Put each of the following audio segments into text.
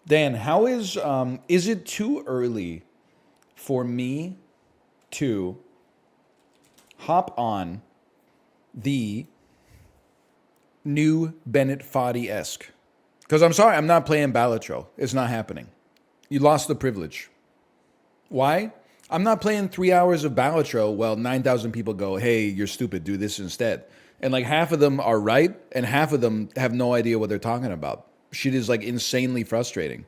Dan, how is it too early for me to hop on the new Bennett Foddy-esque? Because I'm sorry, I'm not playing Balatro. It's not happening. You lost the privilege. Why? I'm not playing 3 hours of Balatro while 9,000 people go, hey, you're stupid, do this instead. And like half of them are right, and half of them have no idea what they're talking about. Shit is like insanely frustrating.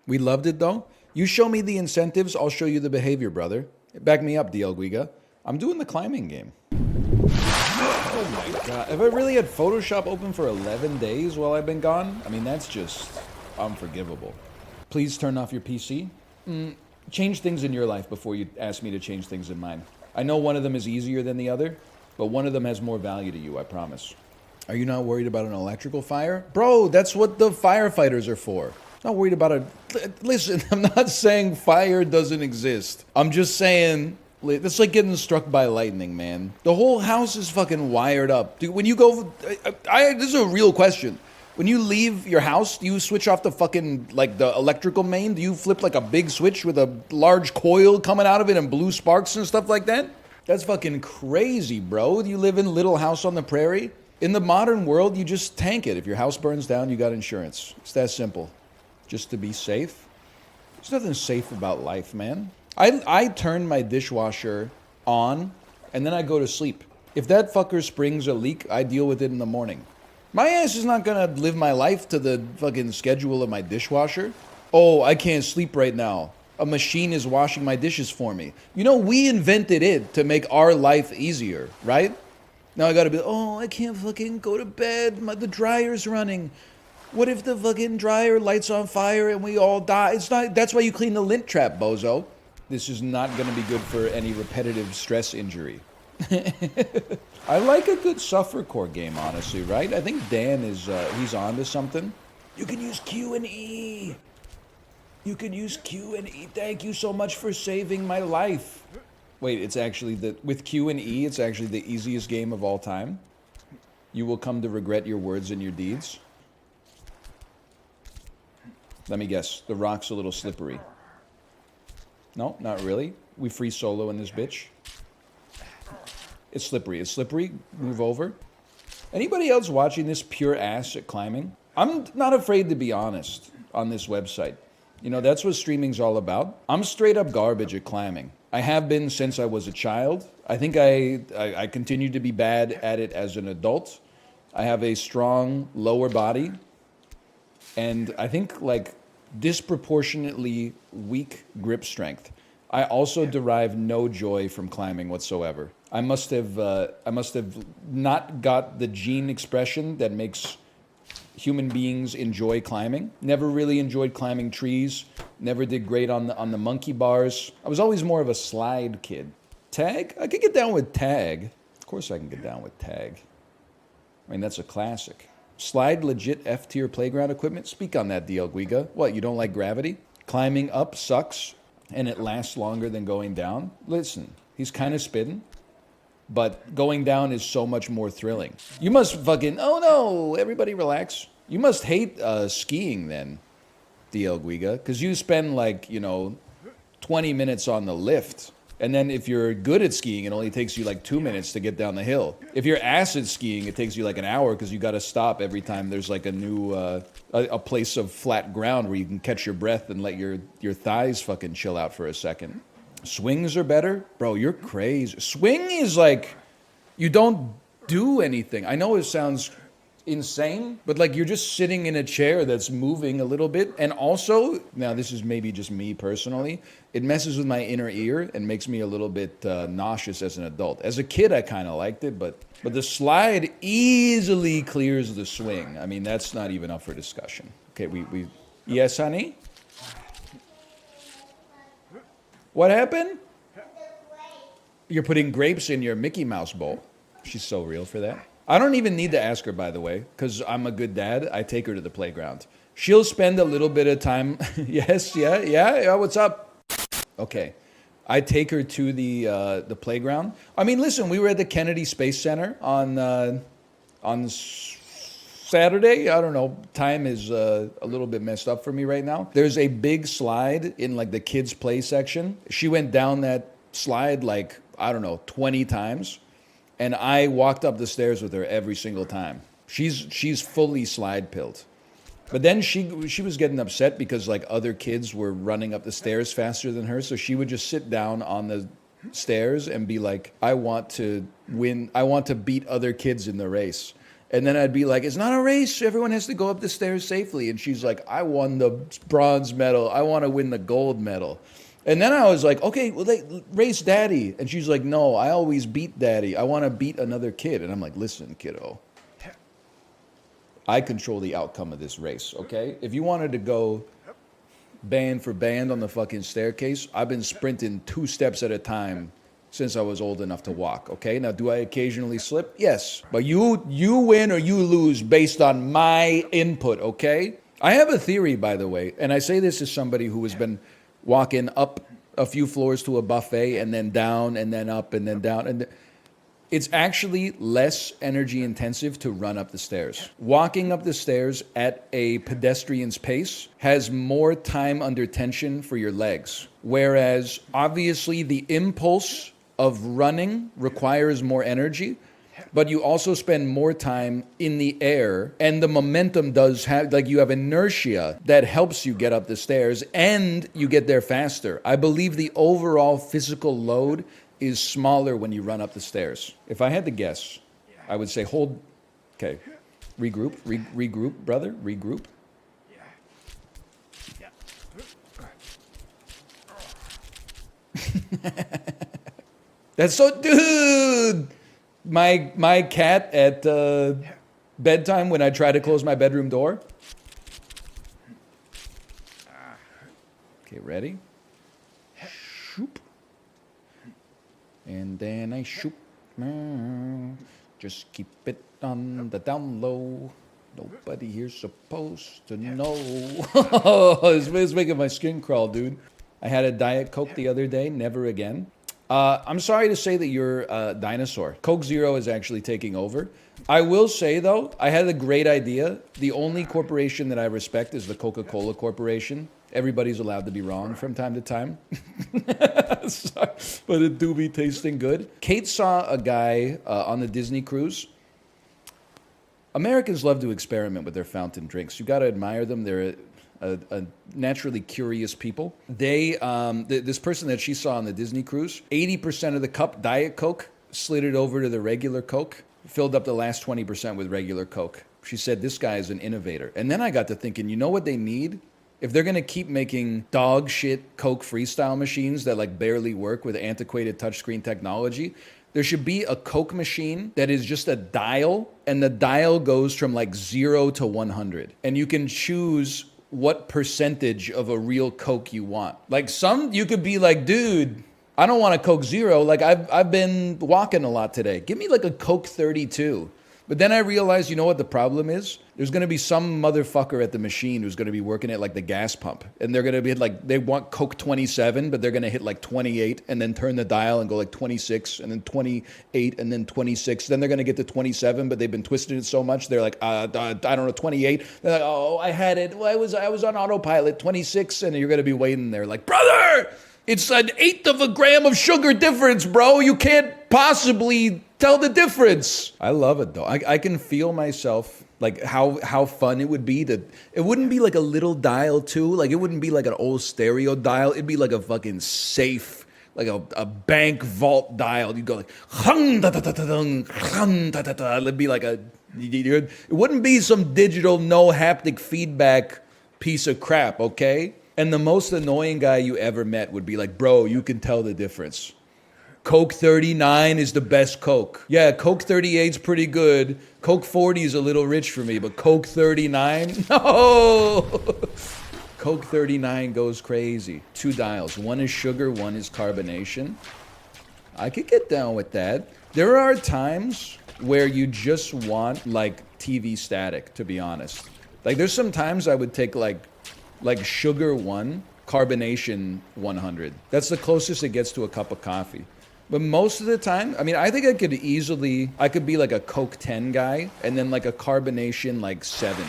We loved it though. You show me the incentives, I'll show you the behavior, brother. Back me up, DL Guiga. I'm doing the climbing game. Oh my god. Have I really had Photoshop open for 11 days while I've been gone? I mean, that's just unforgivable. Please turn off your PC. Change things in your life before you ask me to change things in mine. I know one of them is easier than the other, but one of them has more value to you, I promise. Are you not worried about an electrical fire? Bro, that's what the firefighters are for. Not worried about a... Listen, I'm not saying fire doesn't exist. I'm just saying... That's like getting struck by lightning, man. The whole house is fucking wired up. Dude, when you go... this is a real question. When you leave your house, do you switch off the fucking, like, the electrical main? Do you flip, like, a big switch with a large coil coming out of it and blue sparks and stuff like that? That's fucking crazy, bro. Do you live in Little House on the Prairie? In the modern world, you just tank it. If your house burns down, you got insurance. It's that simple. Just to be safe. There's nothing safe about life, man. I turn my dishwasher on, and then I go to sleep. If that fucker springs a leak, I deal with it in the morning. My ass is not gonna live my life to the fucking schedule of my dishwasher. Oh, I can't sleep right now. A machine is washing my dishes for me. You know, we invented it to make our life easier, right? Now I gotta be, oh, I can't fucking go to bed. The dryer's running. What if the fucking dryer lights on fire and we all die? It's not. That's why you clean the lint trap, bozo. This is not gonna be good for any repetitive stress injury. I like a good suffercore game, honestly, right? I think Dan is, he's on to something. You can use Q and E. You can use Q and E. Thank you so much for saving my life. Wait, it's actually with Q and E, it's actually the easiest game of all time. You will come to regret your words and your deeds. Let me guess, the rock's a little slippery. No, not really. We free solo in this bitch. It's slippery. It's slippery. Move over. Anybody else watching this pure ass at climbing? I'm not afraid to be honest on this website. You know, that's what streaming's all about. I'm straight up garbage at climbing. I have been since I was a child. I think I continue to be bad at it as an adult. I have a strong lower body. And I think, like, disproportionately weak grip strength. I also derive no joy from climbing whatsoever. I must have not got the gene expression that makes human beings enjoy climbing. Never really enjoyed climbing trees. Never did great on the monkey bars. I was always more of a slide kid. Tag? I could get down with tag. Of course I can get down with tag. I mean, that's a classic. Slide legit F-tier playground equipment? Speak on that, DL Guiga. What, you don't like gravity? Climbing up sucks, and it lasts longer than going down? Listen, he's kind of spitting, but going down is so much more thrilling. You must fucking, oh no, everybody relax. You must hate skiing then, DL Guiga, because you spend like, 20 minutes on the lift. And then if you're good at skiing, it only takes you like 2 minutes to get down the hill. If you're ass at skiing, it takes you like an hour because you got to stop every time there's like a new, a place of flat ground where you can catch your breath and let your thighs fucking chill out for a second. Swings are better? Bro, you're crazy. Swing is like, you don't do anything. I know it sounds insane, but like you're just sitting in a chair that's moving a little bit. And also, now this is maybe just me personally, it messes with my inner ear and makes me a little bit nauseous as an adult. As a kid, I kind of liked it, but the slide easily clears the swing. I mean, that's not even up for discussion. Okay, we yes, honey? What happened? You're putting grapes in your Mickey Mouse bowl. She's so real for that. I don't even need to ask her, by the way, because I'm a good dad. I take her to the playground. She'll spend a little bit of time. Yes, yeah, what's up? Okay. I take her to the playground. I mean, listen, we were at the Kennedy Space Center on Saturday, I don't know, time is a little bit messed up for me right now. There's a big slide in like the kids play section. She went down that slide like, I don't know, 20 times. And I walked up the stairs with her every single time. She's fully slide pilled. But then she was getting upset because like other kids were running up the stairs faster than her. So she would just sit down on the stairs and be like, I want to win. I want to beat other kids in the race. And then I'd be like, it's not a race. Everyone has to go up the stairs safely. And she's like, I won the bronze medal. I want to win the gold medal. And then I was like, okay, well, race daddy. And she's like, no, I always beat daddy. I want to beat another kid. And I'm like, listen, kiddo. I control the outcome of this race, okay? If you wanted to go band for band on the fucking staircase, I've been sprinting 2 steps at a time since I was old enough to walk, okay? Now, do I occasionally slip? Yes. But you win or you lose based on my input, okay? I have a theory, by the way, and I say this as somebody who has been walking up a few floors to a buffet and then down and then up and then down. And it's actually less energy intensive to run up the stairs. Walking up the stairs at a pedestrian's pace has more time under tension for your legs. Whereas obviously the impulse of running requires more energy, but you also spend more time in the air, and the momentum does have, like, you have inertia that helps you get up the stairs and you get there faster. I believe the overall physical load is smaller when you run up the stairs. If I had to guess, I would say okay, regroup, brother, regroup. That's so, dude. My cat at bedtime when I try to close my bedroom door. Okay, ready? Shoop. And then I shoop. Just keep it on the down low. Nobody here's supposed to know. It's making my skin crawl, dude. I had a Diet Coke the other day. Never again. I'm sorry to say that you're a dinosaur. Coke Zero is actually taking over. I will say, though, I had a great idea. The only corporation that I respect is the Coca-Cola Corporation. Everybody's allowed to be wrong from time to time. Sorry, but it do be tasting good. Kate saw a guy on the Disney cruise. Americans love to experiment with their fountain drinks. You got to admire them. They're a naturally curious people. They, this person that she saw on the Disney cruise, 80% of the cup, Diet Coke, slid it over to the regular Coke, filled up the last 20% with regular Coke. She said, this guy is an innovator. And then I got to thinking, you know what they need? If they're going to keep making dog shit Coke freestyle machines that like barely work with antiquated touchscreen technology, there should be a Coke machine that is just a dial, and the dial goes from like 0 to 100. And you can choose what percentage of a real Coke you want. Like some, you could be like, dude, I don't want a Coke Zero. Like I've been walking a lot today. Give me like a Coke 32. But then I realized, you know what the problem is? There's going to be some motherfucker at the machine who's going to be working at like the gas pump. And they're going to be like, they want Coke 27, but they're going to hit like 28 and then turn the dial and go like 26 and then 28 and then 26. Then they're going to get to 27, but they've been twisting it so much. They're like, I don't know, 28. They're like, oh, I had it. Well, I was on autopilot, 26. And you're going to be waiting there like, brother, it's an 1/8 of a gram of sugar difference, bro. You can't possibly tell the difference. I love it though. I can feel myself like how fun it would be to, it wouldn't be like a little dial too. Like it wouldn't be like an old stereo dial. It'd be like a fucking safe, like a bank vault dial. You'd go like, it'd be like it wouldn't be some digital no haptic feedback piece of crap, okay? And the most annoying guy you ever met would be like, bro, you can tell the difference. Coke 39 is the best Coke. Yeah, Coke 38's pretty good. Coke 40 is a little rich for me, but Coke 39? No! Coke 39 goes crazy. 2 dials. One is sugar, one is carbonation. I could get down with that. There are times where you just want like TV static, to be honest. Like there's some times I would take like sugar 1, carbonation 100. That's the closest it gets to a cup of coffee. But most of the time, I mean, I think I could be like a Coke 10 guy and then like a carbonation like 70.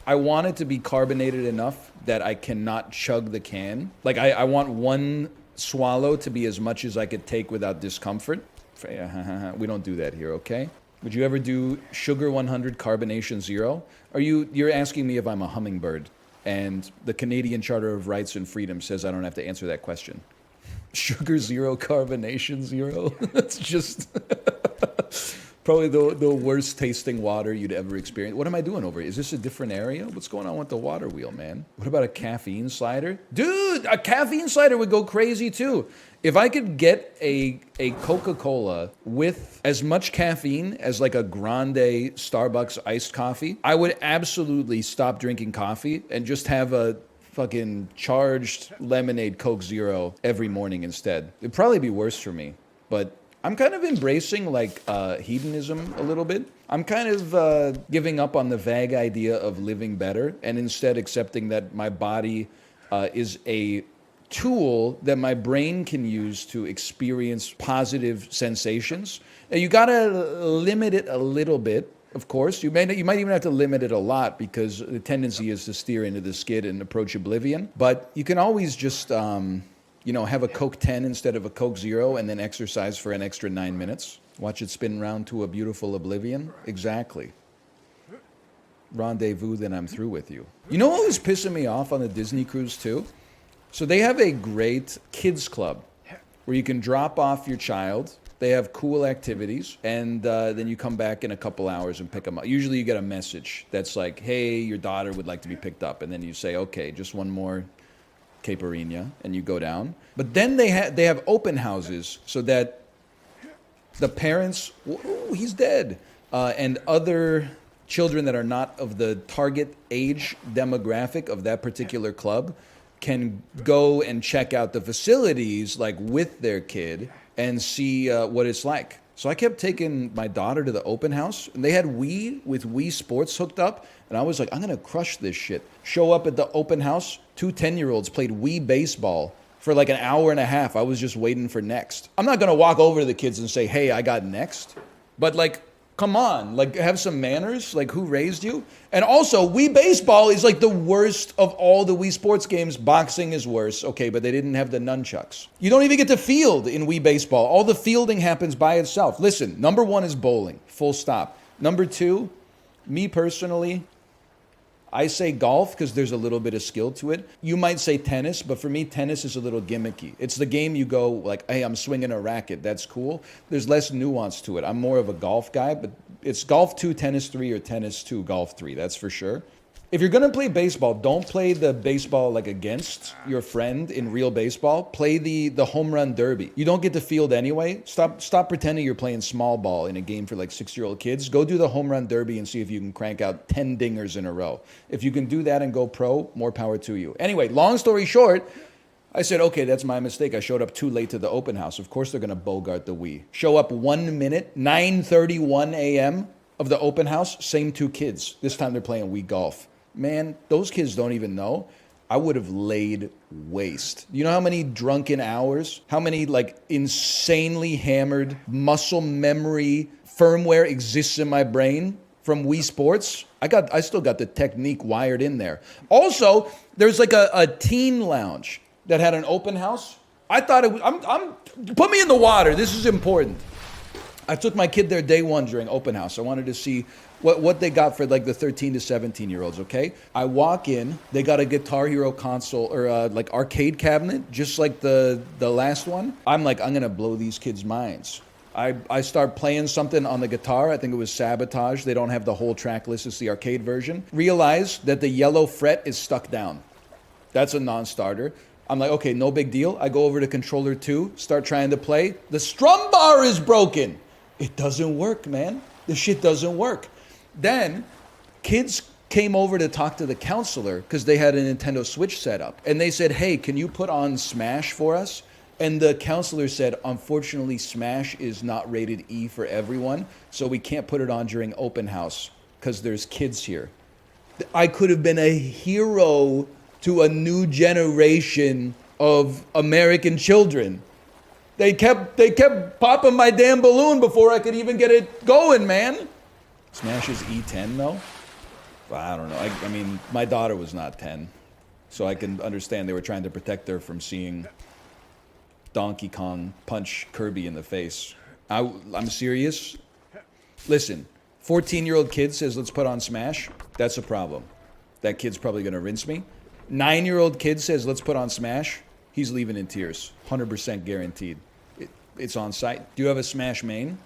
I want it to be carbonated enough that I cannot chug the can. Like I want one swallow to be as much as I could take without discomfort. We don't do that here, okay? Would you ever do sugar 100 carbonation 0? You're asking me if I'm a hummingbird, and the Canadian Charter of Rights and Freedom says I don't have to answer that question. Sugar 0, carbonation 0. That's just probably the worst tasting water you'd ever experience. What am I doing over here? Is this a different area? What's going on with the water wheel, man? What about a caffeine slider? Dude, a caffeine slider would go crazy too. If I could get a Coca-Cola with as much caffeine as like a grande Starbucks iced coffee, I would absolutely stop drinking coffee and just have a fucking charged lemonade Coke 0 every morning instead. It'd probably be worse for me, but I'm kind of embracing like hedonism a little bit. I'm kind of giving up on the vague idea of living better and instead accepting that my body is a tool that my brain can use to experience positive sensations. Now, you gotta limit it a little bit. Of course, you might even have to limit it a lot because the tendency is to steer into the skid and approach oblivion. But you can always just, have a Coke 10 instead of a Coke 0 and then exercise for an extra 9 minutes. Watch it spin round to a beautiful oblivion. Exactly. Rendezvous, then I'm through with you. You know what was pissing me off on the Disney cruise too? So they have a great kids club where you can drop off your child. They have cool activities, and then you come back in a couple hours and pick them up. Usually you get a message that's like, hey, your daughter would like to be picked up. And then you say, okay, just one more caipirinha, and you go down. But then they have open houses so that the parents, he's dead, and other children that are not of the target age demographic of that particular club can go and check out the facilities like with their kid and see what it's like. So I kept taking my daughter to the open house, and they had Wii with Wii Sports hooked up, and I was like, I'm gonna crush this shit. Show up at the open house, 2 10-year-olds played Wii baseball for like an hour and a half. I was just waiting for next. I'm not gonna walk over to the kids and say, hey, I got next. But like, come on, like have some manners, like who raised you? And also, Wii Baseball is like the worst of all the Wii Sports games. Boxing is worse, okay, but they didn't have the nunchucks. You don't even get to field in Wii Baseball. All the fielding happens by itself. Listen, number 1 is bowling, full stop. Number 2, me personally, I say golf because there's a little bit of skill to it. You might say tennis, but for me, tennis is a little gimmicky. It's the game you go like, hey, I'm swinging a racket. That's cool. There's less nuance to it. I'm more of a golf guy, but it's golf 2, tennis 3, or tennis 2, golf 3. That's for sure. If you're going to play baseball, don't play the baseball like against your friend in real baseball. Play the home run derby. You don't get to field anyway. Stop pretending you're playing small ball in a game for like 6-year-old kids. Go do the home run derby and see if you can crank out 10 dingers in a row. If you can do that and go pro, more power to you. Anyway, long story short, I said, okay, that's my mistake. I showed up too late to the open house. Of course they're going to bogart the Wii. Show up 1 minute, 9:31 a.m. of the open house, same 2 kids. This time they're playing Wii golf. Man, those kids don't even know. I would have laid waste. You know how many drunken hours, how many like insanely hammered muscle memory firmware exists in my brain from Wii Sports? I still got the technique wired in there. Also, there's like a teen lounge that had an open house. I thought it was, put me in the water. This is important. I took my kid there day 1 during open house. I wanted to see what they got for like the 13 to 17-year-olds, okay? I walk in, they got a Guitar Hero console or like arcade cabinet, just like the last one. I'm like, I'm gonna blow these kids' minds. I start playing something on the guitar. I think it was Sabotage. They don't have the whole track list. It's the arcade version. Realize that the yellow fret is stuck down. That's a non-starter. I'm like, okay, no big deal. I go over to controller 2, start trying to play. The strum bar is broken. It doesn't work, man. The shit doesn't work. Then kids came over to talk to the counselor because they had a Nintendo Switch set up. And they said, hey, can you put on Smash for us? And the counselor said, unfortunately, Smash is not rated E for everyone, so we can't put it on during open house because there's kids here. I could have been a hero to a new generation of American children. They kept popping my damn balloon before I could even get it going, man. Smash is E10 though? I don't know. I mean, my daughter was not 10. So I can understand they were trying to protect her from seeing Donkey Kong punch Kirby in the face. I'm serious. Listen, 14-year-old kid says, let's put on Smash. That's a problem. That kid's probably going to rinse me. 9-year-old kid says, let's put on Smash. He's leaving in tears. 100% guaranteed. It's on site. Do you have a Smash main?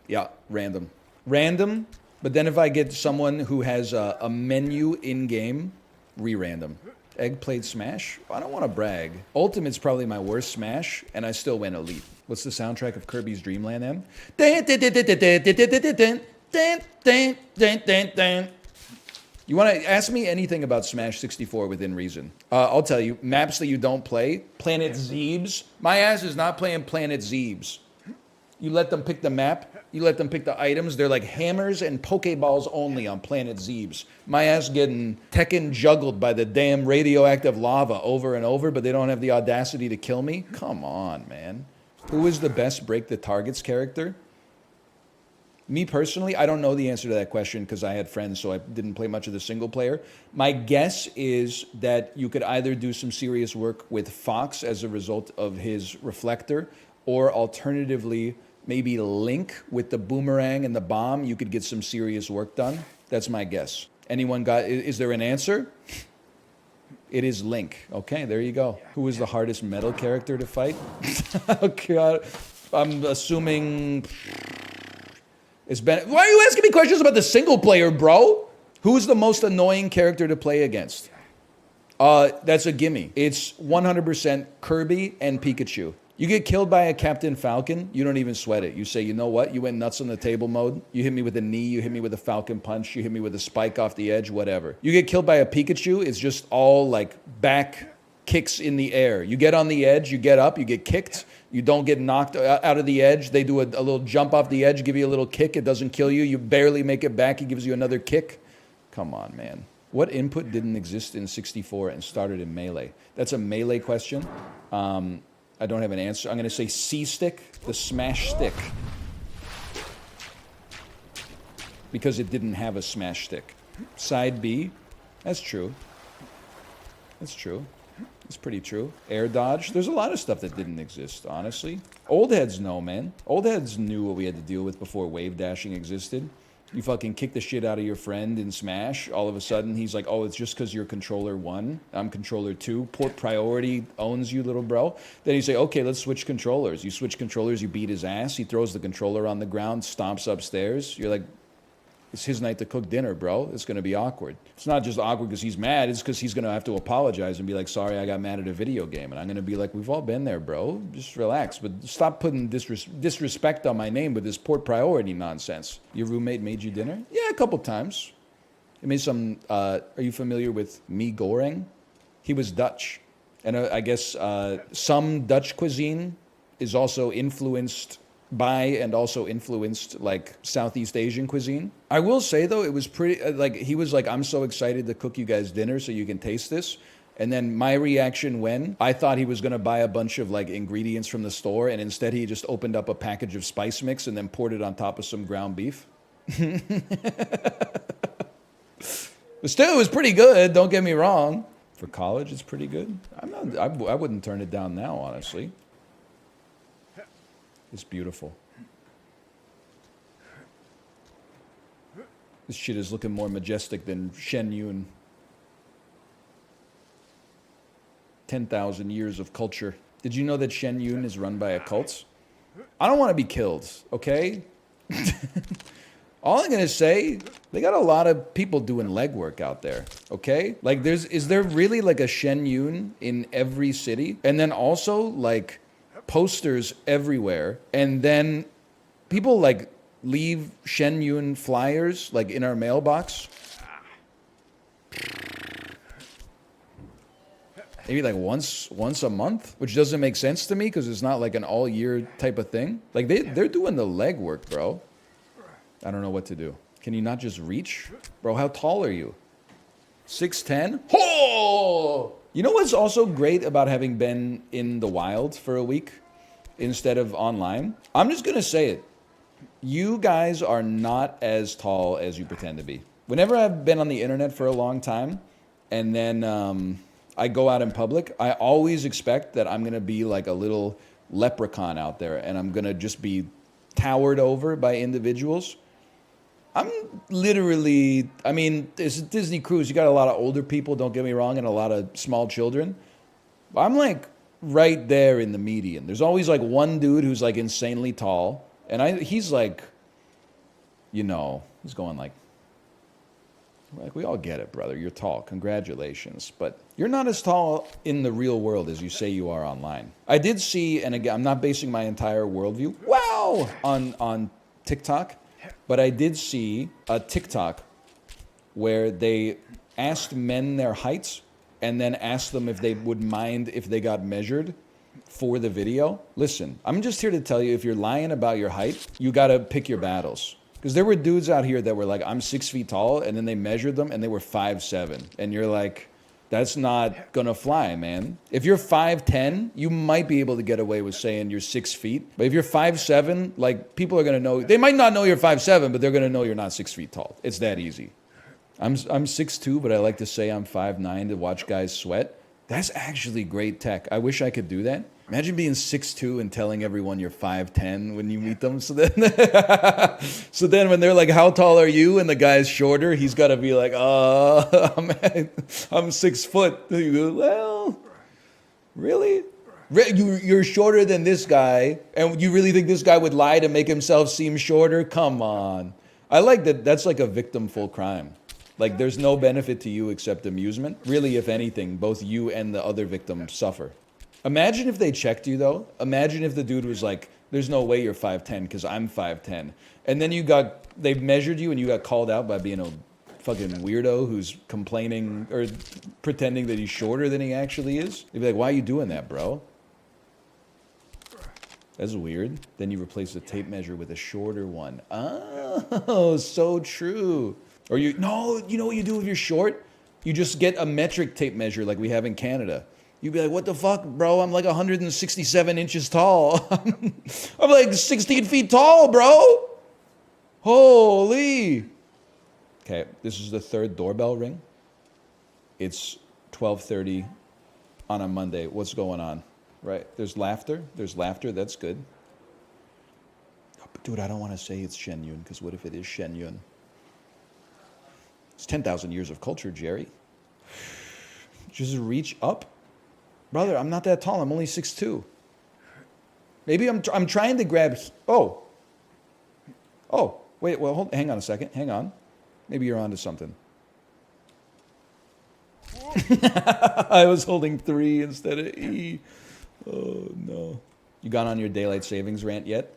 Yeah, random. Random, but then if I get someone who has a menu in-game, re-random. Egg played Smash? I don't want to brag. Ultimate's probably my worst Smash, and I still went Elite. What's the soundtrack of Kirby's Dream Land M? You want to ask me anything about Smash 64 within reason. I'll tell you, maps that you don't play, Planet Zebes. My ass is not playing Planet Zebes. You let them pick the map, you let them pick the items. They're like hammers and Pokeballs only on Planet Zebes. My ass getting Tekken juggled by the damn radioactive lava over and over, but they don't have the audacity to kill me? Come on, man. Who is the best Break the Targets character? Me personally, I don't know the answer to that question because I had friends, so I didn't play much of the single player. My guess is that you could either do some serious work with Fox as a result of his reflector, or alternatively, maybe Link with the boomerang and the bomb. You could get some serious work done. That's my guess. Anyone got, is there an answer? It is Link. Okay, there you go. Who is the hardest metal character to fight? Oh, God. I'm assuming... It's been. Why are you asking me questions about the single player, bro? Who's the most annoying character to play against? That's a gimme. It's 100% Kirby and Pikachu. You get killed by a Captain Falcon, you don't even sweat it. You say, you know what? You went nuts on the table mode. You hit me with a knee, you hit me with a Falcon punch, you hit me with a spike off the edge, whatever. You get killed by a Pikachu, it's just all like back kicks in the air. You get on the edge, you get up, you get kicked. You don't get knocked out of the edge. They do a little jump off the edge, give you a little kick. It doesn't kill you. You barely make it back. He gives you another kick. Come on, man. What input didn't exist in 64 and started in Melee? That's a Melee question. I don't have an answer. I'm going to say C-stick, the smash stick. Because it didn't have a smash stick. Side B, that's true. That's true. It's pretty true. Air dodge. There's a lot of stuff that didn't exist, honestly. Old heads know, man. Old heads knew what we had to deal with before wave dashing existed. You fucking kick the shit out of your friend in Smash. All of a sudden, he's like, oh, it's just because you're controller 1. I'm controller 2. Port priority owns you, little bro. Then you say, okay, let's switch controllers. You switch controllers, you beat his ass. He throws the controller on the ground, stomps upstairs. You're like, it's his night to cook dinner, bro. It's going to be awkward. It's not just awkward because he's mad. It's because he's going to have to apologize and be like, sorry, I got mad at a video game. And I'm going to be like, we've all been there, bro. Just relax. But stop putting disrespect on my name with this port priority nonsense. Your roommate made you dinner? Yeah, a couple times. He made some, are you familiar with mee goreng? He was Dutch. And I guess some Dutch cuisine is also influenced by and also influenced like Southeast Asian cuisine. I will say though, it was pretty, like he was like, I'm so excited to cook you guys dinner so you can taste this. And then my reaction when I thought he was going to buy a bunch of like ingredients from the store, and instead he just opened up a package of spice mix and then poured it on top of some ground beef. But still, it was pretty good. Don't get me wrong. For college, it's pretty good. I wouldn't turn it down now, honestly. It's beautiful. This shit is looking more majestic than Shen Yun. 10,000 years of culture. Did you know that Shen Yun is run by a cult? I don't want to be killed, okay? All I'm going to say, they got a lot of people doing legwork out there, okay? Like, is there really like a Shen Yun in every city? And then also, like, posters everywhere, and then people like leave Shen Yun flyers like in our mailbox. Maybe like once a month, which doesn't make sense to me because it's not like an all year type of thing. Like they're doing the legwork, bro. I don't know what to do. Can you not just reach? Bro, how tall are you? 6'10"? Oh! You know what's also great about having been in the wild for a week? instead of online. I'm just going to say it. You guys are not as tall as you pretend to be. Whenever I've been on the internet for a long time, and then I go out in public, I always expect that I'm going to be like a little leprechaun out there, and I'm going to just be towered over by individuals. I'm literally, I mean, it's a Disney cruise. You got a lot of older people, don't get me wrong, and a lot of small children. I'm like right there in the median. There's always like one dude who's like insanely tall, and he's like, you know, he's going like, we all get it, brother. You're tall. Congratulations. But you're not as tall in the real world as you say you are online. I did see, and again, I'm not basing my entire worldview, wow, on TikTok, but I did see a TikTok where they asked men their heights and then asked them if they would mind if they got measured for the video. Listen, I'm just here to tell you, if you're lying about your height, you got to pick your battles. Because there were dudes out here that were like, I'm 6 feet tall, and then they measured them, and they were 5'7". And you're like, that's not gonna fly, man. If you're 5'10", you might be able to get away with saying you're 6 feet. But if you're 5'7", like, people are gonna know. They might not know you're 5'7", but they're gonna know you're not 6 feet tall. It's that easy. I'm 6'2", but I like to say I'm 5'9" to watch guys sweat. That's actually great tech. I wish I could do that. Imagine being 6'2" and telling everyone you're 5'10" when you meet them. So then when they're like, how tall are you? And the guy's shorter, he's got to be like, I'm 6 foot. You go, well, really? You're shorter than this guy, and you really think this guy would lie to make himself seem shorter? Come on. I like that. That's like a victimful crime. Like, there's no benefit to you except amusement. Really, if anything, both you and the other victim suffer. Imagine if they checked you, though. Imagine if the dude was like, there's no way you're 5'10" because I'm 5'10". And then they measured you and you got called out by being a fucking weirdo who's complaining or pretending that he's shorter than he actually is. They'd be like, why are you doing that, bro? That's weird. Then you replace the tape measure with a shorter one. Oh, so true. Or you know what you do if you're short? You just get a metric tape measure like we have in Canada. You'd be like, what the fuck, bro? I'm like 167 inches tall. I'm like 16 feet tall, bro. Holy. Okay, this is the third doorbell ring. It's 12:30 on a Monday. What's going on? Right, there's laughter. That's good. Oh, but dude, I don't want to say it's Shenyun, because what if it is Shenyun? It's 10,000 years of culture, Jerry. Just reach up. Brother, I'm not that tall. I'm only 6'2". Maybe I'm trying to grab... Oh, wait, well, hang on a second. Hang on. Maybe you're onto something. I was holding 3 instead of E. Oh, no. You got on your daylight savings rant yet?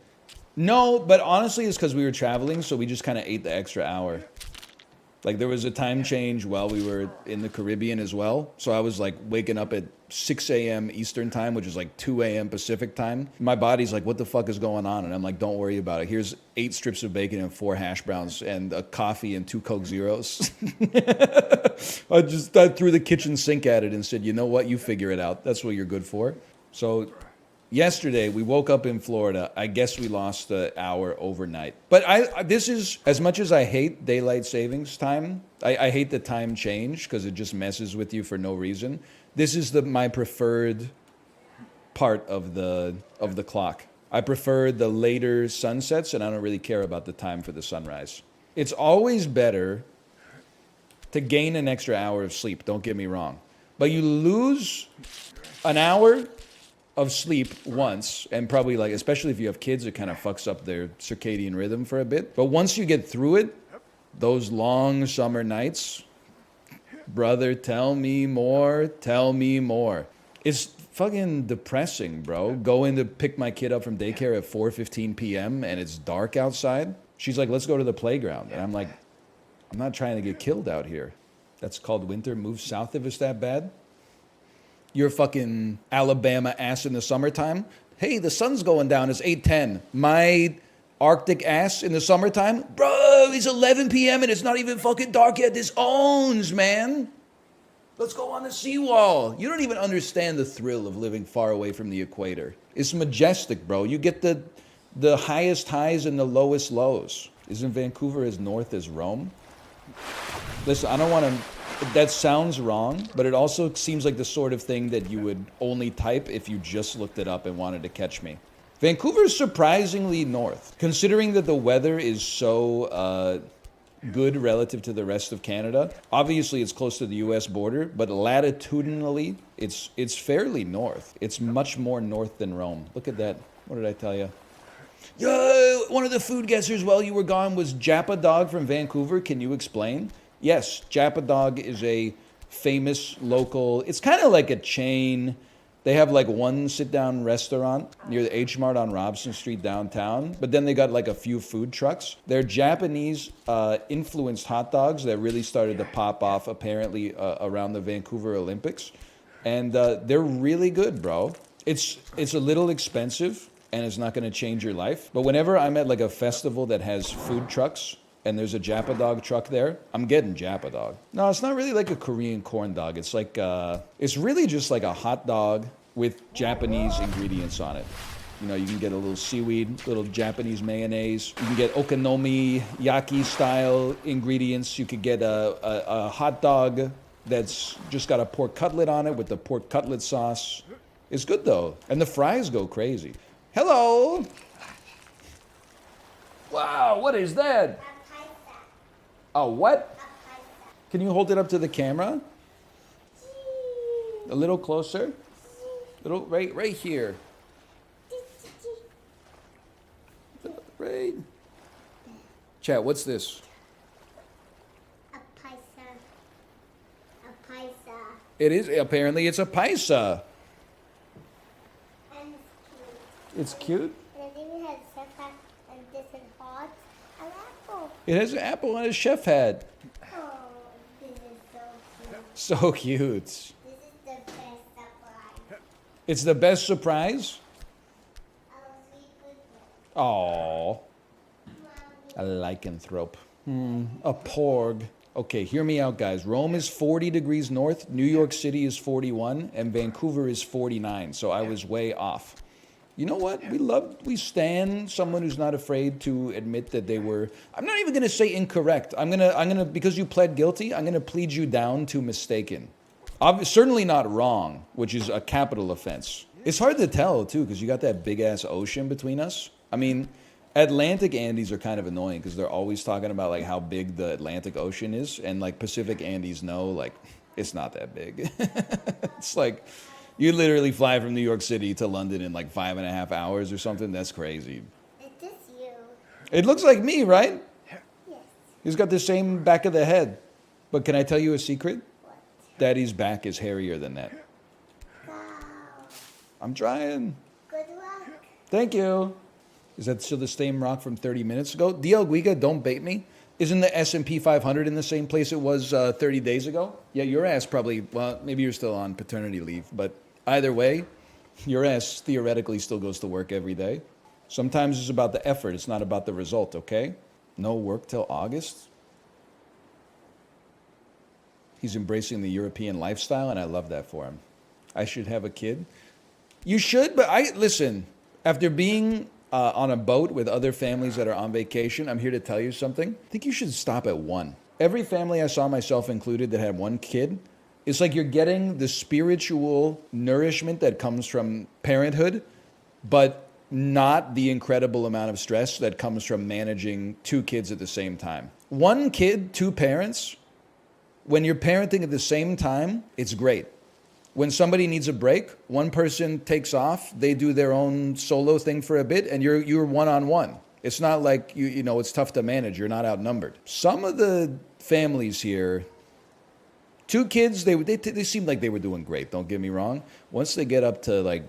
No, but honestly, it's because we were traveling, so we just kind of ate the extra hour. Like, there was a time change while we were in the Caribbean as well. So I was like waking up at 6 a.m. Eastern time, which is like 2 a.m. Pacific time. My body's like, what the fuck is going on? And I'm like, don't worry about it. Here's 8 strips of bacon and 4 hash browns and a coffee and 2 Coke Zeros. I threw the kitchen sink at it and said, you know what? You figure it out. That's what you're good for. So yesterday, we woke up in Florida. I guess we lost an hour overnight. But this is, as much as I hate daylight savings time, I hate the time change because it just messes with you for no reason. This is my preferred part of the clock. I prefer the later sunsets, and I don't really care about the time for the sunrise. It's always better to gain an extra hour of sleep, don't get me wrong. But you lose an hour of sleep once, and probably like, especially if you have kids, it kind of fucks up their circadian rhythm for a bit. But once you get through it, those long summer nights, brother, tell me more. It's fucking depressing, bro. Going to pick my kid up from daycare at 4:15 p.m. and it's dark outside. She's like, let's go to the playground. And I'm like, I'm not trying to get killed out here. That's called winter. Move south if it's that bad. Your fucking Alabama ass in the summertime. Hey, the sun's going down. It's 8:10. My Arctic ass in the summertime. Bro, it's 11 p.m. and it's not even fucking dark yet. This owns, man. Let's go on the seawall. You don't even understand the thrill of living far away from the equator. It's majestic, bro. You get the highest highs and the lowest lows. Isn't Vancouver as north as Rome? Listen, I don't want to... That sounds wrong, but it also seems like the sort of thing that you would only type if you just looked it up and wanted to catch me. Vancouver is surprisingly north, considering that the weather is so good relative to the rest of Canada. Obviously, it's close to the U.S. border, but latitudinally, it's fairly north. It's much more north than Rome. Look at that. What did I tell you? Yo, one of the food guessers while you were gone was Japa Dog from Vancouver. Can you explain? Yes, Japa Dog is a famous local, it's kind of like a chain. They have like one sit-down restaurant near the H Mart on Robson Street downtown, but then they got like a few food trucks. They're Japanese influenced hot dogs that really started to pop off apparently around the Vancouver Olympics. And they're really good, bro. It's a little expensive and it's not going to change your life. But whenever I'm at like a festival that has food trucks and there's a Japa Dog truck there, I'm getting Japa Dog. No, it's not really like a Korean corn dog. It's like, it's really just like a hot dog with Japanese ingredients on it. You know, you can get a little seaweed, little Japanese mayonnaise. You can get okonomiyaki style ingredients. You could get a hot dog that's just got a pork cutlet on it with the pork cutlet sauce. It's good though. And the fries go crazy. Hello. Wow, what is that? A what? Can you hold it up to the camera? A little closer. Little right here. Right. Chat, what's this? A paisa. A paisa. It is, apparently it's a paisa. And It's cute. and it even has separate and different hearts. An apple. It has an apple on a chef hat. Oh, this is so cute. So cute. This is the best surprise. It's the best surprise. I'll sleep with it. Aww. A lycanthrope. A porg. Okay, hear me out, guys. Rome is 40 degrees north, New York City is 41, and Vancouver is 49, so I was way off. You know what? We stand someone who's not afraid to admit that they were, I'm not even gonna say incorrect. I'm gonna, because you pled guilty, I'm gonna plead you down to mistaken. Certainly not wrong, which is a capital offense. It's hard to tell, too, because you got that big-ass ocean between us. I mean, Atlantic Andes are kind of annoying because they're always talking about, like, how big the Atlantic Ocean is. And, like, Pacific Andes know, like, it's not that big. It's like, you literally fly from New York City to London in, like, 5.5 hours or something. That's crazy. Is this you? It looks like me, right? Yes. He's got the same back of the head. But can I tell you a secret? What? Daddy's back is hairier than that. Wow. I'm trying. Good luck. Thank you. Is that still the same rock from 30 minutes ago? DL Guiga, don't bait me. Isn't the S&P 500 in the same place it was 30 days ago? Yeah, your ass probably, well, maybe you're still on paternity leave, but either way, your ass theoretically still goes to work every day. Sometimes it's about the effort, it's not about the result, okay? No work till August? He's embracing the European lifestyle, and I love that for him. I should have a kid. You should, but listen, after being on a boat with other families that are on vacation, I'm here to tell you something. I think you should stop at one. Every family I saw, myself included, that had one kid, it's like you're getting the spiritual nourishment that comes from parenthood, but not the incredible amount of stress that comes from managing two kids at the same time. One kid, two parents, when you're parenting at the same time, it's great. When somebody needs a break, one person takes off, they do their own solo thing for a bit, and you're one-on-one. It's not like, you know, it's tough to manage. You're not outnumbered. Some of the families here, two kids, they seemed like they were doing great, don't get me wrong. Once they get up to, like,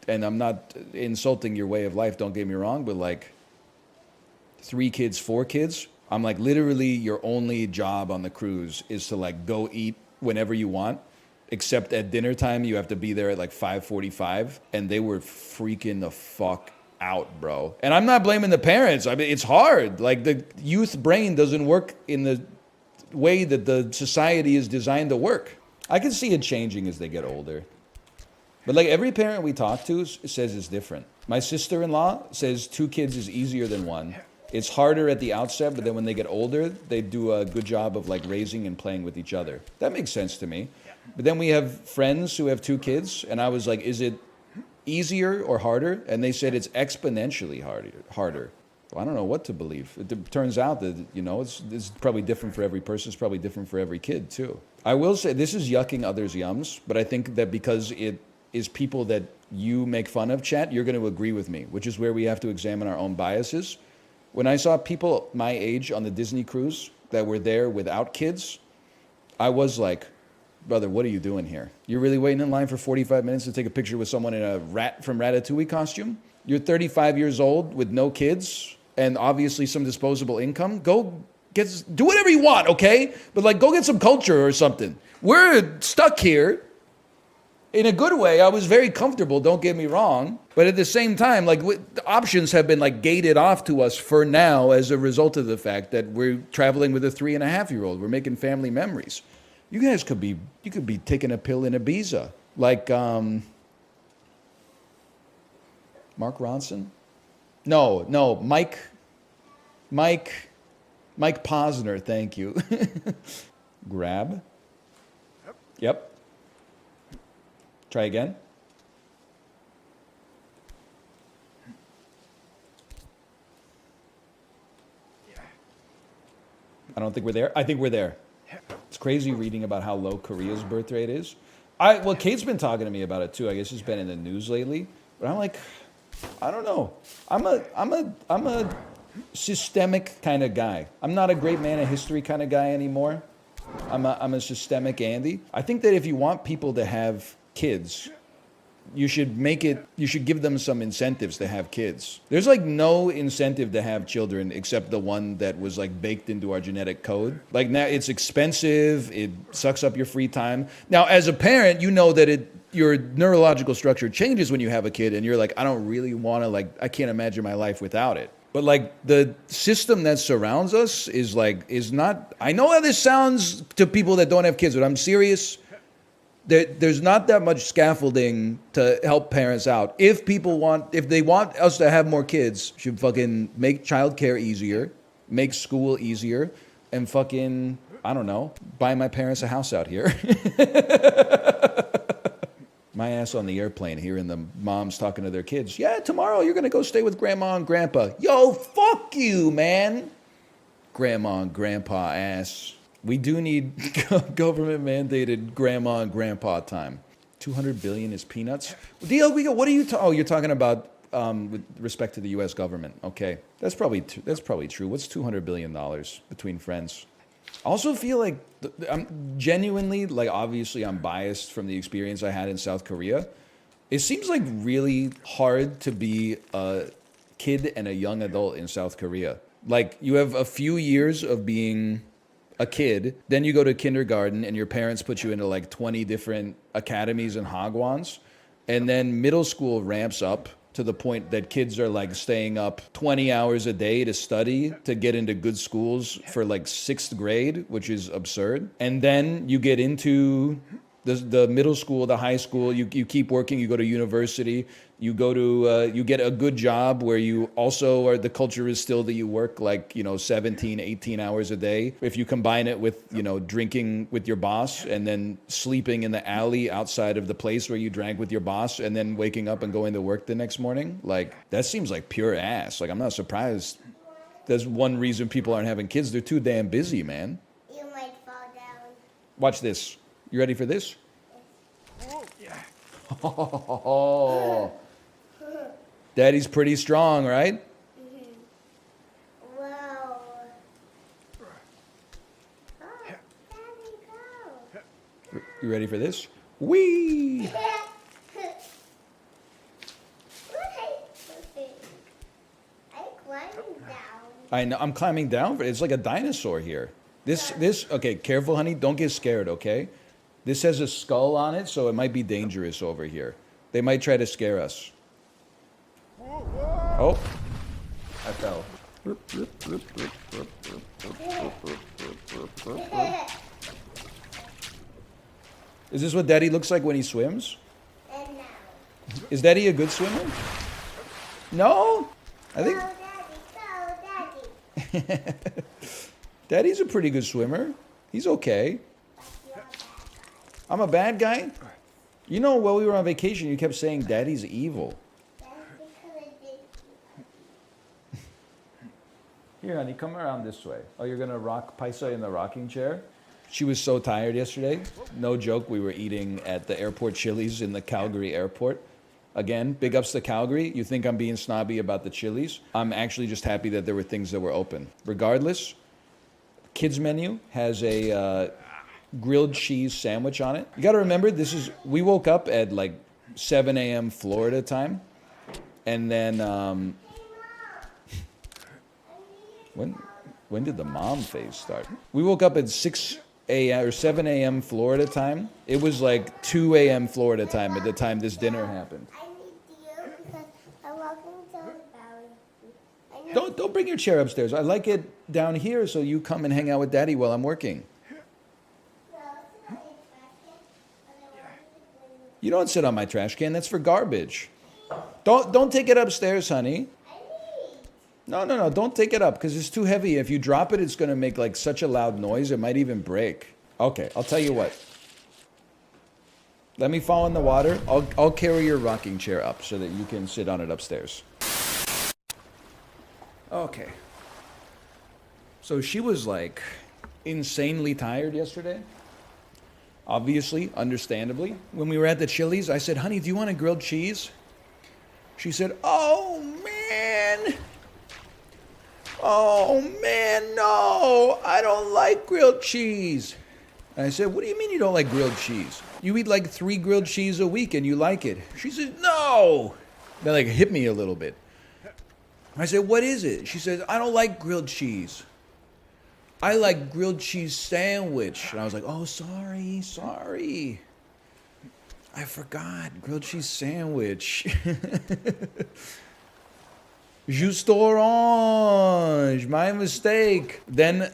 and I'm not insulting your way of life, don't get me wrong, but, like, 3 kids, 4 kids, I'm like, literally your only job on the cruise is to, like, go eat whenever you want. Except at dinner time, you have to be there at like 5:45, and they were freaking the fuck out, bro. And I'm not blaming the parents. I mean, it's hard. Like, the youth brain doesn't work in the way that the society is designed to work. I can see it changing as they get older. But like every parent we talk to says it's different. My sister-in-law says 2 kids is easier than 1. It's harder at the outset, but then when they get older, they do a good job of like raising and playing with each other. That makes sense to me. But then we have friends who have 2 kids, and I was like, is it easier or harder? And they said it's exponentially harder. Well, I don't know what to believe. It turns out that, you know, it's probably different for every person. It's probably different for every kid, too. I will say, this is yucking others' yums, but I think that because it is people that you make fun of, chat, you're going to agree with me, which is where we have to examine our own biases. When I saw people my age on the Disney cruise that were there without kids, I was like, brother, what are you doing here? You're really waiting in line for 45 minutes to take a picture with someone in a rat from Ratatouille costume? You're 35 years old with no kids and obviously some disposable income. Go do whatever you want, okay? But like, go get some culture or something. We're stuck here. In a good way, I was very comfortable, don't get me wrong. But at the same time, like, the options have been like gated off to us for now as a result of the fact that we're traveling with a 3.5-year-old. We're making family memories. You guys could be taking a pill in Ibiza. Like, Mark Ronson? No, Mike Posner, thank you. Grab. Yep. Try again. I don't think we're there. I think we're there. It's crazy reading about how low Korea's birth rate is. Well, Kate's been talking to me about it too. I guess it's been in the news lately. But I'm like, I don't know. I'm a systemic kind of guy. I'm not a great man of history kind of guy anymore. I'm a systemic Andy. I think that if you want people to have kids, you should give them some incentives to have kids. There's like no incentive to have children except the one that was like baked into our genetic code. Like now it's expensive, it sucks up your free time. Now as a parent, you know that your neurological structure changes when you have a kid and you're like, I don't really want to, like, I can't imagine my life without it. But like the system that surrounds us is not, I know how this sounds to people that don't have kids, but I'm serious. There's not that much scaffolding to help parents out. If they want us to have more kids, should fucking make childcare easier, make school easier, and fucking, I don't know, buy my parents a house out here. My ass on the airplane hearing the moms talking to their kids. Yeah, tomorrow you're going to go stay with grandma and grandpa. Yo, fuck you, man. Grandma and grandpa ass. We do need government-mandated grandma and grandpa time. 200 billion is peanuts. Diego, what are you talking? Oh, you're talking about with respect to the U.S. government. Okay, that's probably true. What's $200 billion between friends? I also feel like I'm genuinely, like, obviously I'm biased from the experience I had in South Korea. It seems like really hard to be a kid and a young adult in South Korea. Like, you have a few years of being a kid, then you go to kindergarten and your parents put you into like 20 different academies and hagwons, and then middle school ramps up to the point that kids are like staying up 20 hours a day to study to get into good schools for like 6th grade, which is absurd. And then you get into the middle school, the high school, you keep working, you go to university, you get a good job where you also the culture is still that you work like, 17, 18 hours a day. If you combine it with, drinking with your boss and then sleeping in the alley outside of the place where you drank with your boss and then waking up and going to work the next morning, like, that seems like pure ass. Like, I'm not surprised. That's one reason people aren't having kids. They're too damn busy, man. You might fall down. Watch this. You ready for this? Oh, Daddy's pretty strong, right? Whoa. Oh, Daddy, go. You ready for this? Whee! I'm climbing down. I know, I'm climbing down. It's like a dinosaur here. Okay, careful, honey. Don't get scared, okay? This has a skull on it, so it might be dangerous over here. They might try to scare us. Oh, I fell. Is this what Daddy looks like when he swims? And now. Is Daddy a good swimmer? No? I think Go, Daddy. Go, Daddy. Daddy's a pretty good swimmer. He's okay. I'm a bad guy? You know, while we were on vacation, you kept saying Daddy's evil. That's because I did. Here, honey, come around this way. Oh, you're gonna rock Paisa in the rocking chair? She was so tired yesterday. No joke, we were eating at the airport Chili's in the Calgary airport. Again, big ups to Calgary. You think I'm being snobby about the Chili's? I'm actually just happy that there were things that were open. Regardless, kids menu has a grilled cheese sandwich on it. You gotta remember, we woke up at like 7 a.m. Florida time. And then, when did the mom phase start? We woke up at 6 a.m. or 7 a.m. Florida time. It was like 2 a.m. Florida time at the time this dinner happened. I need you because I'm walking to the valley. Don't bring your chair upstairs. I like it down here so you come and hang out with Daddy while I'm working. You don't sit on my trash can. That's for garbage. Don't take it upstairs, honey. No. Don't take it up because it's too heavy. If you drop it, it's going to make like such a loud noise. It might even break. Okay, I'll tell you what. Let me fall in the water. I'll carry your rocking chair up so that you can sit on it upstairs. Okay. So she was like insanely tired yesterday. Obviously, understandably. When we were at the Chili's, I said, honey, do you want a grilled cheese? She said, oh, man. Oh, man, no. I don't like grilled cheese. And I said, what do you mean you don't like grilled cheese? You eat like 3 grilled cheese a week and you like it. She said, no. That like hit me a little bit. I said, what is it? She said, I don't like grilled cheese. I like grilled cheese sandwich. And I was like, oh, sorry. I forgot. Grilled cheese sandwich. Jus d'orange. My mistake. Then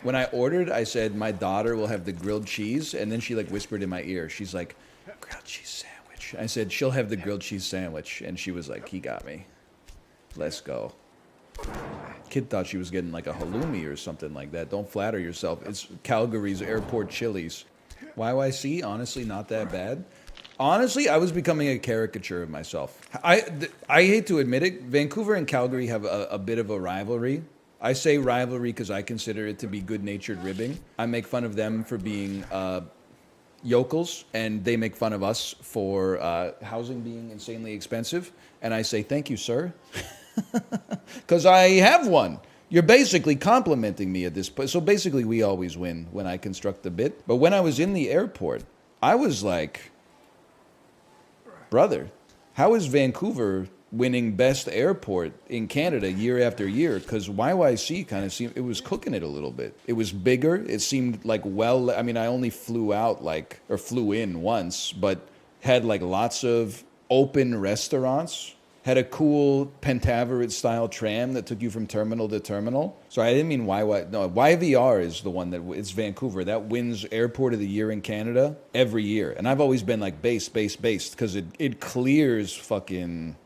when I ordered, I said, my daughter will have the grilled cheese. And then she like whispered in my ear. She's like, grilled cheese sandwich. I said, she'll have the grilled cheese sandwich. And she was like, he got me. Let's go. Kid thought she was getting like a halloumi or something like that. Don't flatter yourself. It's Calgary's airport Chili's. YYC, honestly, not that bad. Honestly, I was becoming a caricature of myself. I hate to admit it, Vancouver and Calgary have a bit of a rivalry. I say rivalry because I consider it to be good-natured ribbing. I make fun of them for being yokels, and they make fun of us for housing being insanely expensive. And I say, thank you, sir. Because I have one. You're basically complimenting me at this point. So basically, we always win when I construct the bit. But when I was in the airport, I was like, brother, how is Vancouver winning best airport in Canada year after year? Because YYC kind of seemed, it was cooking it a little bit. It was bigger. It seemed like, well, I mean, I only flew in once, but had like lots of open restaurants. Had a cool Pentaveret-style tram that took you from terminal to terminal. Sorry, I didn't mean YVR is the one that, it's Vancouver. That wins Airport of the Year in Canada every year. And I've always been like based, because it clears fucking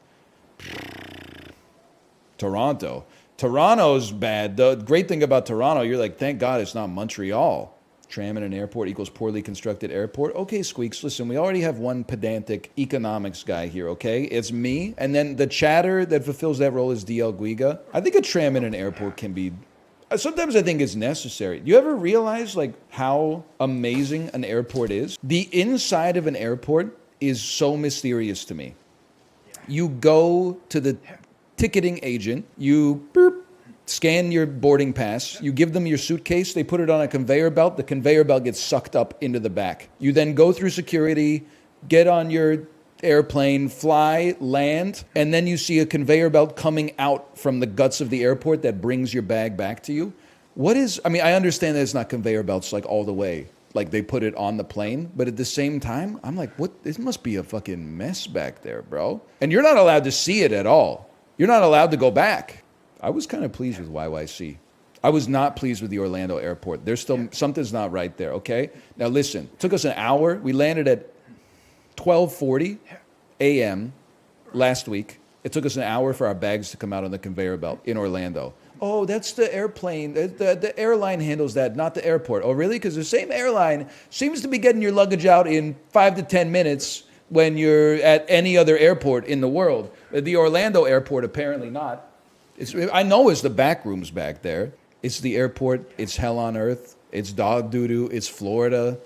Toronto. Toronto's bad. The great thing about Toronto, you're like, thank God it's not Montreal. Tram in an airport equals poorly constructed airport. Okay, Squeaks, listen, we already have one pedantic economics guy here, okay? It's me. And then the chatter that fulfills that role is DL Guiga. I think a tram in an airport can be... Sometimes I think it's necessary. You ever realize, like, how amazing an airport is? The inside of an airport is so mysterious to me. You go to the ticketing agent, you... Boop, scan your boarding pass, you give them your suitcase, they put it on a conveyor belt, the conveyor belt gets sucked up into the back. You then go through security, get on your airplane, fly, land, and then you see a conveyor belt coming out from the guts of the airport that brings your bag back to you. I understand that it's not conveyor belts like all the way, like they put it on the plane, but at the same time, I'm like, what? This must be a fucking mess back there, bro. And you're not allowed to see it at all. You're not allowed to go back. I was kind of pleased with YYC. I was not pleased with the Orlando airport. There's still something's not right there, okay? Now listen, it took us an hour. We landed at 12:40 a.m. last week. It took us an hour for our bags to come out on the conveyor belt in Orlando. Oh, that's the airplane. The airline handles that, not the airport. Oh, really? Because the same airline seems to be getting your luggage out in 5 to 10 minutes when you're at any other airport in the world. The Orlando airport, apparently not. I know it's the back rooms back there. It's the airport. It's hell on earth. It's dog doo-doo. It's Florida.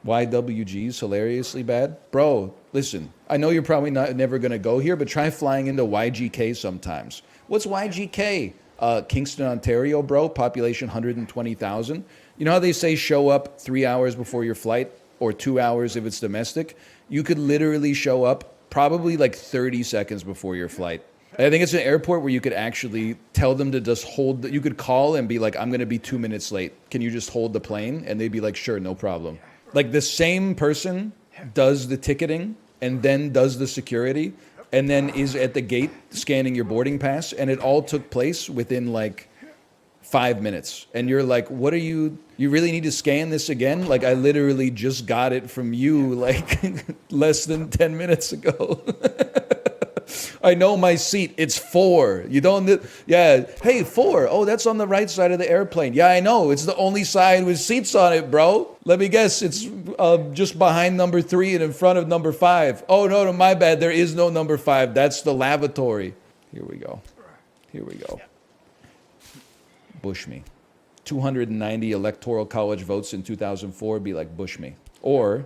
YWG's hilariously bad. Bro, listen, I know you're probably never going to go here, but try flying into YGK sometimes. What's YGK? Kingston, Ontario, bro. Population 120,000. You know how they say show up 3 hours before your flight or 2 hours if it's domestic? You could literally show up probably like 30 seconds before your flight. I think it's an airport where you could actually tell them to just hold, you could call and be like, I'm going to be 2 minutes late. Can you just hold the plane? And they'd be like, sure, no problem. Like the same person does the ticketing and then does the security and then is at the gate scanning your boarding pass. And it all took place within like 5 minutes. And you're like, what are you really need to scan this again? Like I literally just got it from you like less than 10 minutes ago. I know my seat. It's 4. You don't, yeah. Hey, 4. Oh, that's on the right side of the airplane. Yeah, I know. It's the only side with seats on it, bro. Let me guess. It's just behind number 3 and in front of number 5. Oh, no, my bad. There is no number 5. That's the lavatory. Here we go. Here we go. Bush me. 290 electoral college votes in 2004. Be like, Bush me. Or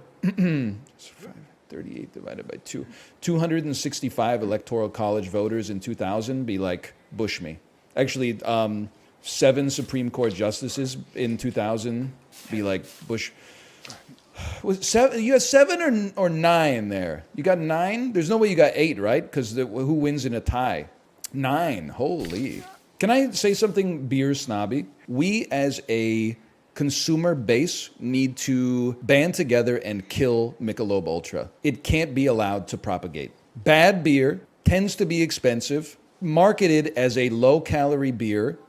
38 divided by 2. 265 electoral college voters in 2000 be like, Bush me. Actually, 7 Supreme Court justices in 2000 be like, Bush. Was 7, you got 7 or 9 there? You got 9? There's no way you got 8, right? Because who wins in a tie? 9. Holy. Can I say something beer snobby? We as a consumer base need to band together and kill Michelob Ultra. It can't be allowed to propagate. Bad beer tends to be expensive, marketed as a low-calorie beer,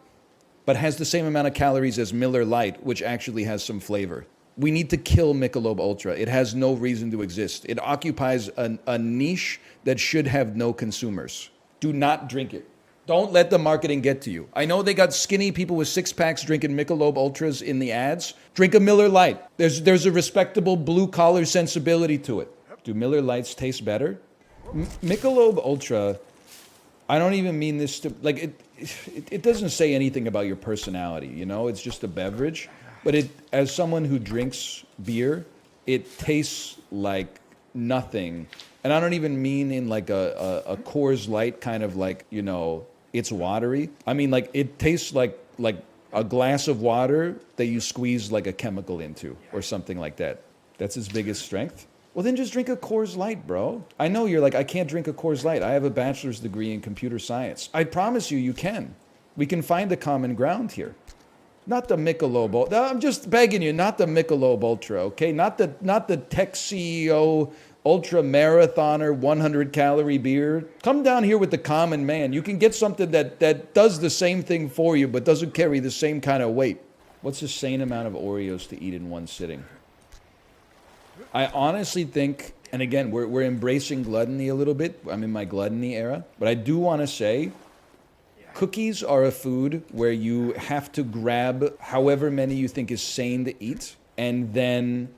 but has the same amount of calories as Miller Lite, which actually has some flavor. We need to kill Michelob Ultra. It has no reason to exist. It occupies a niche that should have no consumers. Do not drink it. Don't let the marketing get to you. I know they got skinny people with 6-packs drinking Michelob Ultras in the ads. Drink a Miller Lite. There's a respectable blue-collar sensibility to it. Do Miller Lights taste better? Michelob Ultra, I don't even mean this to, like, it doesn't say anything about your personality, you know? It's just a beverage. But as someone who drinks beer, it tastes like nothing. And I don't even mean in like a Coors Light kind of like, you know, it's watery. I mean, like, it tastes like a glass of water that you squeeze like a chemical into or something like that. That's its biggest strength. Well, then just drink a Coors Light, bro. I know you're like, I can't drink a Coors Light. I have a bachelor's degree in computer science. I promise you can. We can find a common ground here. Not the Michelob Ultra. I'm just begging you, not the Michelob Ultra, okay? Not the tech CEO ultra marathoner 100-calorie beer. Come down here with the common man. You can get something that does the same thing for you but doesn't carry the same kind of weight. What's the sane amount of Oreos to eat in one sitting? I honestly think, and again, we're embracing gluttony a little bit. I'm in my gluttony era. But I do want to say, cookies are a food where you have to grab however many you think is sane to eat and then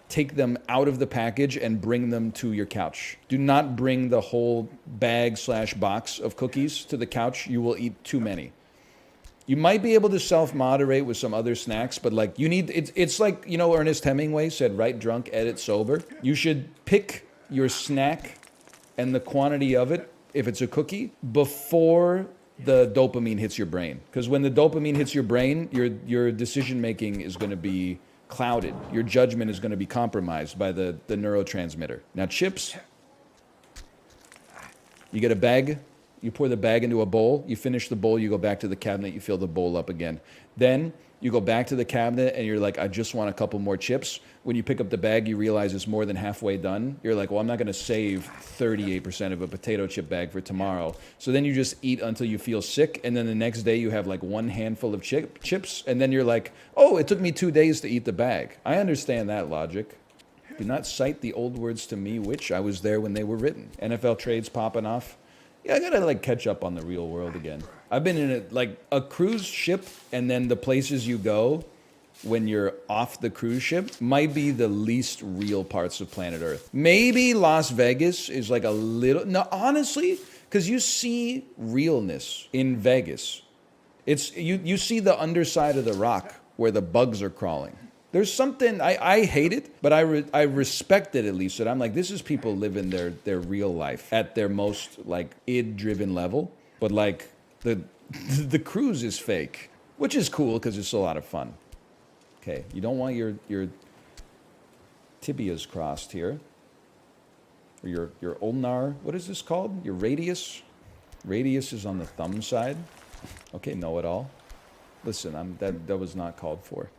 take them out of the package and bring them to your couch. Do not bring the whole bag/box of cookies to the couch. You will eat too many. You might be able to self-moderate with some other snacks, but like it's like, you know, Ernest Hemingway said, write drunk, edit sober. You should pick your snack and the quantity of it, if it's a cookie, before the dopamine hits your brain. Because when the dopamine hits your brain, your decision-making is going to be clouded. Your judgment is going to be compromised by the neurotransmitter. Now, chips, you get a bag You pour the bag into a bowl, you finish the bowl, you go back to the cabinet, you fill the bowl up again. Then you go back to the cabinet and you're like, I just want a couple more chips. When you pick up the bag, you realize it's more than halfway done. You're like, well, I'm not going to save 38% of a potato chip bag for tomorrow. So then you just eat until you feel sick. And then the next day you have like one handful of chips. And then you're like, oh, it took me 2 days to eat the bag. I understand that logic. Do not cite the old words to me, which I was there when they were written. NFL trades popping off. Yeah, I gotta like catch up on the real world again. I've been in a cruise ship, and then the places you go when you're off the cruise ship might be the least real parts of planet Earth. Maybe Las Vegas is like a little, no, honestly, because you see realness in Vegas. It's you see the underside of the rock where the bugs are crawling. There's something, I hate it, but I respect it at least. That I'm like, this is people living their real life at their most like id-driven level. But like the cruise is fake, which is cool because it's a lot of fun. Okay, you don't want your tibias crossed here. Or your ulnar, what is this called? Your radius? Radius is on the thumb side. Okay, know-it-all. Listen, that was not called for.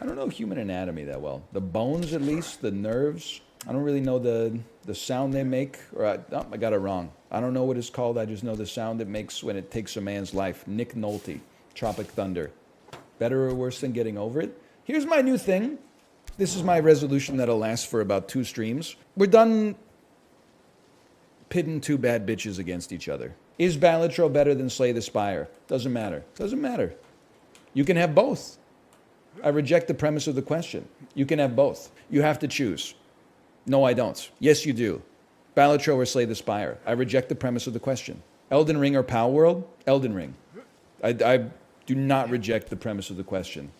I don't know human anatomy that well. The bones, at least, the nerves. I don't really know the sound they make. Or I got it wrong. I don't know what it's called. I just know the sound it makes when it takes a man's life. Nick Nolte, Tropic Thunder. Better or worse than getting over it? Here's my new thing. This is my resolution that'll last for about 2 streams. We're done pitting 2 bad bitches against each other. Is Balatro better than Slay the Spire? Doesn't matter. Doesn't matter. You can have both. I reject the premise of the question. You can have both. You have to choose. No, I don't. Yes, you do. Balatro or Slay the Spire. I reject the premise of the question. Elden Ring or Pow World? Elden Ring. I do not reject the premise of the question.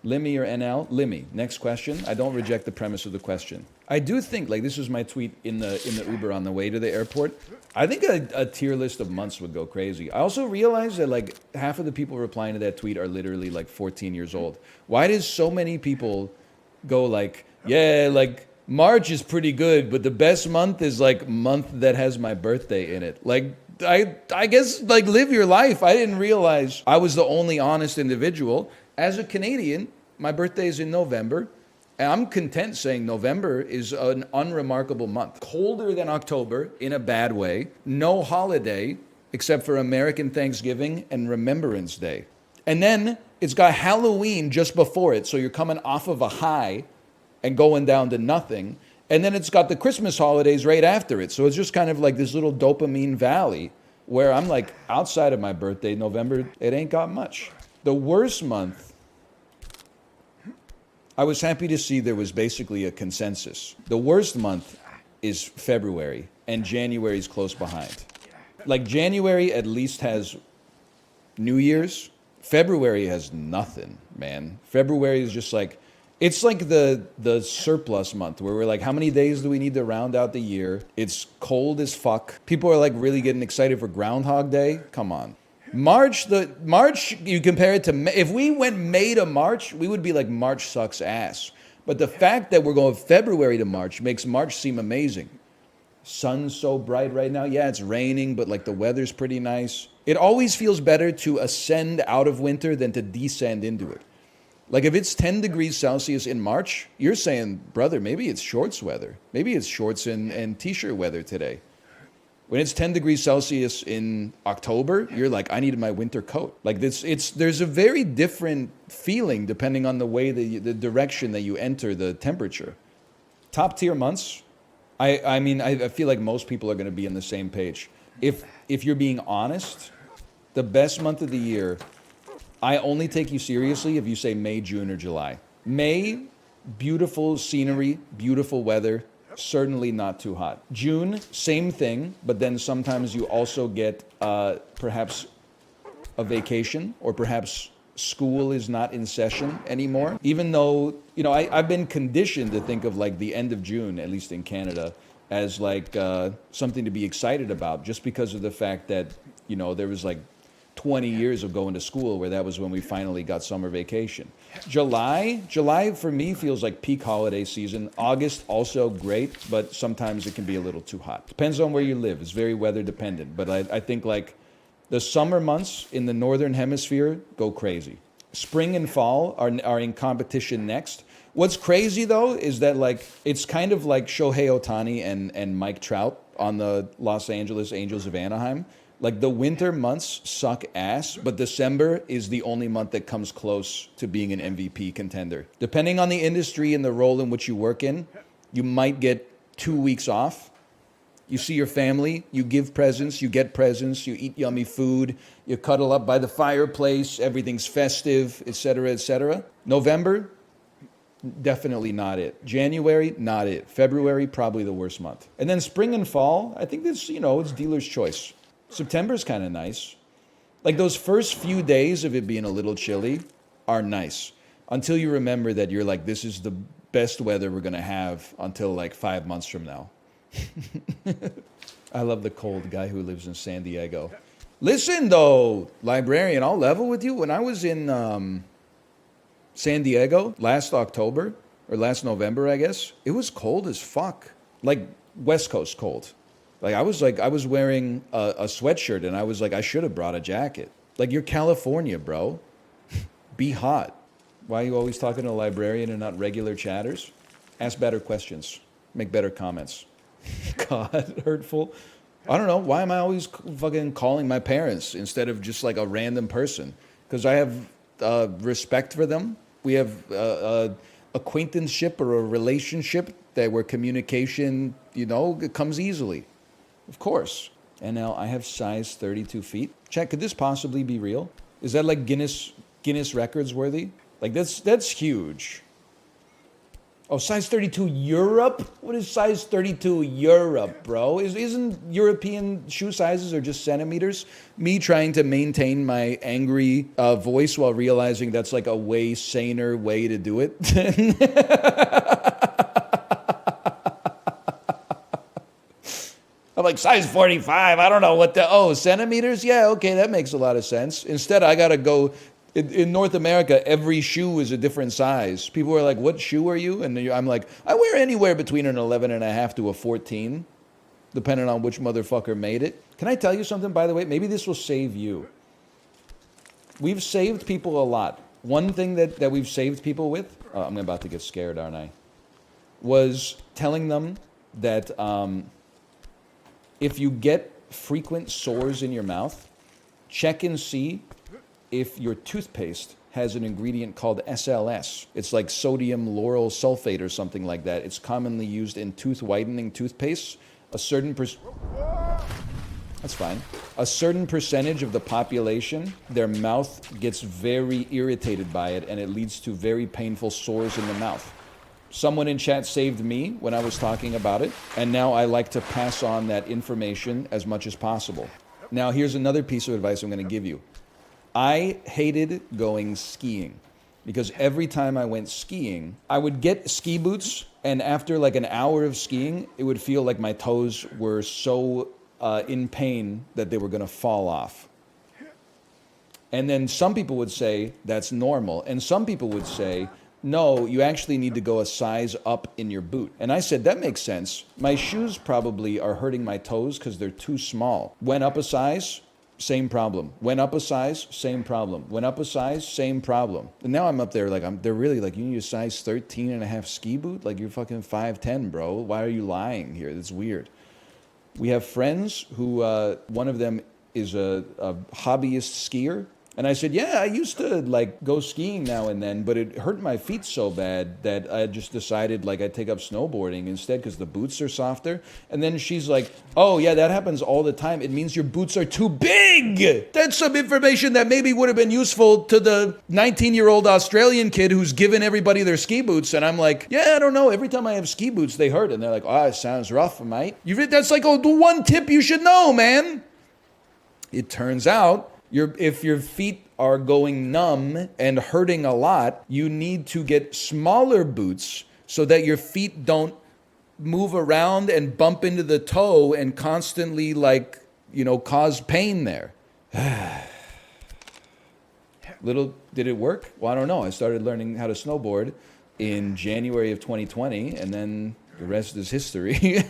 Limmy or NL? Limmy. Next question. I don't reject the premise of the question. I do think, like this was my tweet in the Uber on the way to the airport, I think a tier list of months would go crazy. I also realized that like half of the people replying to that tweet are literally like 14 years old. Why does so many people go like, yeah, like March is pretty good, but the best month is like month that has my birthday in it. Like, I guess like live your life. I didn't realize I was the only honest individual. As a Canadian, my birthday is in November. And I'm content saying November is an unremarkable month. Colder than October in a bad way. No holiday except for American Thanksgiving and Remembrance Day. And then it's got Halloween just before it. So you're coming off of a high and going down to nothing. And then it's got the Christmas holidays right after it. So it's just kind of like this little dopamine valley where I'm like, outside of my birthday, November, it ain't got much. The worst month, I was happy to see there was basically a consensus. The worst month is February, and January is close behind. Like January at least has New Year's. February has nothing, man. February is just like, it's like the surplus month where we're like, how many days do we need to round out the year? It's cold as fuck. People are like really getting excited for Groundhog Day. Come on. March, you compare it to May. If we went May to March, we would be like March sucks ass. But the fact that we're going February to March makes March seem amazing. Sun's so bright right now. Yeah, it's raining, but like the weather's pretty nice. It always feels better to ascend out of winter than to descend into it. Like if it's 10 degrees Celsius in March, you're saying, brother, maybe it's shorts weather. Maybe it's shorts and t-shirt weather today. When it's 10 degrees Celsius in October, you're like, I need my winter coat. Like there's a very different feeling depending on the way the direction that you enter the temperature. Top tier months, I mean, I feel like most people are going to be on the same page. If you're being honest, the best month of the year, I only take you seriously if you say May, June, or July. May, beautiful scenery, beautiful weather. Certainly not too hot. June, same thing, but then sometimes you also get perhaps a vacation or perhaps school is not in session anymore. Even though, you know, I've been conditioned to think of like the end of June, at least in Canada, as like something to be excited about just because of the fact that, you know, there was like 20 years of going to school where that was when we finally got summer vacation. July for me feels like peak holiday season. August also great, but sometimes it can be a little too hot. Depends on where you live. It's very weather dependent, but I think like the summer months in the northern hemisphere go crazy. Spring and fall are in competition next. What's crazy though is that like it's kind of like Shohei Ohtani and Mike Trout on the Los Angeles Angels of Anaheim. Like the winter months suck ass, but December is the only month that comes close to being an MVP contender. Depending on the industry and the role in which you work in, you might get 2 weeks off. You see your family, you give presents, you get presents, you eat yummy food, you cuddle up by the fireplace, everything's festive, etc., etc. November, definitely not it. January, not it. February, probably the worst month. And then spring and fall, I think it's, it's dealer's choice. September's kind of nice. Like those first few days of it being a little chilly are nice until you remember that you're like, this is the best weather we're going to have until like 5 months from now. I love the cold guy who lives in San Diego. Listen though, librarian, I'll level with you. When I was in San Diego last October or last November, I guess, it was cold as fuck. Like West Coast cold. Like I was wearing a sweatshirt and I was like, I should have brought a jacket. Like you're California, bro. Be hot. Why are you always talking to a librarian and not regular chatters? Ask better questions. Make better comments. God, hurtful. I don't know. Why am I always fucking calling my parents instead of just like a random person? Because I have respect for them. We have acquaintanceship or a relationship where communication, it comes easily. Of course. And now I have size 32 feet. Check, could this possibly be real? Is that like Guinness records worthy? Like that's huge. Oh, size 32 Europe? What is size 32 Europe, bro? Isn't European shoe sizes are just centimeters? Me trying to maintain my angry voice while realizing that's like a way saner way to do it. I'm like, size 45, I don't know what centimeters? Yeah, okay, that makes a lot of sense. Instead, I gotta go. In North America, every shoe is a different size. People are like, what shoe are you? And I'm like, I wear anywhere between an 11 and a half to a 14, depending on which motherfucker made it. Can I tell you something, by the way? Maybe this will save you. We've saved people a lot. One thing that we've saved people with, I'm about to get scared, aren't I? Was telling them that if you get frequent sores in your mouth, check and see if your toothpaste has an ingredient called SLS. It's like sodium lauryl sulfate or something like that. It's commonly used in tooth whitening toothpaste. A certain percentage of the population, their mouth gets very irritated by it and it leads to very painful sores in the mouth. Someone in chat saved me when I was talking about it, and now I like to pass on that information as much as possible. Now here's another piece of advice I'm going to give you. I hated going skiing because every time I went skiing, I would get ski boots, and after like an hour of skiing, it would feel like my toes were so in pain that they were going to fall off. And then some people would say that's normal, and some people would say, no, you actually need to go a size up in your boot. And I said, that makes sense. My shoes probably are hurting my toes because they're too small. Went up a size, same problem. Went up a size, same problem. Went up a size, same problem. And now I'm up there like, they're really like, you need a size 13 and a half ski boot? Like you're fucking 5'10", bro. Why are you lying here? That's weird. We have friends who, one of them is a hobbyist skier. And I said, yeah, I used to like go skiing now and then, but it hurt my feet so bad that I just decided like I'd take up snowboarding instead because the boots are softer. And then she's like, oh yeah, that happens all the time. It means your boots are too big. That's some information that maybe would have been useful to the 19-year-old Australian kid who's given everybody their ski boots. And I'm like, yeah, I don't know. Every time I have ski boots, they hurt. And they're like, oh, it sounds rough, mate. That's like the one tip you should know, man. It turns out, if your feet are going numb and hurting a lot, you need to get smaller boots so that your feet don't move around and bump into the toe and constantly cause pain there. Little did it work? Well, I don't know. I started learning how to snowboard in January of 2020, and then the rest is history.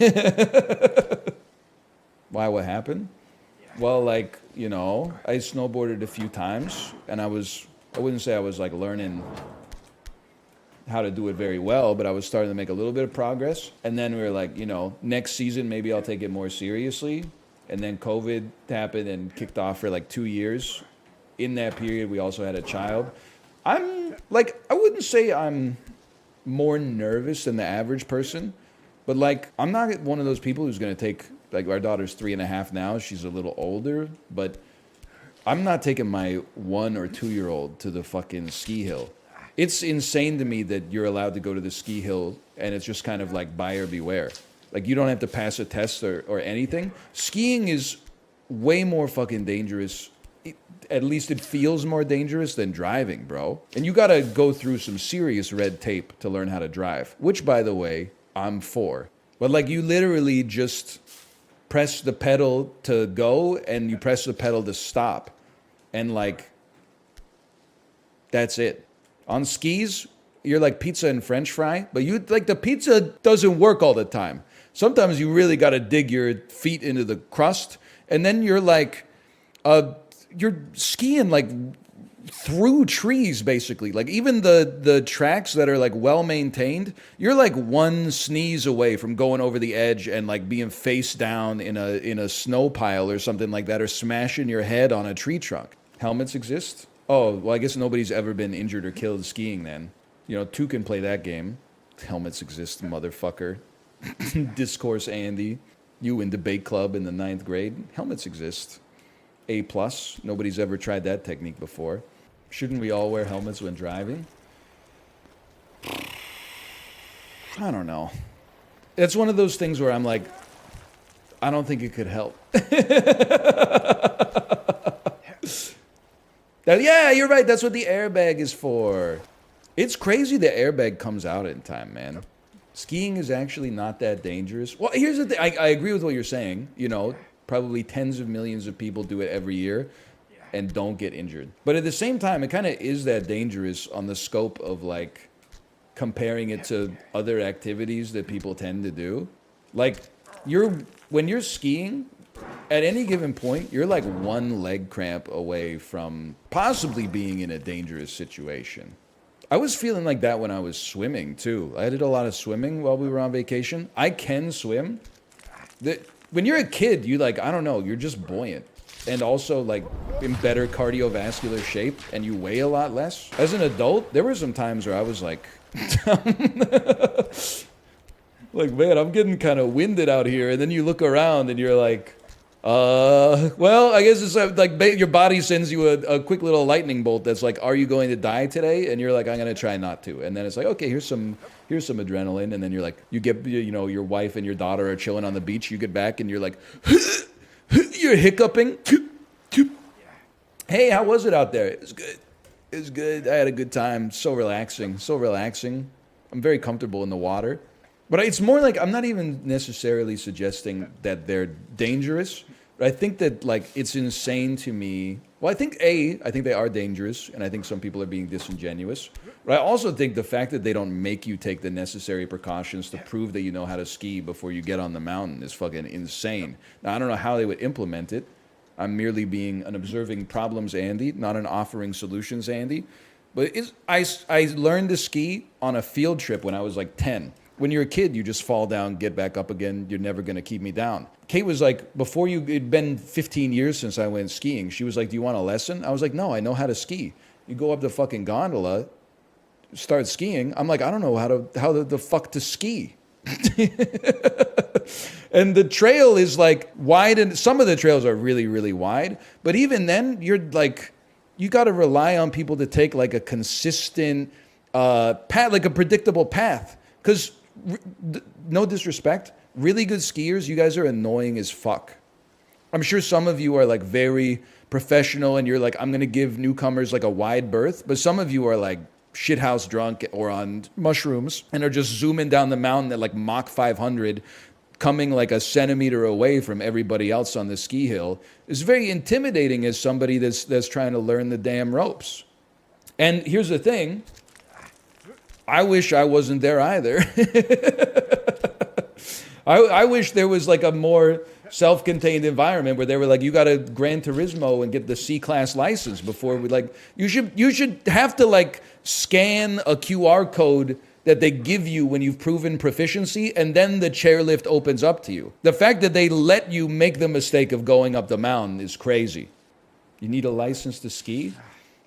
Why, what happened? Well, like, you know, I snowboarded a few times, and I wouldn't say I was like learning how to do it very well, but I was starting to make a little bit of progress. And then we were like, you know, next season, maybe I'll take it more seriously. And then COVID happened and kicked off for like 2 years. In that period, we also had a child. I'm like, I wouldn't say I'm more nervous than the average person, but like, I'm not one of those people who's going to take, like, our daughter's 3.5 now. She's a little older, but I'm not taking my 1 or 2 year old to the fucking ski hill. It's insane to me that you're allowed to go to the ski hill and it's just kind of like buyer beware. Like, you don't have to pass a test or anything. Skiing is way more fucking dangerous. At least it feels more dangerous than driving, bro. And you gotta go through some serious red tape to learn how to drive, which, by the way, I'm for. But like, you literally just press the pedal to go and you press the pedal to stop. And like, that's it. On skis, you're like pizza and French fry, but you like the pizza doesn't work all the time. Sometimes you really got to dig your feet into the crust, and then you're like, you're skiing like through trees, basically. Like, even the tracks that are like well maintained, you're like one sneeze away from going over the edge and like being face down in a snow pile or something like that, or smashing your head on a tree trunk. Helmets exist? Oh, well, I guess nobody's ever been injured or killed skiing then. You know, 2 can play that game. Helmets exist, motherfucker. Discourse Andy. You in debate club in the 9th grade. Helmets exist. A+. Nobody's ever tried that technique before. Shouldn't we all wear helmets when driving? I don't know. It's one of those things where I'm like, I don't think it could help. Yeah, you're right. That's what the airbag is for. It's crazy the airbag comes out in time, man. Skiing is actually not that dangerous. Well, here's the thing. I agree with what you're saying. You know, probably tens of millions of people do it every year and don't get injured. But at the same time, it kind of is that dangerous on the scope of like comparing it to other activities that people tend to do. Like, when you're skiing, at any given point, you're like one leg cramp away from possibly being in a dangerous situation. I was feeling like that when I was swimming, too. I did a lot of swimming while we were on vacation. I can swim. When you're a kid, you like, I don't know, you're just buoyant. And also, like, in better cardiovascular shape, and you weigh a lot less. As an adult, there were some times where I was like, like, man, I'm getting kind of winded out here. And then you look around and you're like, well, I guess it's like your body sends you a quick little lightning bolt that's like, are you going to die today? And you're like, I'm going to try not to. And then it's like, okay, here's some adrenaline. And then you're like, you get, you know, your wife and your daughter are chilling on the beach. You get back and you're like, you're hiccuping. Hey, how was it out there? It was good. It was good. I had a good time. So relaxing. So relaxing. I'm very comfortable in the water. But it's more like, I'm not even necessarily suggesting that they're dangerous. But I think that, like, it's insane to me. Well, I think they are dangerous, and I think some people are being disingenuous. But I also think the fact that they don't make you take the necessary precautions to prove that you know how to ski before you get on the mountain is fucking insane. Now, I don't know how they would implement it. I'm merely being an observing problems Andy, not an offering solutions Andy. But I learned to ski on a field trip when I was like 10. When you're a kid, you just fall down, get back up again. You're never going to keep me down. Kate was like, it'd been 15 years since I went skiing. She was like, do you want a lesson? I was like, no, I know how to ski. You go up the fucking gondola, start skiing. I'm like, I don't know how the fuck to ski. And the trail is like wide, and some of the trails are really, really wide. But even then, you're like, you got to rely on people to take like a consistent path, like a predictable path. Because, no disrespect, really good skiers, you guys are annoying as fuck. I'm sure some of you are like very professional and you're like, I'm going to give newcomers like a wide berth. But some of you are like shithouse drunk or on mushrooms and are just zooming down the mountain at like Mach 500, coming like a centimeter away from everybody else on the ski hill. It's very intimidating as somebody that's trying to learn the damn ropes. And here's the thing. I wish I wasn't there either. I wish there was like a more self-contained environment where they were like, you got to Gran Turismo and get the C-class license before we like, you should have to like scan a QR code that they give you when you've proven proficiency, and then the chairlift opens up to you. The fact that they let you make the mistake of going up the mountain is crazy. You need a license to ski?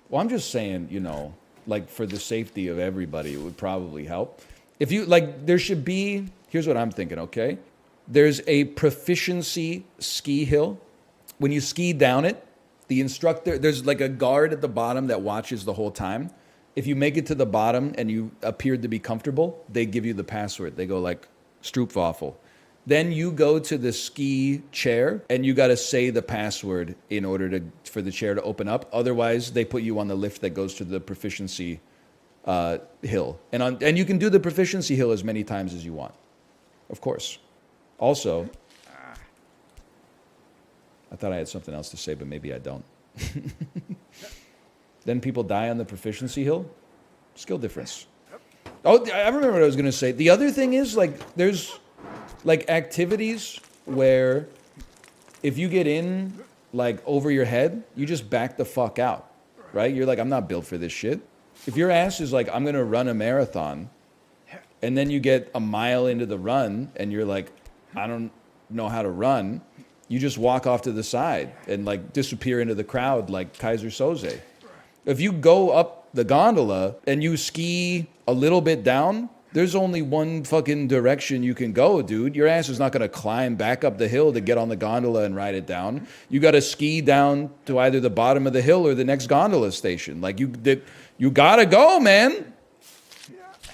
Well, I'm just saying, you know, like for the safety of everybody, it would probably help. If you, like, there should be, here's what I'm thinking, okay? There's a proficiency ski hill. When you ski down it, the instructor, there's like a guard at the bottom that watches the whole time. If you make it to the bottom and you appeared to be comfortable, they give you the password. They go like, Stroopwafel. Then you go to the ski chair and you got to say the password in order for the chair to open up. Otherwise, they put you on the lift that goes to the proficiency hill. And you can do the proficiency hill as many times as you want, of course. Also, I thought I had something else to say, but maybe I don't. Then people die on the proficiency hill. Skill difference. Oh, I remember what I was going to say. The other thing is, like, there's, like, activities where if you get in, like, over your head, you just back the fuck out, right? You're like, I'm not built for this shit. If your ass is like, I'm going to run a marathon, and then you get a mile into the run, and you're like, I don't know how to run, you just walk off to the side and, like, disappear into the crowd like Kaiser Soze. If you go up the gondola and you ski a little bit down, there's only one fucking direction you can go, dude. Your ass is not going to climb back up the hill to get on the gondola and ride it down. You got to ski down to either the bottom of the hill or the next gondola station. Like, you got to go, man.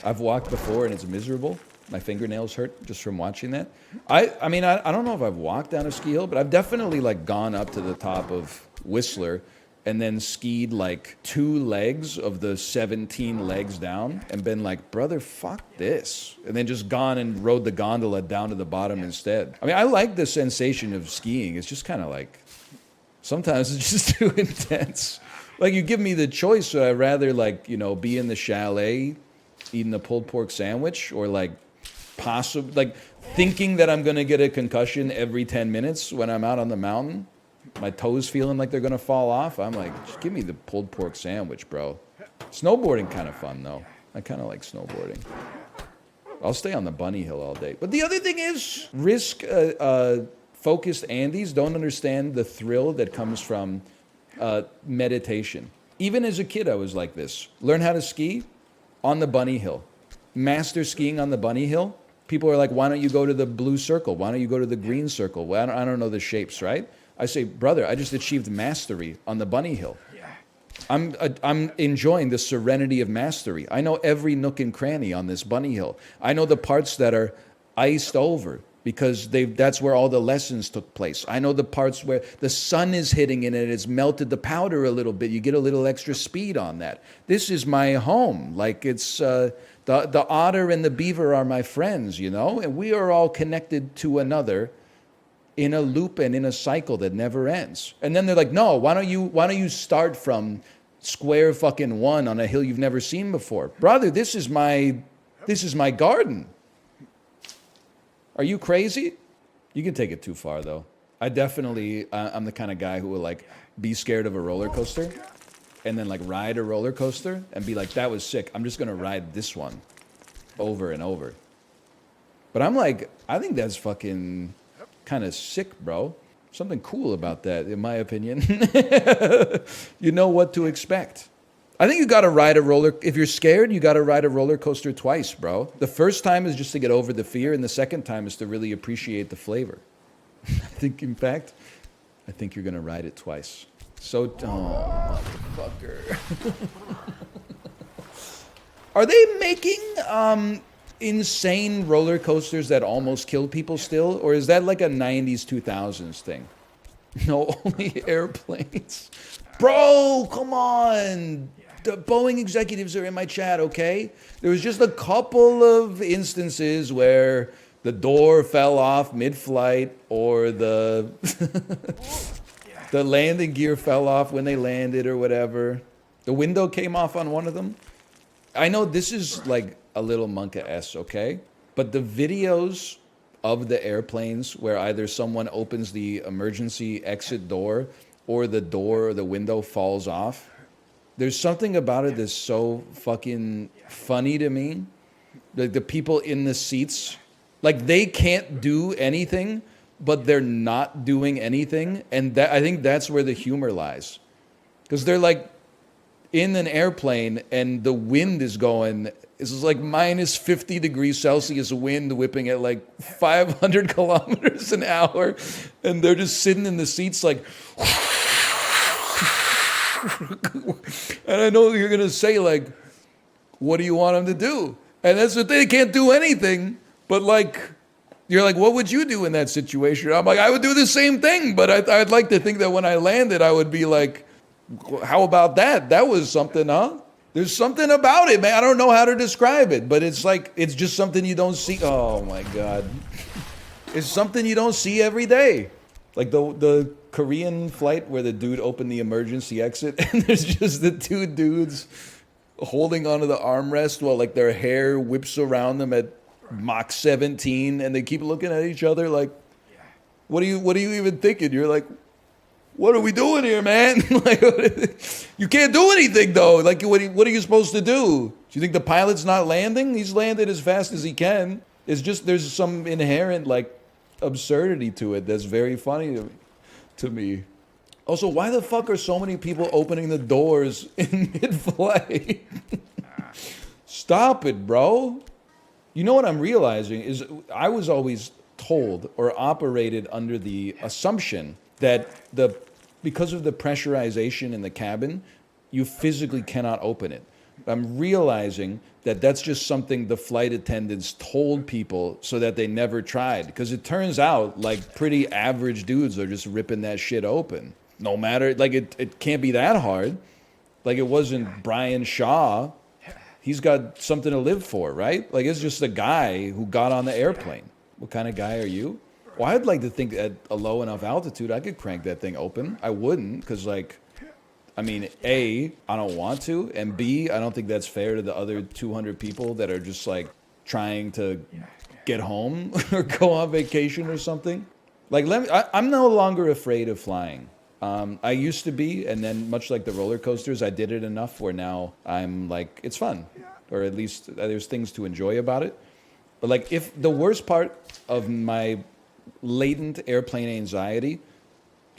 I've walked before and it's miserable. My fingernails hurt just from watching that. I mean, I don't know if I've walked down a ski hill, but I've definitely, like, gone up to the top of Whistler and then skied like 2 legs of the 17 legs down and been like, brother, fuck this. And then just gone and rode the gondola down to the bottom instead. I mean, I like the sensation of skiing. It's just kind of like, sometimes it's just too intense. Like, you give me the choice, so I'd rather, like, you know, be in the chalet eating a pulled pork sandwich, or like like thinking that I'm going to get a concussion every 10 minutes when I'm out on the mountain. My toes feeling like they're going to fall off. I'm like, just give me the pulled pork sandwich, bro. Snowboarding kind of fun, though. I kind of like snowboarding. I'll stay on the bunny hill all day. But the other thing is, risk-focused Andes don't understand the thrill that comes from meditation. Even as a kid, I was like this. Learn how to ski on the bunny hill. Master skiing on the bunny hill. People are like, why don't you go to the blue circle? Why don't you go to the green circle? Well, I don't know the shapes, right? I say, brother, I just achieved mastery on the bunny hill. I'm enjoying the serenity of mastery. I know every nook and cranny on this bunny hill. I know the parts that are iced over because that's where all the lessons took place. I know the parts where the sun is hitting in it, it's melted the powder a little bit. You get a little extra speed on that. This is my home. Like, it's the otter and the beaver are my friends, you know? And we are all connected to another in a loop and in a cycle that never ends. And then they're like, no, why don't you start from square fucking one on a hill you've never seen before? Brother, this is my garden. Are you crazy? You can take it too far, though. I'm the kind of guy who will, like, be scared of a roller coaster and then, like, ride a roller coaster and be like, that was sick. I'm just going to ride this one over and over. But I'm like, I think that's fucking kind of sick, bro. Something cool about that, in my opinion. You know what to expect. I think you got to ride if you're scared, you got to ride a roller coaster twice, bro. The first time is just to get over the fear, and the second time is to really appreciate the flavor. I think you're going to ride it twice. So, motherfucker. Are they making insane roller coasters that almost kill people still? Or is that like a 90s, 2000s thing? No, only airplanes. Bro, come on. The Boeing executives are in my chat, okay? There was just a couple of instances where the door fell off mid-flight, or the landing gear fell off when they landed or whatever. The window came off on one of them. I know this is like a little Monka-esque, okay? But the videos of the airplanes where either someone opens the emergency exit door or the door or the window falls off, there's something about it that's so fucking funny to me. Like the people in the seats, like they can't do anything, but they're not doing anything. And that, I think that's where the humor lies. Because they're like in an airplane and the wind is going, it's like minus 50 degrees Celsius wind whipping at like 500 kilometers an hour. And they're just sitting in the seats like, and I know you're going to say like, what do you want them to do? And that's the thing, they can't do anything, but like, you're like, what would you do in that situation? I'm like, I would do the same thing, but I'd like to think that when I landed, I would be like, how about that? That was something, huh? There's something about it, man. I don't know how to describe it, but it's like, it's just something you don't see. Oh my God. It's something you don't see every day. Like the Korean flight where the dude opened the emergency exit and there's just the two dudes holding onto the armrest while like their hair whips around them at Mach 17 and they keep looking at each other like, what are you even thinking? You're like, what are we doing here, man? Like, you can't do anything though. Like, what are you supposed to do? Do you think the pilot's not landing? He's landed as fast as he can. It's just, there's some inherent like absurdity to it that's very funny to me. Also, why the fuck are so many people opening the doors in mid-flight? Stop it, bro. You know what I'm realizing is I was always told or operated under the assumption that because of the pressurization in the cabin, you physically cannot open it. I'm realizing that that's just something the flight attendants told people so that they never tried. Because it turns out like pretty average dudes are just ripping that shit open. No matter, like it can't be that hard. Like it wasn't Brian Shaw. He's got something to live for, right? Like it's just a guy who got on the airplane. What kind of guy are you? Well, I'd like to think at a low enough altitude, I could crank that thing open. I wouldn't, because like, I mean, A, I don't want to, and B, I don't think that's fair to the other 200 people that are just like trying to get home or go on vacation or something. Like, I'm no longer afraid of flying. I used to be, and then much like the roller coasters, I did it enough where now I'm like, it's fun, or at least there's things to enjoy about it. But like, if the worst part of my latent airplane anxiety,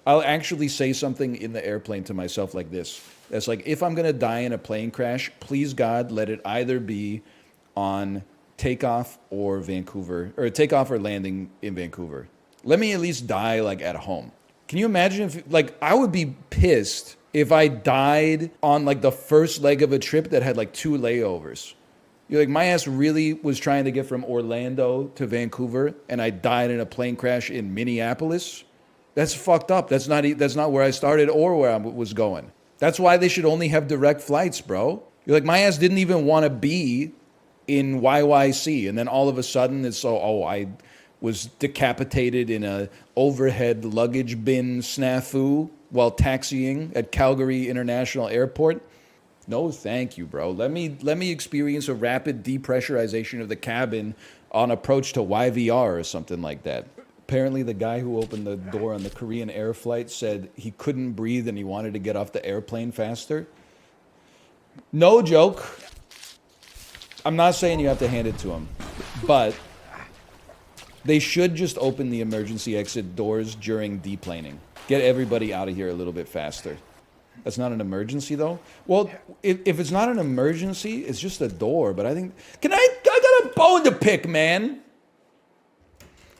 I'll actually say something in the airplane to myself like this. That's like, if I'm going to die in a plane crash, please God, let it either be on takeoff or Vancouver, or takeoff or landing in Vancouver. Let me at least die like at home. Can you imagine if, like, I would be pissed if I died on like the first leg of a trip that had like 2 layovers. You're like, my ass really was trying to get from Orlando to Vancouver and I died in a plane crash in Minneapolis. That's fucked up. That's not where I started or where I was going. That's why they should only have direct flights, bro. You're like, my ass didn't even want to be in YYC. And then all of a sudden it's so, I was decapitated in a overhead luggage bin snafu while taxiing at Calgary International Airport. No, thank you, bro. Let me experience a rapid depressurization of the cabin on approach to YVR or something like that. Apparently, the guy who opened the door on the Korean Air flight said he couldn't breathe and he wanted to get off the airplane faster. No joke. I'm not saying you have to hand it to him, but they should just open the emergency exit doors during deplaning. Get everybody out of here a little bit faster. That's not an emergency, though? Well, if it's not an emergency, it's just a door. But I think... I got a bone to pick, man.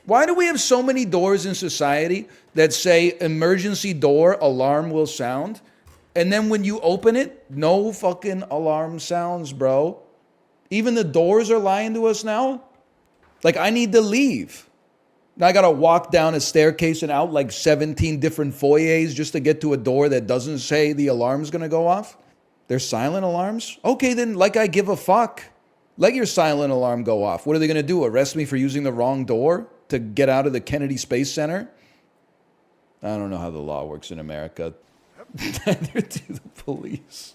Why do we have so many doors in society that say emergency door, alarm will sound? And then when you open it, no fucking alarm sounds, bro. Even the doors are lying to us now. Like, I need to leave. Now I got to walk down a staircase and out like 17 different foyers just to get to a door that doesn't say the alarm's going to go off. They're silent alarms? Okay, then, like I give a fuck. Let your silent alarm go off. What are they going to do? Arrest me for using the wrong door to get out of the Kennedy Space Center? I don't know how the law works in America. Neither do the police.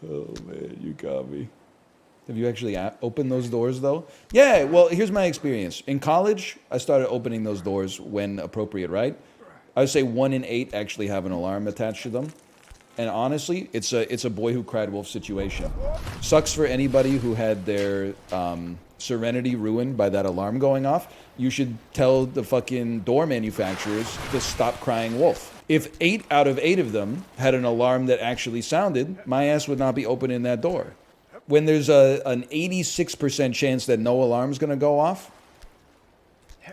Oh, man, you got me. Have you actually opened those doors, though? Yeah, well, here's my experience. In college, I started opening those doors when appropriate, right? I would say 1 in 8 actually have an alarm attached to them. And honestly, it's a boy who cried wolf situation. Sucks for anybody who had their serenity ruined by that alarm going off. You should tell the fucking door manufacturers to stop crying wolf. If 8 out of 8 of them had an alarm that actually sounded, my ass would not be opening that door. When there's an 86% chance that no alarm's gonna go off,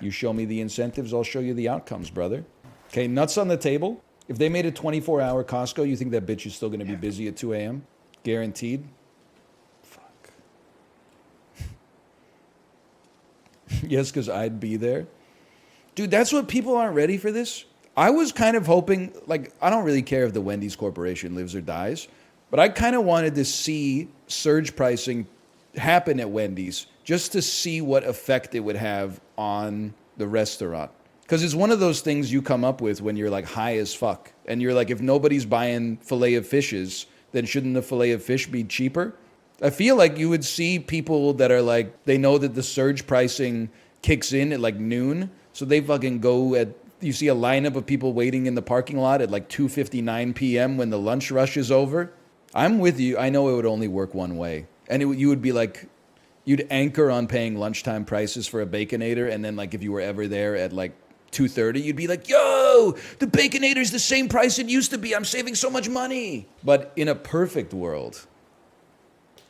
you show me the incentives, I'll show you the outcomes, brother. Okay, nuts on the table. If they made a 24-hour Costco, you think that bitch is still gonna be busy at 2 a.m.? Guaranteed? Fuck. Yes, because I'd be there. Dude, that's what people aren't ready for this. I was kind of hoping, like, I don't really care if the Wendy's Corporation lives or dies, but I kind of wanted to see surge pricing happen at Wendy's just to see what effect it would have on the restaurant. Because it's one of those things you come up with when you're like high as fuck. And you're like, if nobody's buying filet of fishes, then shouldn't the filet of fish be cheaper? I feel like you would see people that are like, they know that the surge pricing kicks in at like noon. So they fucking go at, you see a lineup of people waiting in the parking lot at like 2:59 p.m. when the lunch rush is over. I'm with you. I know it would only work one way. And you would be like, you'd anchor on paying lunchtime prices for a Baconator. And then like if you were ever there at like 2:30, you'd be like, yo, the Baconator's the same price it used to be. I'm saving so much money. But in a perfect world,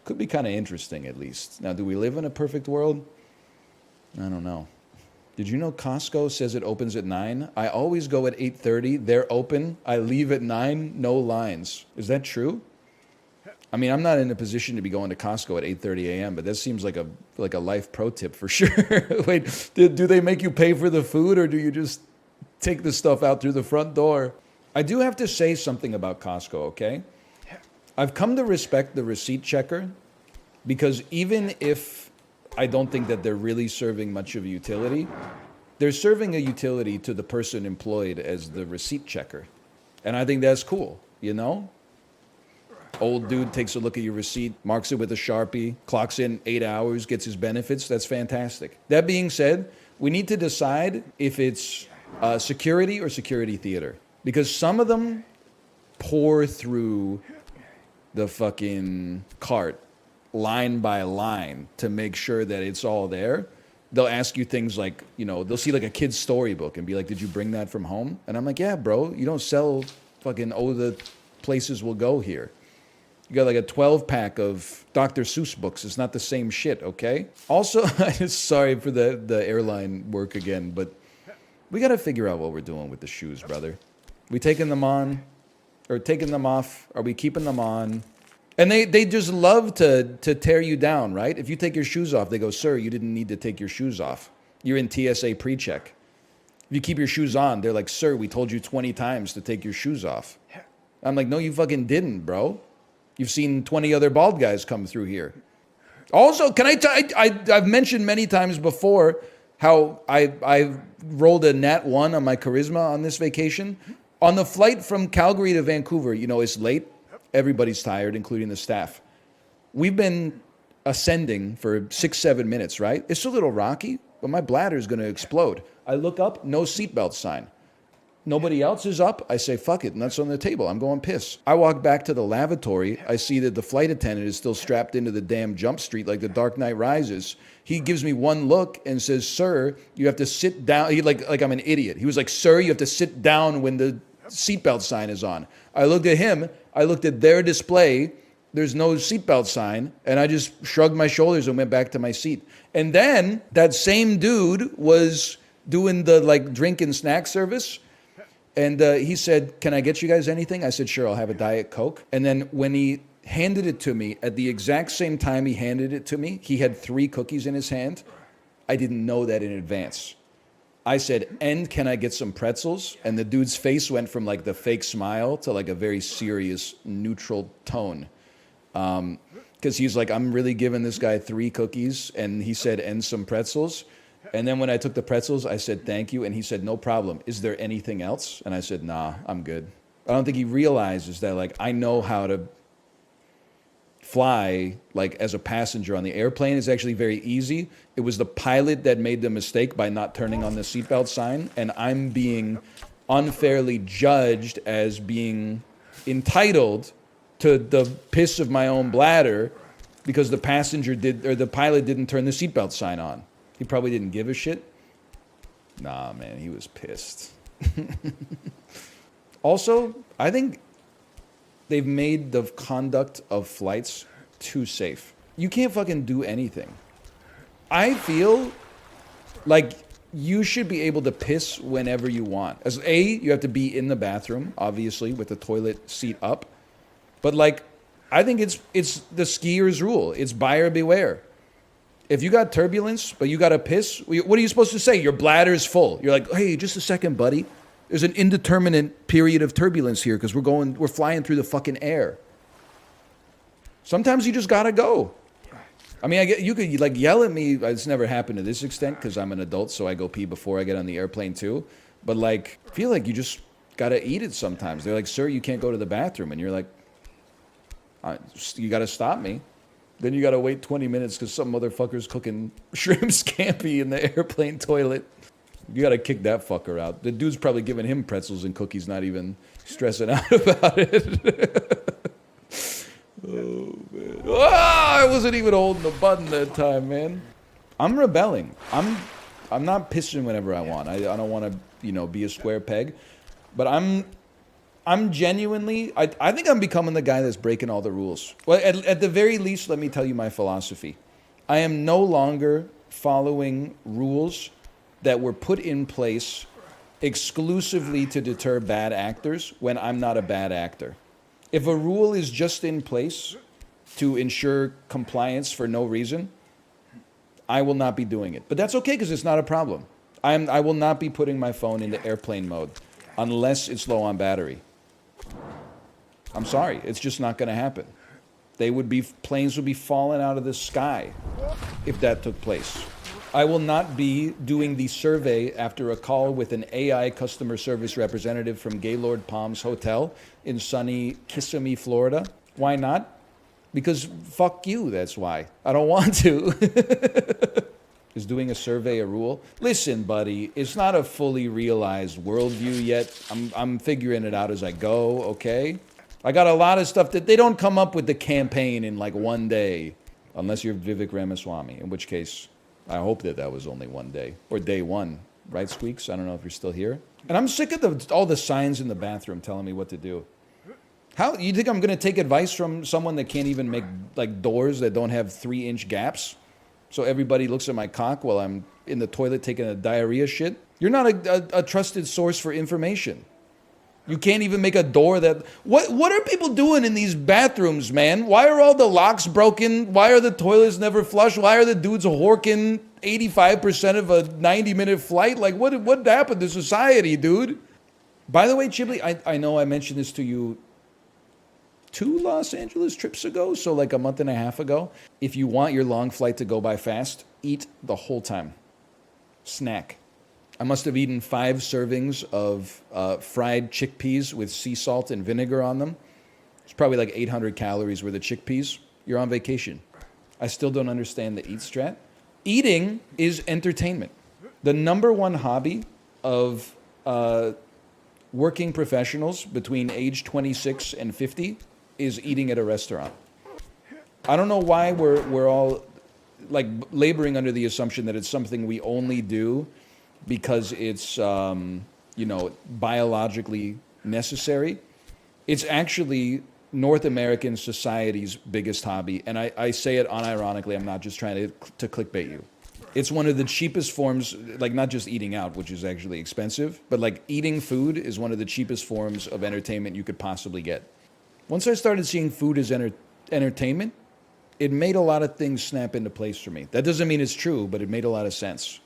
could be kind of interesting at least. Now, do we live in a perfect world? I don't know. Did you know Costco says it opens at 9? I always go at 8:30. They're open. I leave at 9. No lines. Is that true? I mean, I'm not in a position to be going to Costco at 8:30 a.m., but that seems like a life pro tip for sure. Wait, do they make you pay for the food, or do you just take the stuff out through the front door? I do have to say something about Costco, okay? I've come to respect the receipt checker because even if I don't think that they're really serving much of a utility, they're serving a utility to the person employed as the receipt checker. And I think that's cool, you know? Old dude takes a look at your receipt, marks it with a Sharpie, clocks in 8 hours, gets his benefits. That's fantastic. That being said, we need to decide if it's security or security theater. Because some of them pour through the fucking cart line by line to make sure that it's all there. They'll ask you things like, you know, they'll see like a kid's storybook and be like, did you bring that from home? And I'm like, yeah, bro, you don't sell fucking, the places will go here. You got like a 12-pack of Dr. Seuss books. It's not the same shit, okay? Also, sorry for the airline work again, but we got to figure out what we're doing with the shoes, brother. We taking them on or taking them off? Are we keeping them on? And they just love to tear you down, right? If you take your shoes off, they go, sir, you didn't need to take your shoes off. You're in TSA pre-check. If you keep your shoes on, they're like, sir, we told you 20 times to take your shoes off. I'm like, no, you fucking didn't, bro. You've seen 20 other bald guys come through here. Also, can I've mentioned many times before how I rolled a nat 1 on my charisma on this vacation. On the flight from Calgary to Vancouver, you know, it's late. Everybody's tired, including the staff. We've been ascending for 6-7 minutes, right? It's a little rocky, but my bladder is going to explode. I look up, no seatbelt sign. Nobody else is up. I say, fuck it, nuts on the table. I'm going piss. I walk back to the lavatory. I see that the flight attendant is still strapped into the damn jump street like the Dark Knight Rises. He gives me one look and says, sir, you have to sit down. He like I'm an idiot. He was like, sir, you have to sit down when the seatbelt sign is on. I looked at him. I looked at their display. There's no seatbelt sign. And I just shrugged my shoulders and went back to my seat. And then that same dude was doing the like drink and snack service. And he said, can I get you guys anything? I said, sure, I'll have a Diet Coke. And then when he handed it to me, at the exact same time he handed it to me, he had 3 cookies in his hand. I didn't know that in advance. I said, and can I get some pretzels? And the dude's face went from like the fake smile to like a very serious, neutral tone. Because he's like, I'm really giving this guy 3 cookies. And he said, and some pretzels. And then when I took the pretzels, I said, thank you. And he said, no problem. Is there anything else? And I said, nah, I'm good. I don't think he realizes that, like, I know how to fly like as a passenger on the airplane is actually very easy. It was the pilot that made the mistake by not turning on the seatbelt sign, and I'm being unfairly judged as being entitled to the piss of my own bladder because the pilot didn't turn the seatbelt sign on. He probably didn't give a shit. Nah, man, he was pissed. Also, I think they've made the conduct of flights too safe. You can't fucking do anything. I feel like you should be able to piss whenever you want. As you have to be in the bathroom, obviously, with the toilet seat up. But like, I think it's the skier's rule. It's buyer beware. If you got turbulence, but you got to piss, what are you supposed to say? Your bladder's full. You're like, hey, just a second, buddy. There's an indeterminate period of turbulence here because we're flying through the fucking air. Sometimes you just gotta go. I mean, you could like yell at me. It's never happened to this extent because I'm an adult, so I go pee before I get on the airplane too. But like, I feel like you just gotta eat it sometimes. They're like, sir, you can't go to the bathroom. And you're like, you gotta stop me. Then you gotta wait 20 minutes because some motherfucker's cooking shrimp scampi in the airplane toilet. You gotta kick that fucker out. The dude's probably giving him pretzels and cookies, not even stressing out about it. Oh, man. I wasn't even holding the button that time, man. I'm rebelling. I'm not pissing whenever I want. I don't want to, be a square peg. But I'm genuinely, I think I'm becoming the guy that's breaking all the rules. Well, at the very least, let me tell you my philosophy. I am no longer following rules that were put in place exclusively to deter bad actors when I'm not a bad actor. If a rule is just in place to ensure compliance for no reason, I will not be doing it. But that's okay because it's not a problem. I will not be putting my phone into airplane mode unless it's low on battery. I'm sorry, it's just not going to happen. Planes would be falling out of the sky if that took place. I will not be doing the survey after a call with an AI customer service representative from Gaylord Palms Hotel in sunny Kissimmee, Florida. Why not? Because fuck you, that's why. I don't want to. Is doing a survey a rule? Listen, buddy, it's not a fully realized worldview yet. I'm figuring it out as I go, okay? I got a lot of stuff that they don't come up with the campaign in like one day. Unless you're Vivek Ramaswamy, in which case, I hope that was only one day. Or day one. Right, Squeaks? I don't know if you're still here. And I'm sick of all the signs in the bathroom telling me what to do. How you think I'm going to take advice from someone that can't even make like doors that don't have 3-inch gaps? So everybody looks at my cock while I'm in the toilet taking a diarrhea shit? You're not a trusted source for information. You can't even make a door that... What are people doing in these bathrooms, man? Why are all the locks broken? Why are the toilets never flushed? Why are the dudes horking 85% of a 90-minute flight? Like, what happened to society, dude? By the way, Chibli, I know I mentioned this to you 2 Los Angeles trips ago, so like a month and a half ago. If you want your long flight to go by fast, eat the whole time. Snack. I must have eaten 5 servings of fried chickpeas with sea salt and vinegar on them. It's probably like 800 calories worth of chickpeas. You're on vacation. I still don't understand the eat strat. Eating is entertainment. The #1 hobby of working professionals between age 26 and 50 is eating at a restaurant. I don't know why we're all like laboring under the assumption that it's something we only do because it's, biologically necessary. It's actually North American society's biggest hobby. And I say it unironically. I'm not just trying to clickbait you. It's one of the cheapest forms, like not just eating out, which is actually expensive, but like eating food is one of the cheapest forms of entertainment you could possibly get. Once I started seeing food as entertainment, it made a lot of things snap into place for me. That doesn't mean it's true, but it made a lot of sense.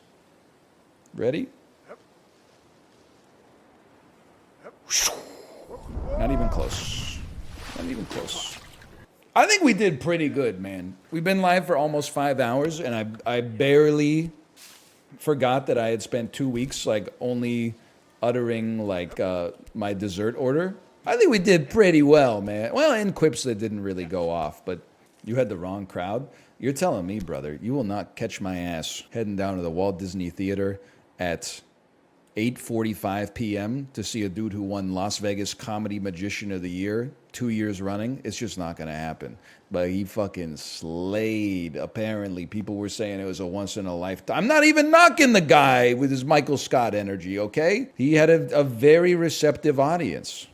Ready? Yep. Not even close. Not even close. I think we did pretty good, man. We've been live for almost 5 hours, and I barely forgot that I had spent 2 weeks like only uttering like my dessert order. I think we did pretty well, man. Well, in quips that didn't really go off, but You had the wrong crowd? You're telling me, brother, you will not catch my ass heading down to the Walt Disney Theater at 8:45 p.m. to see a dude who won Las Vegas Comedy Magician of the Year 2 years running. It's just not going to happen. But he fucking slayed. Apparently, people were saying it was a once in a lifetime. I'm not even knocking the guy with his Michael Scott energy, okay? He had a very receptive audience.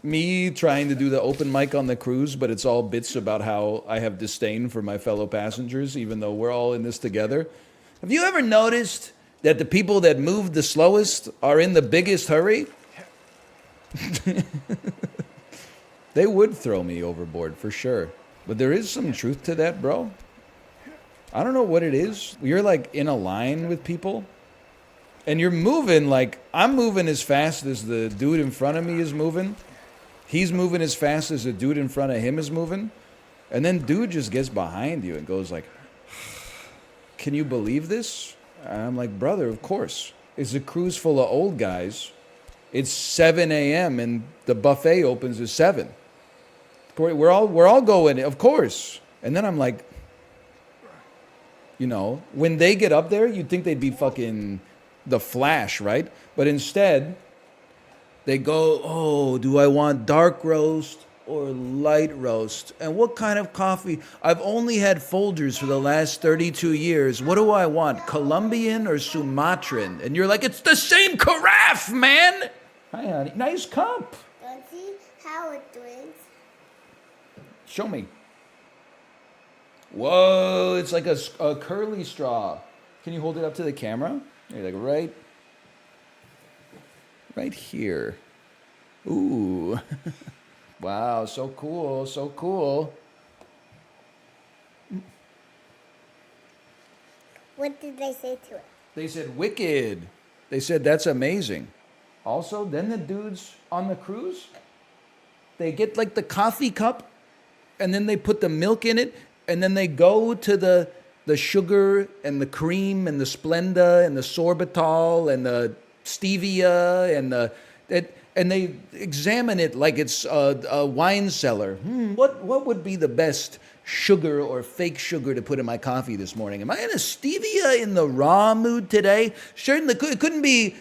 Me trying to do the open mic on the cruise, but it's all bits about how I have disdain for my fellow passengers, even though we're all in this together. Have you ever noticed that the people that move the slowest are in the biggest hurry? They would throw me overboard for sure. But there is some truth to that, bro. I don't know what it is. You're like in a line with people and you're moving like I'm moving as fast as the dude in front of me is moving. He's moving as fast as the dude in front of him is moving. And then dude just gets behind you and goes like, "Can you believe this?" And I'm like, "Brother, of course. It's a cruise full of old guys. It's 7 a.m. and the buffet opens at 7. We're all going, of course." And then I'm like, you know, when they get up there, you'd think they'd be fucking the Flash, right? But instead, they go, "Oh, do I want dark roast or light roast? And what kind of coffee? I've only had Folgers for the last 32 years. What do I want, Colombian or Sumatran?" And you're like, "It's the same carafe, man!" Hi, honey. Nice cup. Don't see how it drinks. Show me. Whoa, it's like a curly straw. Can you hold it up to the camera? You're like right here. Ooh. Wow, so cool, so cool. What did they say to it? They said wicked. They said that's amazing. Also, then the dudes on the cruise, they get like the coffee cup and then they put the milk in it and then they go to the sugar and the cream and the Splenda and the sorbitol and the stevia and they examine it like it's a wine cellar. What would be the best sugar or fake sugar to put in my coffee this morning? Am I in a stevia in the raw mood today? Certainly, it couldn't be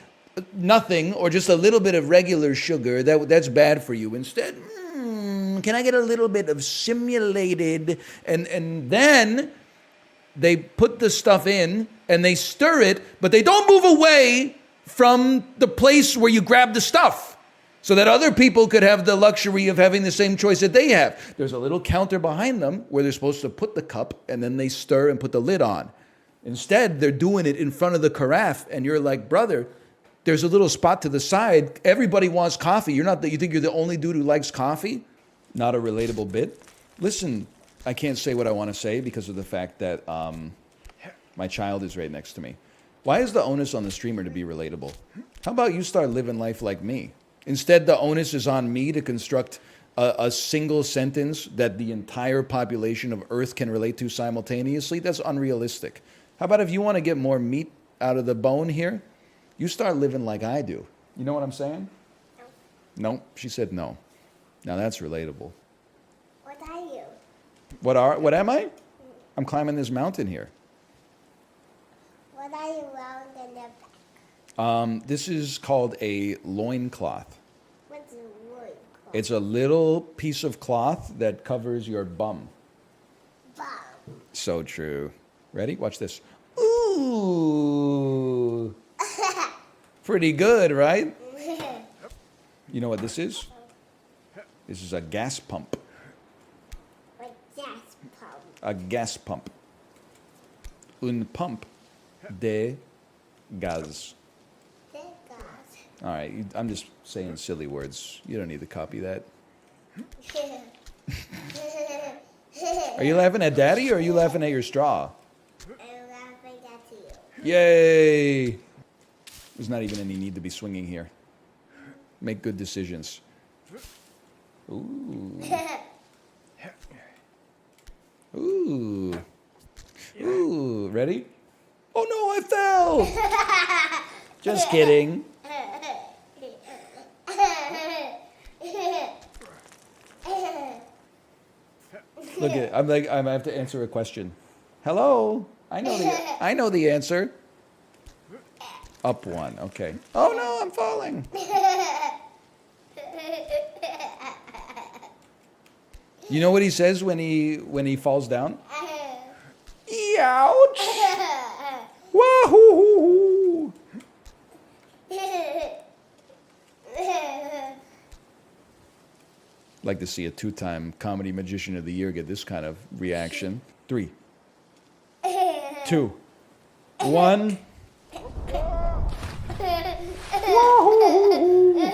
nothing or just a little bit of regular sugar. That's bad for you. Instead, can I get a little bit of simulated? And then they put the stuff in and they stir it, but they don't move away from the place where you grab the stuff so that other people could have the luxury of having the same choice that they have. There's a little counter behind them where they're supposed to put the cup and then they stir and put the lid on. Instead, they're doing it in front of the carafe and you're like, "Brother, there's a little spot to the side. Everybody wants coffee. You think you're the only dude who likes coffee?" Not a relatable bit. Listen, I can't say what I want to say because of the fact that my child is right next to me. Why is the onus on the streamer to be relatable? How about you start living life like me? Instead, the onus is on me to construct a single sentence that the entire population of Earth can relate to simultaneously. That's unrealistic. How about if you want to get more meat out of the bone here, you start living like I do. You know what I'm saying? No. She said no. Now that's relatable. What are you? What am I? I'm climbing this mountain here. What are you wearing in your back? This is called a loincloth. What's a wood called? It's a little piece of cloth that covers your bum. Bum. So true. Ready? Watch this. Ooh. Pretty good, right? You know what this is? This is a gas pump. A gas pump. A gas pump. Un pump de gas. Thank God. All right, I'm just saying silly words. You don't need to copy that. Are you laughing at Daddy or are you laughing at your straw? I'm laughing at you. Yay! There's not even any need to be swinging here. Make good decisions. Ooh. Ooh. Ooh. Ready? Oh no, I fell! Just kidding. Look at, I'm like, I have to answer a question. Hello? I know the answer. Up one, okay. Oh no, I'm falling. You know what he says when he falls down? Ouch! Wahoo! Like to see a 2-time Comedy Magician of the Year get this kind of reaction. 3, 2, 1. Wahoo!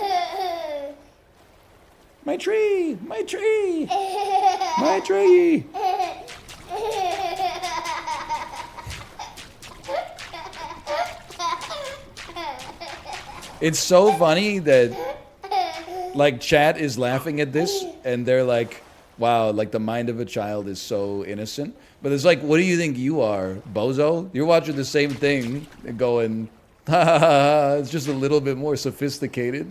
My tree! My tree! My tree! It's so funny that like chat is laughing at this and they're like, wow, like the mind of a child is so innocent. But it's like, what do you think you are, bozo? You're watching the same thing and going, ha ha ha, it's just a little bit more sophisticated.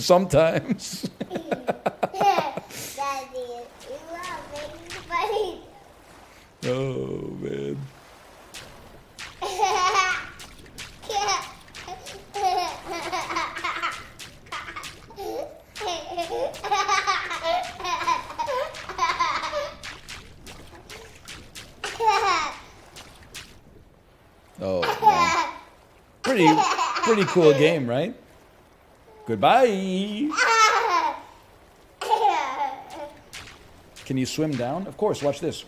Sometimes. Daddy, you are making funny. Oh, man. Oh, man. Pretty cool game, right? Goodbye. Can you swim down? Of course, watch this.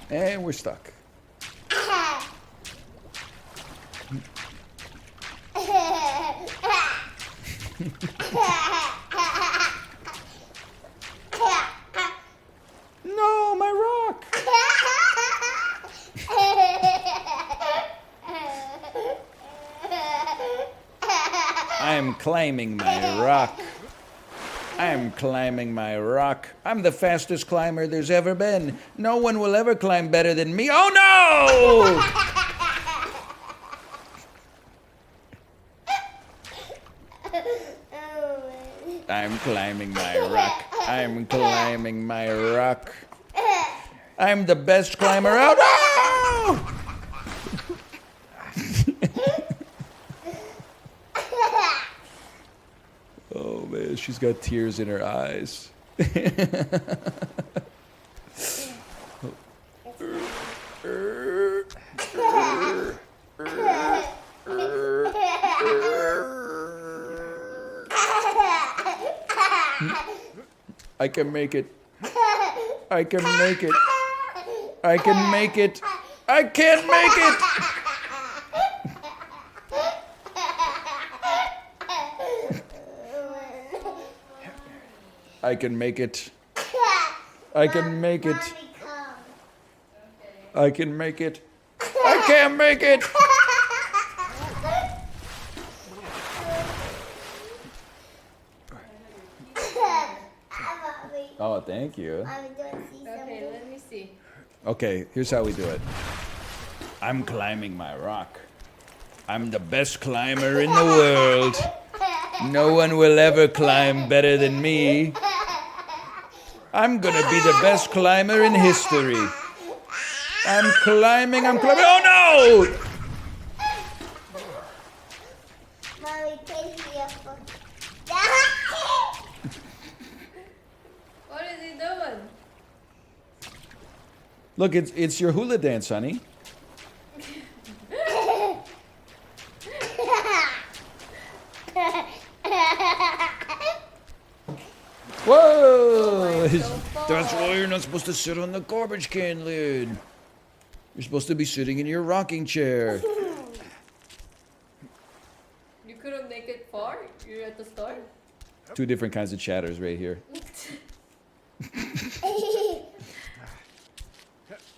And we're stuck. No, my rock. I'm climbing my rock. I'm climbing my rock. I'm the fastest climber there's ever been. No one will ever climb better than me. Oh no! I'm climbing my rock. I'm climbing my rock. I'm the best climber out. Oh! Oh man, she's got tears in her eyes. I can make it. I can make it. I can make it. I can't make it. I can make it. I can make it. I can make it. I can't make it. Oh, thank you. Okay, let me see. Okay, here's how we do it. I'm climbing my rock. I'm the best climber in the world. No one will ever climb better than me. I'm gonna be the best climber in history. I'm climbing. Oh no! Mommy, take me up. What is he doing? Look, it's your hula dance, honey. Whoa! That's why you're not supposed to sit on the garbage can lid. You're supposed to be sitting in your rocking chair. You couldn't make it far? You're at the start? 2 different kinds of chatters right here.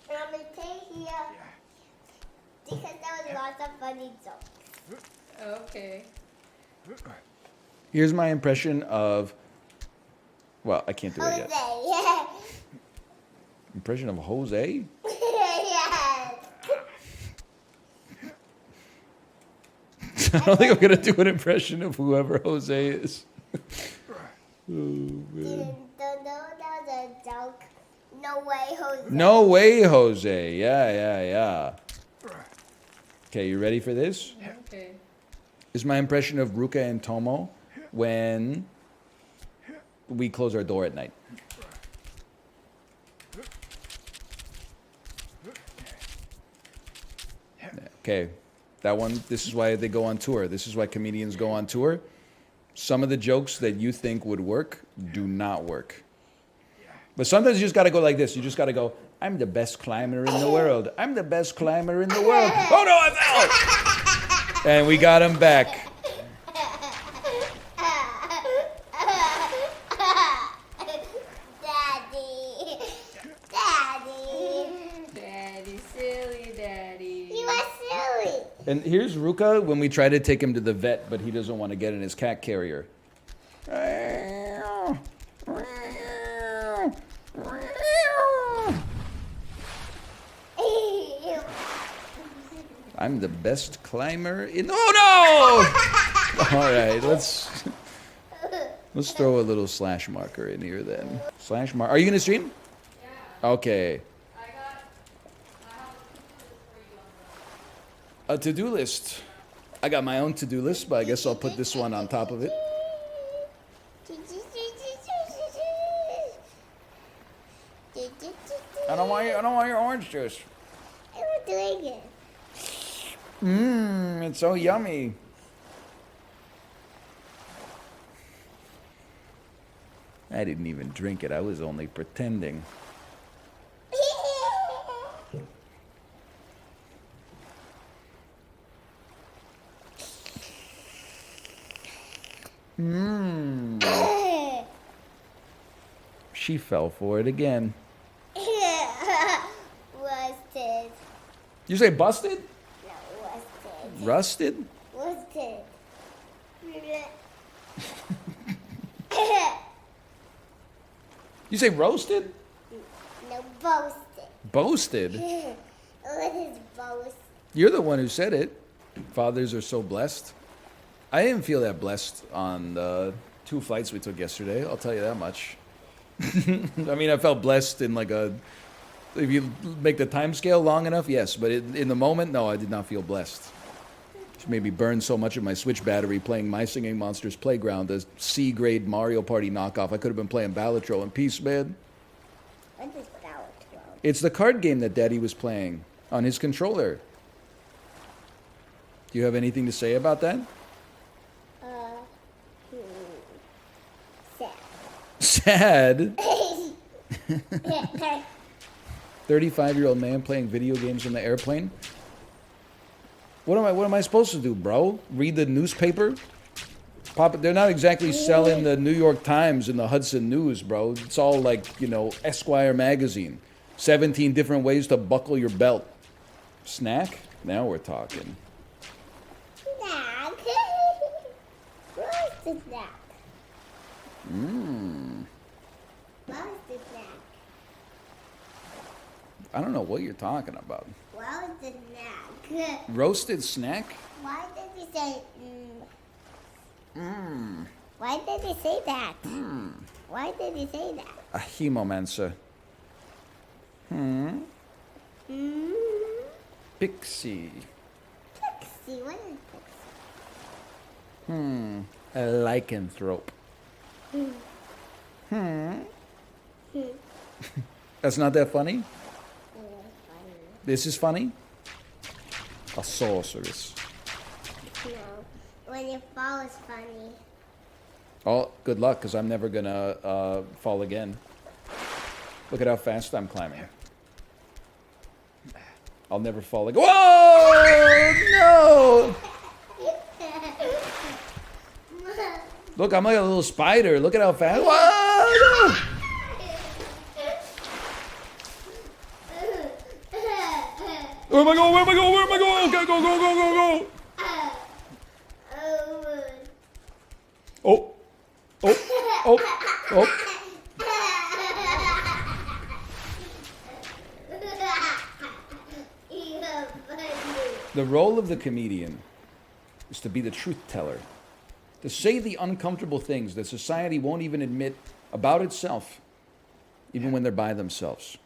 Mommy, take here. Because there was lots of funny jokes. Okay. Here's my impression of... Well, I can't do it yet. Jose. Impression of Jose? Yes. I don't think I'm gonna do an impression of whoever Jose is. Didn't know that was a joke. No way, Jose. No way, Jose. Yeah. Okay, you ready for this? Okay. This is my impression of Ruka and Tomo when we close our door at night. Okay, that one, this is why they go on tour. This is why comedians go on tour. Some of the jokes that you think would work do not work. But sometimes you just gotta go like this. You just gotta go, I'm the best climber in the world. I'm the best climber in the world. Oh no, I fell! And we got him back. Daddy, silly daddy. You are silly. And here's Ruka when we try to take him to the vet, but he doesn't want to get in his cat carrier. I'm the best climber in. Oh no! All right, let's throw a little slash marker in here then. Slash mark. Are you gonna stream? Yeah. Okay. I have a to-do list for you. A to-do list. I got my own to-do list, but I guess I'll put this one on top of it. I don't want your orange juice. I'm doing it. Mmm, it's so yummy. I didn't even drink it. I was only pretending. Mmm. She fell for it again. Rusted. You say busted? No, Rusted? rusted. You say roasted? No, boasted. Boasted? What is boast? You're the one who said it. Fathers are so blessed. I didn't feel that blessed on the 2 flights we took yesterday. I'll tell you that much. I mean, I felt blessed in like a. If you make the time scale long enough, yes. But in the moment, no, I did not feel blessed. Which made me burn so much of my Switch battery playing My Singing Monsters Playground, a C-grade Mario Party knockoff. I could have been playing Balatro in peace, man. What is Balatro? It's the card game that Daddy was playing on his controller. Do you have anything to say about that? Sad. Sad? 35-year-old man playing video games on the airplane? What am I supposed to do, bro? Read the newspaper? They're not exactly selling the New York Times and the Hudson News, bro. It's all like, Esquire magazine. 17 different ways to buckle your belt. Snack? Now we're talking. Snack. Where's the snack? Where's the snack? I don't know what you're talking about. Where's the snack? Roasted snack? Why did he say Why did he say that? Why did he say that? A hemomancer. Pixie. Pixie, what is pixie? A lycanthrope. That's not that funny? This is funny? A sorceress. No. When you fall is funny. Oh, good luck, because I'm never gonna fall again. Look at how fast I'm climbing. I'll never fall again. Whoa! No! Look, I'm like a little spider. Look at how fast. Whoa! Where am I going? Where am I going? Where am I going? Okay, go, go, go, go, go. Oh. Oh. Oh. Oh. The role of the comedian is to be the truth teller. To say the uncomfortable things that society won't even admit about itself, even when they're by themselves.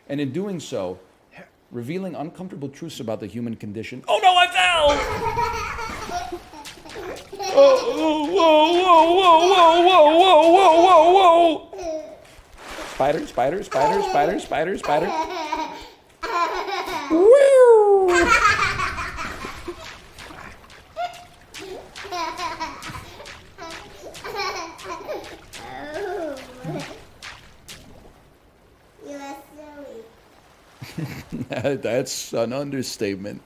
And in doing so, revealing uncomfortable truths about the human condition. Oh no, I fell! Oh, whoa. Spider. Woo! You are silly. That's an understatement.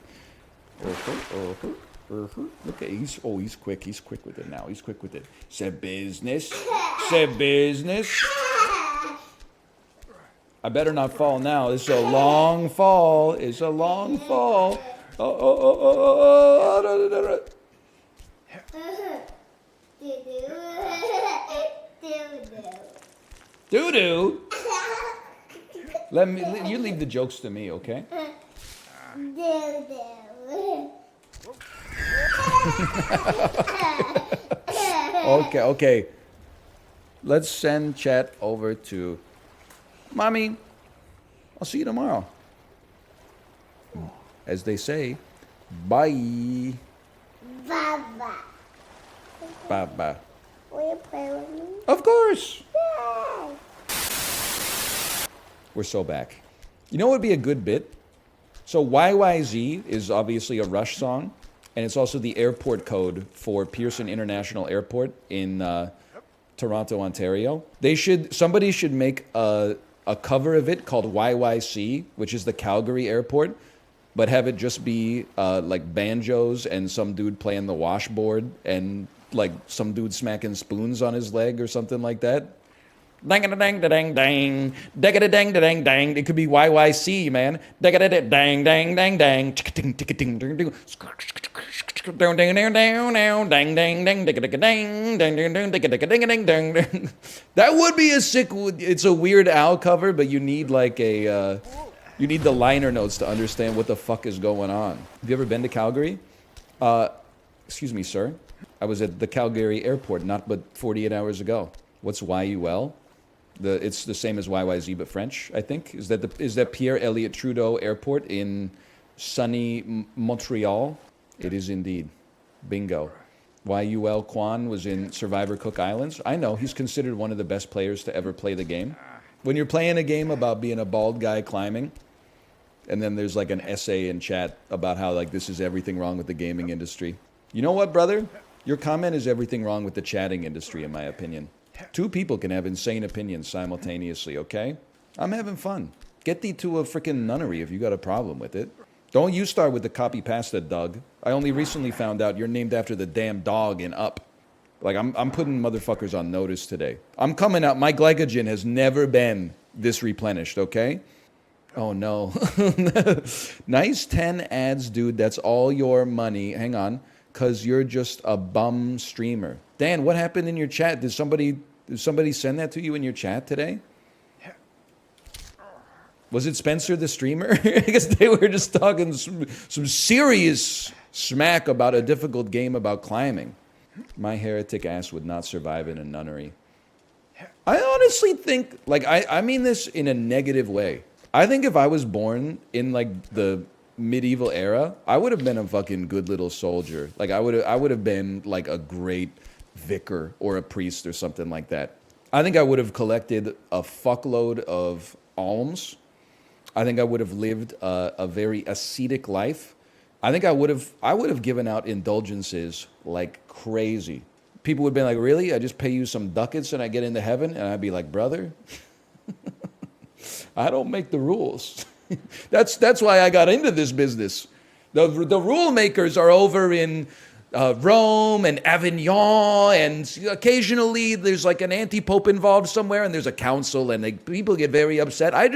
Look at he's quick. He's quick with it now. He's quick with it. Said business. I better not fall now. It's a long fall. Doo-doo. You leave the jokes to me, okay? Okay. Let's send chat over to Mommy. I'll see you tomorrow. As they say, bye. Bye. Will you play with me? Of course. Yay! We're so back. You know what would be a good bit? So YYZ is obviously a Rush song, and it's also the airport code for Pearson International Airport in Toronto, Ontario. Somebody should make a cover of it called YYC, which is the Calgary airport, but have it just be like banjos and some dude playing the washboard and like some dude smacking spoons on his leg or something like that. Dang dang dang dang dang dang dang dang. It could be YYC, man. Dang dang dang dang dang dang. That would be a sick. It's a Weird Al cover, but you need like a. You need the liner notes to understand what the fuck is going on. Have you ever been to Calgary? Excuse me, sir. I was at the Calgary airport not but 48 hours ago. What's YUL? It's the same as YYZ but French, I think. Is that Pierre Elliott Trudeau Airport in sunny Montreal? It is indeed. Bingo. YUL Kwan was in Survivor Cook Islands. I know, he's considered one of the best players to ever play the game. When you're playing a game about being a bald guy climbing, and then there's like an essay in chat about how like this is everything wrong with the gaming industry. You know what, brother? Your comment is everything wrong with the chatting industry, in my opinion. Two people can have insane opinions simultaneously, okay? I'm having fun. Get thee to a freaking nunnery if you got a problem with it. Don't you start with the copy pasta, Doug. I only recently found out you're named after the damn dog in Up. Like, I'm putting motherfuckers on notice today. I'm coming out. My glycogen has never been this replenished, okay? Oh, no. Nice 10 ads, dude. That's all your money. Hang on. Because you're just a bum streamer. Dan, what happened in your chat? Did somebody send that to you in your chat today? Was it Spencer the streamer? I guess they were just talking some serious smack about a difficult game about climbing. My heretic ass would not survive in a nunnery. I honestly think, like, I mean this in a negative way. I think if I was born in, like, the medieval era, I would have been a fucking good little soldier. Like, I would have been, like, a great vicar or a priest or something like that. I think I would have collected a fuckload of alms. I think I would have lived a very ascetic life. I think I would have given out indulgences like crazy. People would be like, really? I just pay you some ducats and I get into heaven? And I'd be like, brother, I don't make the rules. That's why I got into this business. The rule makers are over in Rome and Avignon, and occasionally there's like an anti-pope involved somewhere, and there's a council, and people get very upset. I'm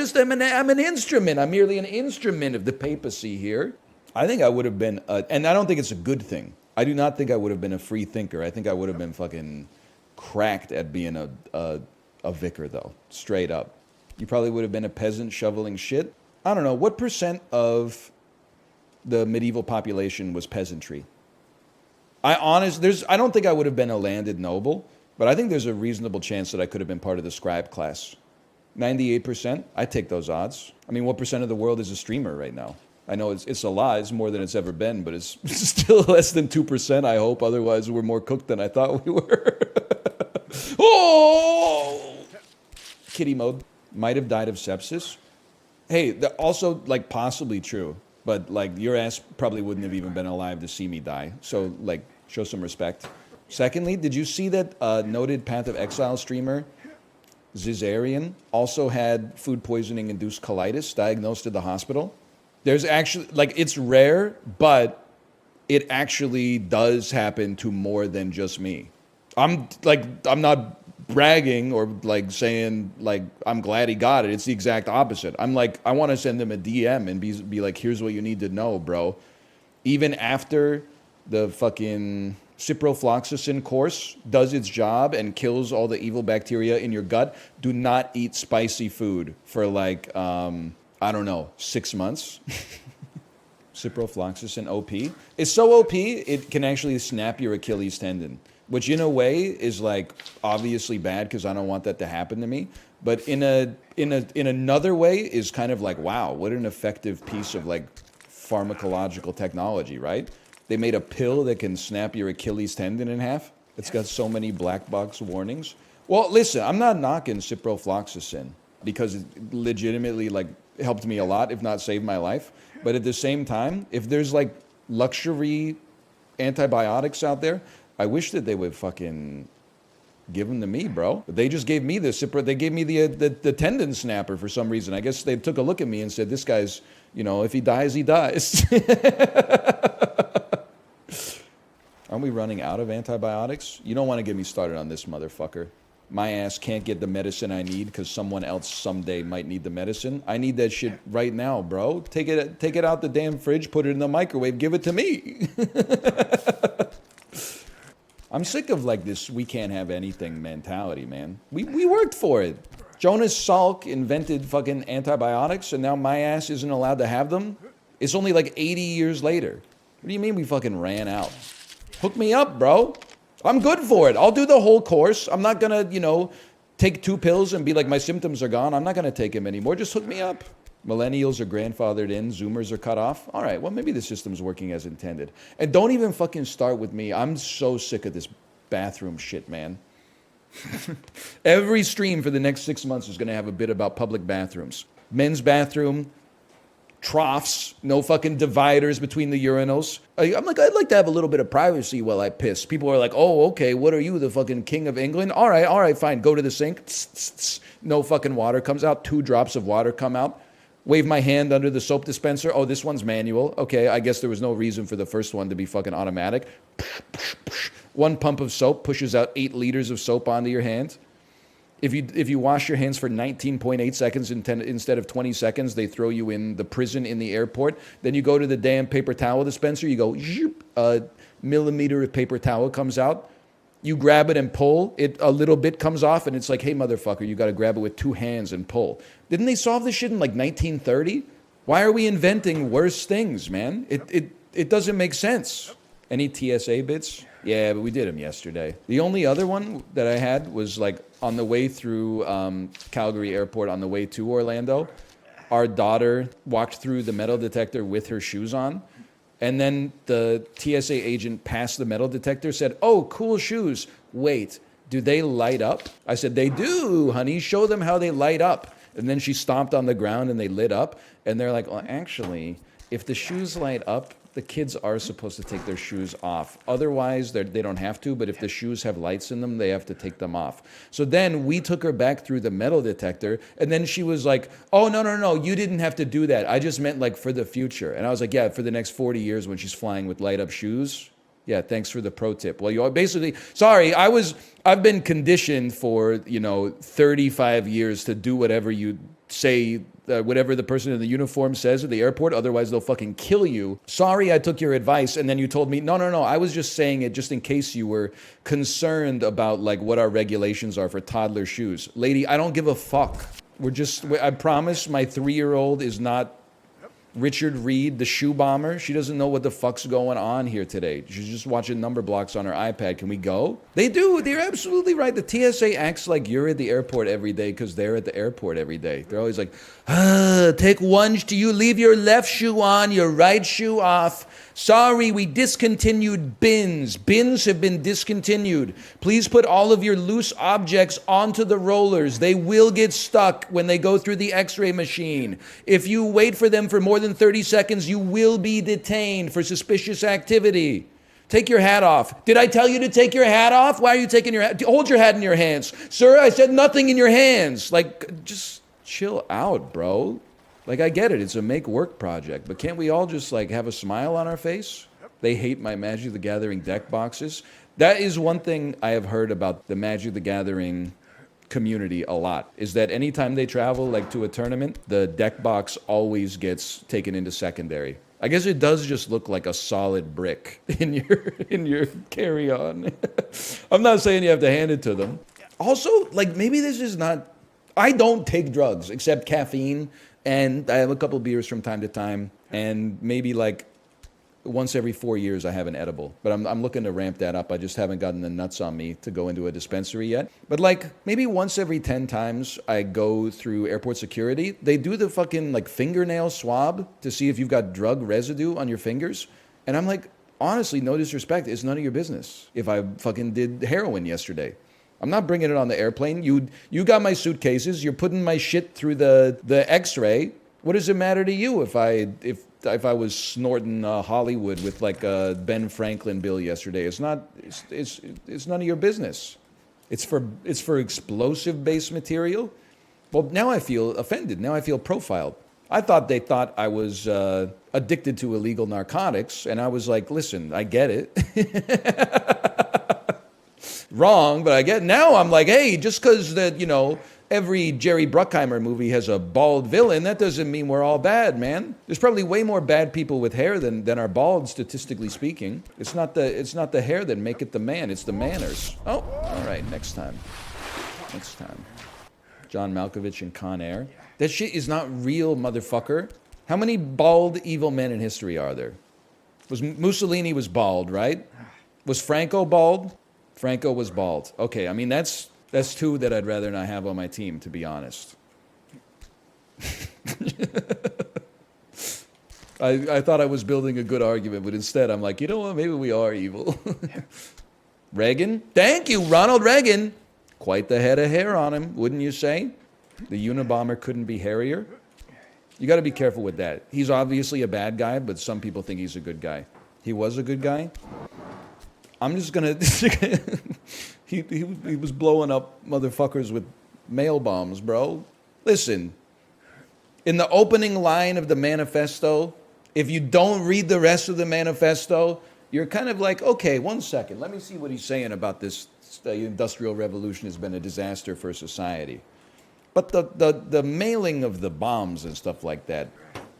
an instrument. I'm merely an instrument of the papacy here. I think I would have been, and I don't think it's a good thing. I do not think I would have been a free thinker. I think I would have been fucking cracked at being a vicar, though, straight up. You probably would have been a peasant shoveling shit. I don't know, what % of the medieval population was peasantry? I don't think I would have been a landed noble, but I think there's a reasonable chance that I could have been part of the scribe class. 98%, I take those odds. I mean, what percent of the world is a streamer right now? I know it's a lot, it's more than it's ever been, but it's still less than 2%, I hope. Otherwise, we're more cooked than I thought we were. Oh! Kitty mode. Might have died of sepsis. Hey, also, like, possibly true. But, like, your ass probably wouldn't have even been alive to see me die. So, like, show some respect. Secondly, did you see that noted Path of Exile streamer, Zizarian, also had food poisoning-induced colitis, diagnosed at the hospital? There's actually, like, it's rare, but it actually does happen to more than just me. I'm not bragging or like saying like I'm glad he got it. It's the exact opposite. I'm like, I want to send him a DM and be like, here's what you need to know, bro. Even after the fucking ciprofloxacin course does its job and kills all the evil bacteria in your gut, do not eat spicy food for like I don't know, 6 months. Ciprofloxacin OP. It's so OP it can actually snap your Achilles tendon. Which in a way is like obviously bad because I don't want that to happen to me. But in another way is kind of like, wow, what an effective piece of like pharmacological technology, right? They made a pill that can snap your Achilles tendon in half. It's got so many black box warnings. Well, listen, I'm not knocking ciprofloxacin because it legitimately like helped me a lot, if not saved my life. But at the same time, if there's like luxury antibiotics out there, I wish that they would fucking give them to me, bro. But they just gave me they gave me the tendon snapper for some reason. I guess they took a look at me and said, this guy's, you know, if he dies, he dies. Aren't we running out of antibiotics? You don't want to get me started on this motherfucker. My ass can't get the medicine I need because someone else someday might need the medicine. I need that shit right now, bro. Take it out the damn fridge, put it in the microwave, give it to me. I'm sick of like this we can't have anything mentality, man. We worked for it. Jonas Salk invented fucking antibiotics and now my ass isn't allowed to have them? It's only like 80 years later. What do you mean we fucking ran out? Hook me up, bro. I'm good for it. I'll do the whole course. I'm not gonna, you know, take 2 pills and be like my symptoms are gone. I'm not gonna take them anymore. Just hook me up. Millennials are grandfathered in, Zoomers are cut off. All right, well, maybe the system's working as intended. And don't even fucking start with me. I'm so sick of this bathroom shit, man. Every stream for the next 6 months is going to have a bit about public bathrooms. Men's bathroom, troughs, no fucking dividers between the urinals. I'm like, I'd like to have a little bit of privacy while I piss. People are like, oh, okay, what are you, the fucking king of England? All right, fine, go to the sink. No fucking water comes out. 2 drops of water come out. Wave my hand under the soap dispenser. Oh, this one's manual. Okay, I guess there was no reason for the first one to be fucking automatic. 1 pump of soap pushes out 8 liters of soap onto your hand. If you wash your hands for 19.8 seconds instead of 20 seconds, they throw you in the prison in the airport. Then you go to the damn paper towel dispenser. You go, a millimeter of paper towel comes out. You grab it and pull. A little bit comes off, and it's like, hey, motherfucker, you got to grab it with 2 hands and pull. Didn't they solve this shit in like 1930? Why are we inventing worse things, man? It doesn't make sense. Any TSA bits? Yeah, but we did them yesterday. The only other one that I had was like on the way through Calgary Airport on the way to Orlando. Our daughter walked through the metal detector with her shoes on. And then the TSA agent passed the metal detector, said, oh, cool shoes. Wait, do they light up? I said, they do, honey. Show them how they light up. And then she stomped on the ground and they lit up. And they're like, well, actually, if the shoes light up, the kids are supposed to take their shoes off. Otherwise, they don't have to, but if the shoes have lights in them, they have to take them off. So then we took her back through the metal detector, and then she was like, oh, no, you didn't have to do that. I just meant like for the future. And I was like, yeah, for the next 40 years when she's flying with light up shoes. Yeah, thanks for the pro tip. Well, you basically, sorry, I've been conditioned for, 35 years to do whatever you say, whatever the person in the uniform says at the airport, otherwise they'll fucking kill you. Sorry I took your advice, and then you told me, no, I was just saying it just in case you were concerned about like what our regulations are for toddler shoes. Lady, I don't give a fuck. I promise my 3-year-old is not Richard Reed, the shoe bomber. She doesn't know what the fuck's going on here today. She's just watching number blocks on her iPad. Can we go? They do. They're absolutely right. The TSA acts like you're at the airport every day because they're at the airport every day. They're always like, take one. Do you leave your left shoe on, your right shoe off? Sorry, we discontinued bins. Bins have been discontinued. Please put all of your loose objects onto the rollers. They will get stuck when they go through the x-ray machine. If you wait for them for more than 30 seconds, you will be detained for suspicious activity. Take your hat off. Did I tell you to take your hat off? Why are you taking your hat? Hold your hat in your hands. Sir, I said nothing in your hands. Like, just chill out, bro. Like, I get it. It's a make-work project. But can't we all just, like, have a smile on our face? They hate my Magic the Gathering deck boxes. That is one thing I have heard about the Magic the Gathering community a lot, is that anytime they travel, like, to a tournament, the deck box always gets taken into secondary. I guess it does just look like a solid brick in your carry-on. I'm not saying you have to hand it to them. Also, like, maybe this is not... I don't take drugs except caffeine, and I have a couple beers from time to time, and maybe like once every 4 years I have an edible. But I'm looking to ramp that up. I just haven't gotten the nuts on me to go into a dispensary yet. But like maybe once every 10 times I go through airport security, they do the fucking like fingernail swab to see if you've got drug residue on your fingers. And I'm like, honestly, no disrespect, it's none of your business if I fucking did heroin yesterday. I'm not bringing it on the airplane. You got my suitcases. You're putting my shit through the X-ray. What does it matter to you if I was snorting Hollywood with like a Ben Franklin bill yesterday? It's none of your business. It's for explosive based material. Well, now I feel offended. Now I feel profiled. I thought they thought I was addicted to illegal narcotics, and I was like, listen, I get it. Wrong, but I get now I'm like, hey, just because every Jerry Bruckheimer movie has a bald villain, that doesn't mean we're all bad, man. There's probably way more bad people with hair than are bald, statistically speaking. It's not the hair that make it the man, it's the manners. Oh, all right, next time. John Malkovich and Con Air. That shit is not real, motherfucker. How many bald evil men in history are there? Mussolini was bald, right? Was Franco bald? Franco was bald. Okay, I mean, that's two that I'd rather not have on my team, to be honest. I thought I was building a good argument, but instead I'm like, you know what, maybe we are evil. Reagan? Thank you, Ronald Reagan. Quite the head of hair on him, wouldn't you say? The Unabomber couldn't be hairier. You got to be careful with that. He's obviously a bad guy, but some people think he's a good guy. He was a good guy? I'm just gonna. he was blowing up motherfuckers with mail bombs, bro. Listen, in the opening line of the manifesto, if you don't read the rest of the manifesto, you're kind of like, okay, 1 second, let me see what he's saying about this. The Industrial Revolution has been a disaster for society. But the mailing of the bombs and stuff like that,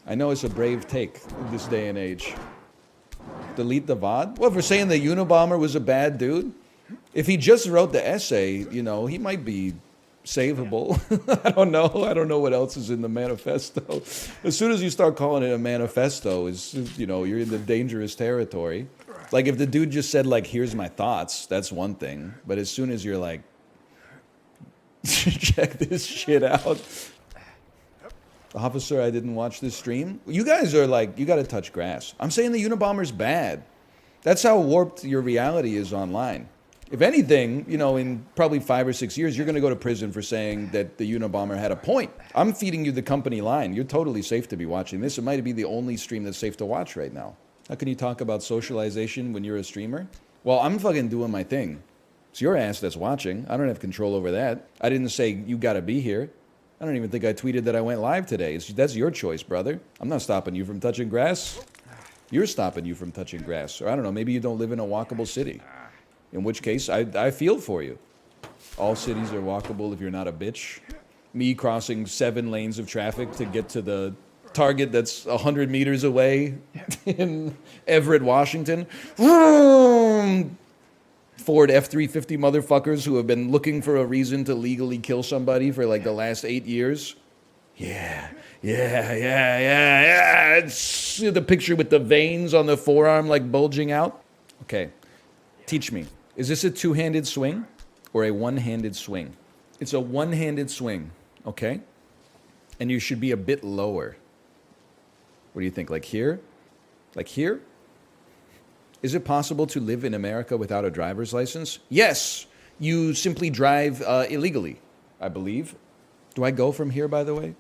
I know it's a brave take in this day and age. Delete the VOD? What, for saying the Unabomber was a bad dude? If he just wrote the essay, he might be savable. I don't know. I don't know what else is in the manifesto. As soon as you start calling it a manifesto, you're in the dangerous territory. Like if the dude just said like, here's my thoughts, that's one thing. But as soon as you're like, check this shit out. Officer, I didn't watch this stream. You guys are like, you got to touch grass. I'm saying the Unabomber's bad. That's how warped your reality is online. If anything, in probably 5 or 6 years, you're going to go to prison for saying that the Unabomber had a point. I'm feeding you the company line. You're totally safe to be watching this. It might be the only stream that's safe to watch right now. How can you talk about socialization when you're a streamer? Well, I'm fucking doing my thing. It's your ass that's watching. I don't have control over that. I didn't say you got to be here. I don't even think I tweeted that I went live today. That's your choice, brother. I'm not stopping you from touching grass. You're stopping you from touching grass. Or I don't know, maybe you don't live in a walkable city. In which case, I feel for you. All cities are walkable if you're not a bitch. Me crossing 7 lanes of traffic to get to the target that's 100 meters away in Everett, Washington. Ford F-350 motherfuckers who have been looking for a reason to legally kill somebody for like the last 8 years. Yeah, yeah. It's the picture with the veins on the forearm like bulging out. Okay, teach me. Is this a two-handed swing or a one-handed swing? It's a one-handed swing, okay? And you should be a bit lower. What do you think, like here? Like here? Is it possible to live in America without a driver's license? Yes, you simply drive illegally, I believe. Do I go from here, by the way?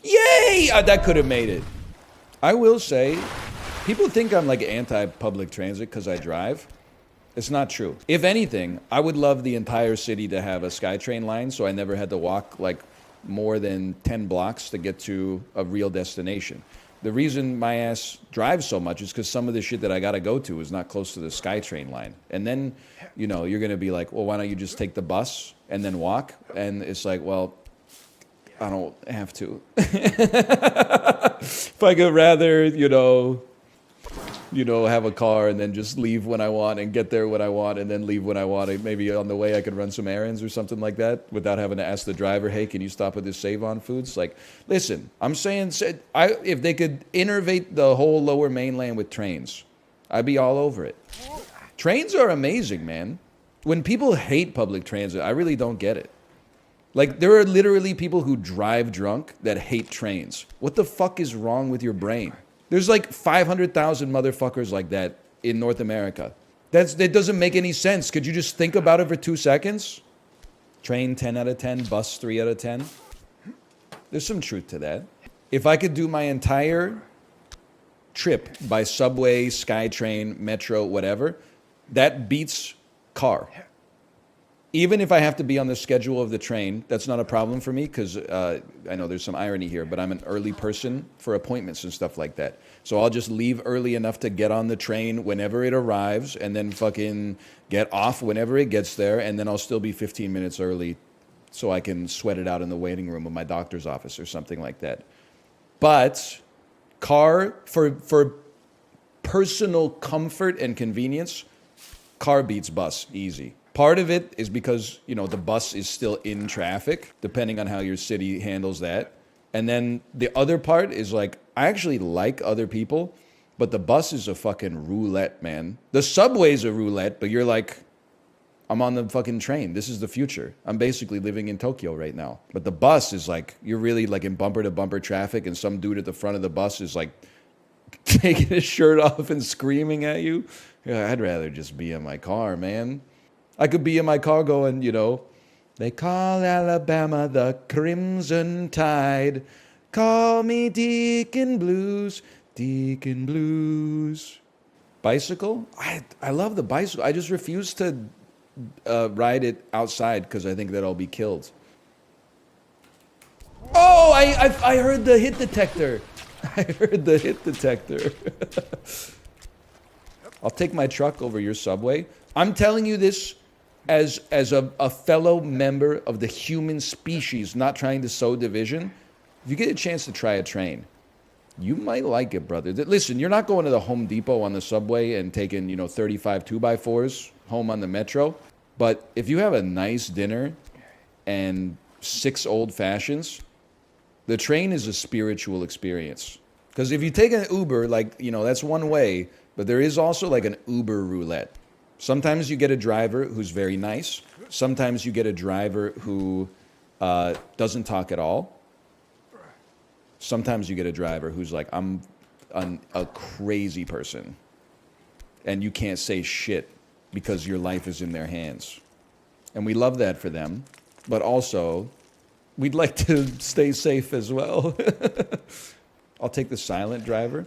Yay! That could have made it. I will say, people think I'm like anti-public transit because I drive. It's not true. If anything, I would love the entire city to have a SkyTrain line so I never had to walk like more than 10 blocks to get to a real destination. The reason my ass drives so much is because some of the shit that I gotta go to is not close to the SkyTrain line. And then, you know, you're gonna be like, well, why don't you just take the bus and then walk? And it's like, well, I don't have to. If I could rather, you know, have a car and then just leave when I want and get there when I want and then leave when I want. Maybe on the way I could run some errands or something like that without having to ask the driver, hey, can you stop at this Save-On Foods? Like, listen, I'm saying if they could innervate the whole lower mainland with trains, I'd be all over it. Trains are amazing, man. When people hate public transit, I really don't get it. Like, there are literally people who drive drunk that hate trains. What the fuck is wrong with your brain? There's like 500,000 motherfuckers like that in North America. That doesn't make any sense. Could you just think about it for 2 seconds? Train 10 out of 10, bus 3 out of 10. There's some truth to that. If I could do my entire trip by subway, SkyTrain, metro, whatever, that beats car. Even if I have to be on the schedule of the train, that's not a problem for me because I know there's some irony here, but I'm an early person for appointments and stuff like that. So I'll just leave early enough to get on the train whenever it arrives and then fucking get off whenever it gets there. And then I'll still be 15 minutes early so I can sweat it out in the waiting room of my doctor's office or something like that. But car, for personal comfort and convenience, car beats bus easy. Part of it is because, you know, the bus is still in traffic, depending on how your city handles that. And then the other part is like, I actually like other people, but the bus is a fucking roulette, man. The subway's a roulette, but you're like, I'm on the fucking train. This is the future. I'm basically living in Tokyo right now. But the bus is like, you're really like in bumper to bumper traffic and some dude at the front of the bus is like taking his shirt off and screaming at you. Yeah, I'd rather just be in my car, man. I could be in my car going, you know, they call Alabama the Crimson Tide. Call me Deacon Blues, Deacon Blues. Bicycle? I love the bicycle. I just refuse to ride it outside because I think that I'll be killed. Oh, I heard the hit detector. I heard the hit detector. I'll take my truck over your subway. I'm telling you this as a fellow member of the human species, not trying to sow division. If you get a chance to try a train, you might like it, brother. Listen, you're not going to the Home Depot on the subway and taking, you know, 35 2x4s home on the metro. But if you have a nice dinner and 6 old fashions, the train is a spiritual experience. Because if you take an Uber, like, you know, that's one way, but there is also like an Uber roulette. Sometimes you get a driver who's very nice. Sometimes you get a driver who doesn't talk at all. Sometimes you get a driver who's like, I'm a crazy person. And you can't say shit because your life is in their hands. And we love that for them. But also, we'd like to stay safe as well. I'll take the silent driver.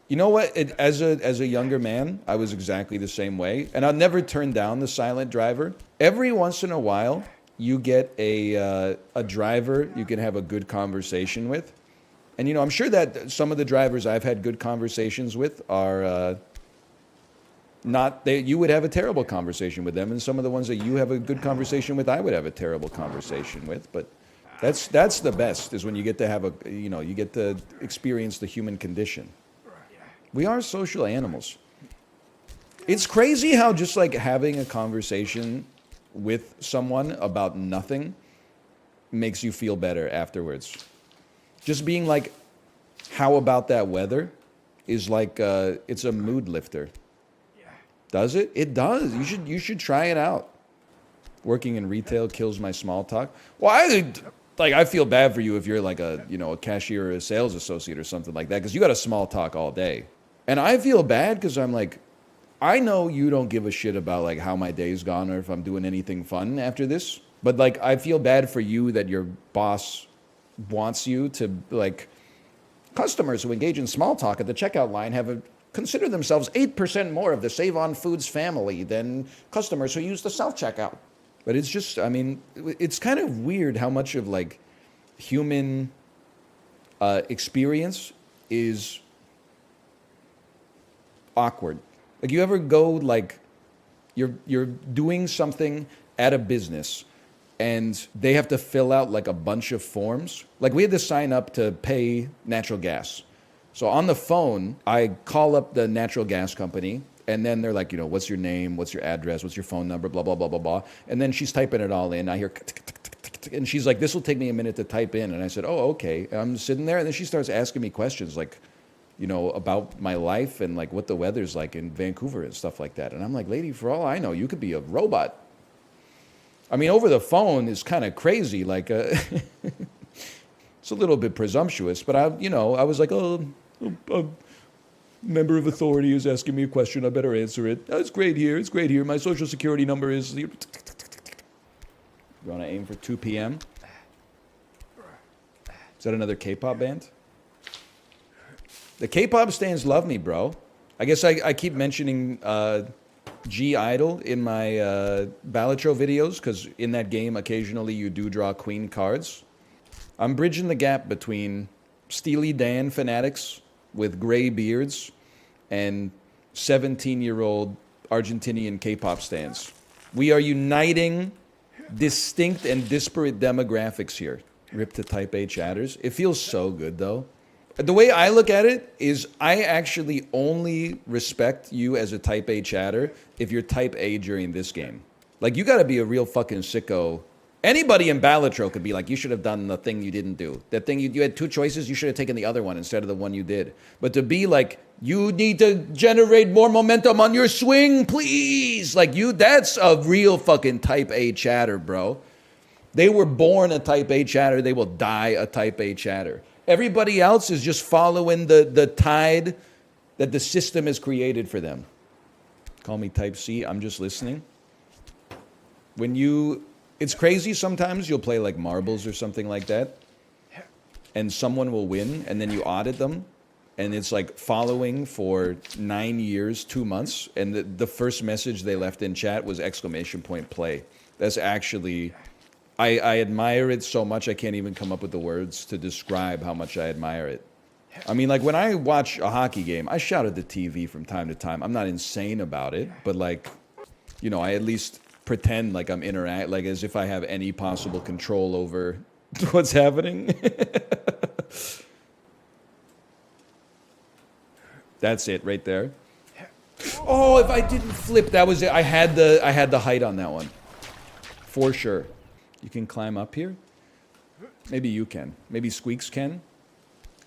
You know what? As a younger man, I was exactly the same way. And I'll never turn down the silent driver. Every once in a while, you get a driver you can have a good conversation with. And, you know, I'm sure that some of the drivers I've had good conversations with are you would have a terrible conversation with them. And some of the ones that you have a good conversation with, I would have a terrible conversation with. But that's the best, is when you get to have you get to experience the human condition. We are social animals. It's crazy how just like having a conversation with someone about nothing makes you feel better afterwards. Just being like, how about that weather is like, it's a mood lifter. Does it? It does. You should try it out. Working in retail kills my small talk. Well, I feel bad for you if you're like a cashier or a sales associate or something like that, because you got a small talk all day. And I feel bad because I'm like, I know you don't give a shit about like how my day's gone or if I'm doing anything fun after this. But like, I feel bad for you that your boss wants you to like, customers who engage in small talk at the checkout line consider themselves 8% more of the Save On Foods family than customers who use the self-checkout. But it's just, I mean, it's kind of weird how much of like human experience is awkward. Like, you ever go like, you're doing something at a business and they have to fill out like a bunch of forms. Like, we had to sign up to pay natural gas. So on the phone, I call up the natural gas company, and then they're like, what's your name, what's your address, what's your phone number, blah, blah, blah, blah, blah. And then she's typing it all in. I hear, and she's like, this will take me a minute to type in. And I said, oh, okay. And I'm sitting there, and then she starts asking me questions like, about my life and like what the weather's like in Vancouver and stuff like that. And I'm like, lady, for all I know, you could be a robot. I mean, over the phone is kind of crazy. Like, it's a little bit presumptuous, but I was like, oh, a member of authority is asking me a question. I better answer it. Oh, it's great here. It's great here. My social security number is. You want to aim for 2 p.m.? Is that another K-pop band? The K-pop stands love me, bro. I guess I keep mentioning G Idol in my Balatro videos, because in that game, occasionally you do draw queen cards. I'm bridging the gap between Steely Dan fanatics with gray beards and 17-year-old Argentinian K-pop stans. We are uniting distinct and disparate demographics here. Rip to Type A chatters. It feels so good, though. The way I look at it is I actually only respect you as a Type A chatter if you're Type A during this game. Like, you gotta be a real fucking sicko. Anybody in Balatro could be like, you should have done the thing you didn't do. That thing you had 2 choices, you should have taken the other one instead of the one you did. But to be like, you need to generate more momentum on your swing, please. Like, that's a real fucking Type A chatter, bro. They were born a Type A chatter. They will die a Type A chatter. Everybody else is just following the tide that the system has created for them. Call me Type C. I'm just listening. It's crazy sometimes you'll play like marbles or something like that, and someone will win, and then you audit them, and it's like following for 9 years, 2 months, and the first message they left in chat was !play. That's actually, I admire it so much I can't even come up with the words to describe how much I admire it. I mean, like, when I watch a hockey game, I shout at the TV from time to time. I'm not insane about it, but like, I at least pretend like I'm like as if I have any possible control over what's happening. That's it right there. Oh, if I didn't flip, that was it. I had the height on that one. For sure. You can climb up here? Maybe you can. Maybe Squeaks can.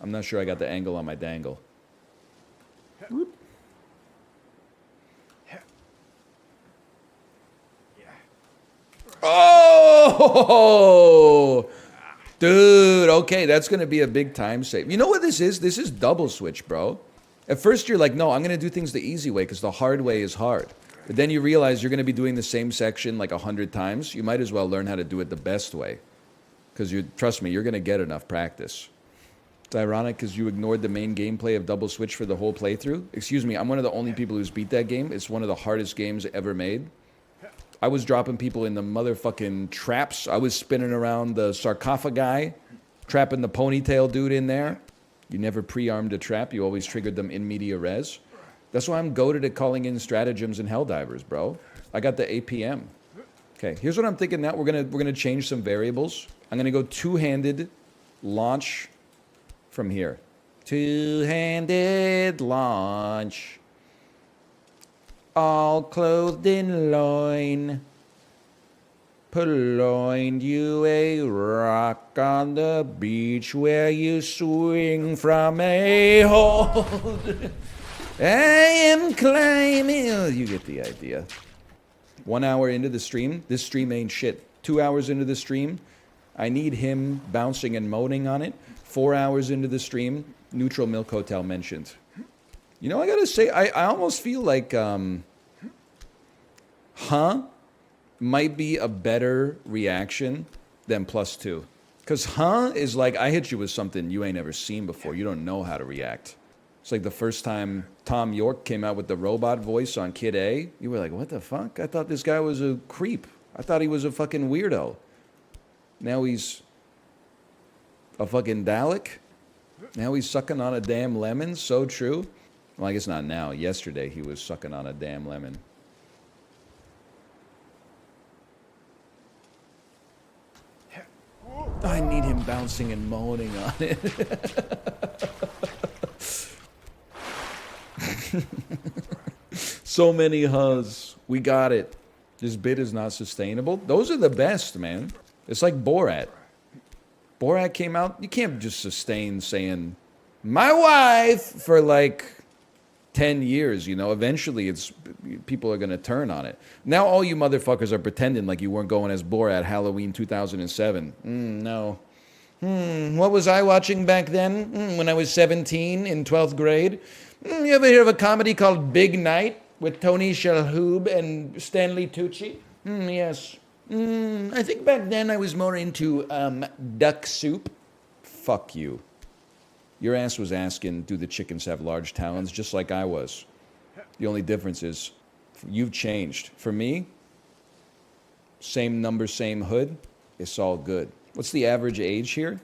I'm not sure I got the angle on my dangle. Whoop. Oh, dude. Okay, that's going to be a big time save. You know what this is? This is double switch, bro. At first, you're like, no, I'm going to do things the easy way because the hard way is hard. But then you realize you're going to be doing the same section like 100 times. You might as well learn how to do it the best way. Because trust me, you're going to get enough practice. It's ironic because you ignored the main gameplay of double switch for the whole playthrough. Excuse me, I'm one of the only people who's beat that game. It's one of the hardest games ever made. I was dropping people in the motherfucking traps. I was spinning around the sarcophagi, trapping the ponytail dude in there. You never pre-armed a trap. You always triggered them in media res. That's why I'm goated at calling in stratagems and helldivers, bro. I got the APM. Okay, here's what I'm thinking now. We're gonna change some variables. I'm gonna go two-handed launch from here. Two-handed launch. All clothed in loin. Purloined you a rock on the beach where you swing from a hold. I am climbing. Oh, you get the idea. 1 hour into the stream, this stream ain't shit. 2 hours into the stream, I need him bouncing and moaning on it. 4 hours into the stream, Neutral Milk Hotel mentioned. You know, I gotta say, I almost feel like, might be a better reaction than +2. Because is like, I hit you with something you ain't ever seen before. You don't know how to react. It's like the first time Tom York came out with the robot voice on Kid A. You were like, what the fuck? I thought this guy was a creep. I thought he was a fucking weirdo. Now he's a fucking Dalek. Now he's sucking on a damn lemon. So true. Well, I guess not now. Yesterday he was sucking on a damn lemon. I need him bouncing and moaning on it. So many huhs. We got it. This bit is not sustainable. Those are the best, man. It's like Borat. Borat came out. You can't just sustain saying, my wife, for like 10 years, you know. Eventually, people are going to turn on it. Now all you motherfuckers are pretending like you weren't going as Borat Halloween 2007. No. What was I watching back then? When I was 17 in 12th grade? You ever hear of a comedy called Big Night with Tony Shalhoub and Stanley Tucci? Yes. I think back then I was more into duck soup. Fuck you. Your ass was asking, do the chickens have large talons, just like I was. The only difference is, you've changed. For me, same number, same hood, it's all good. What's the average age here?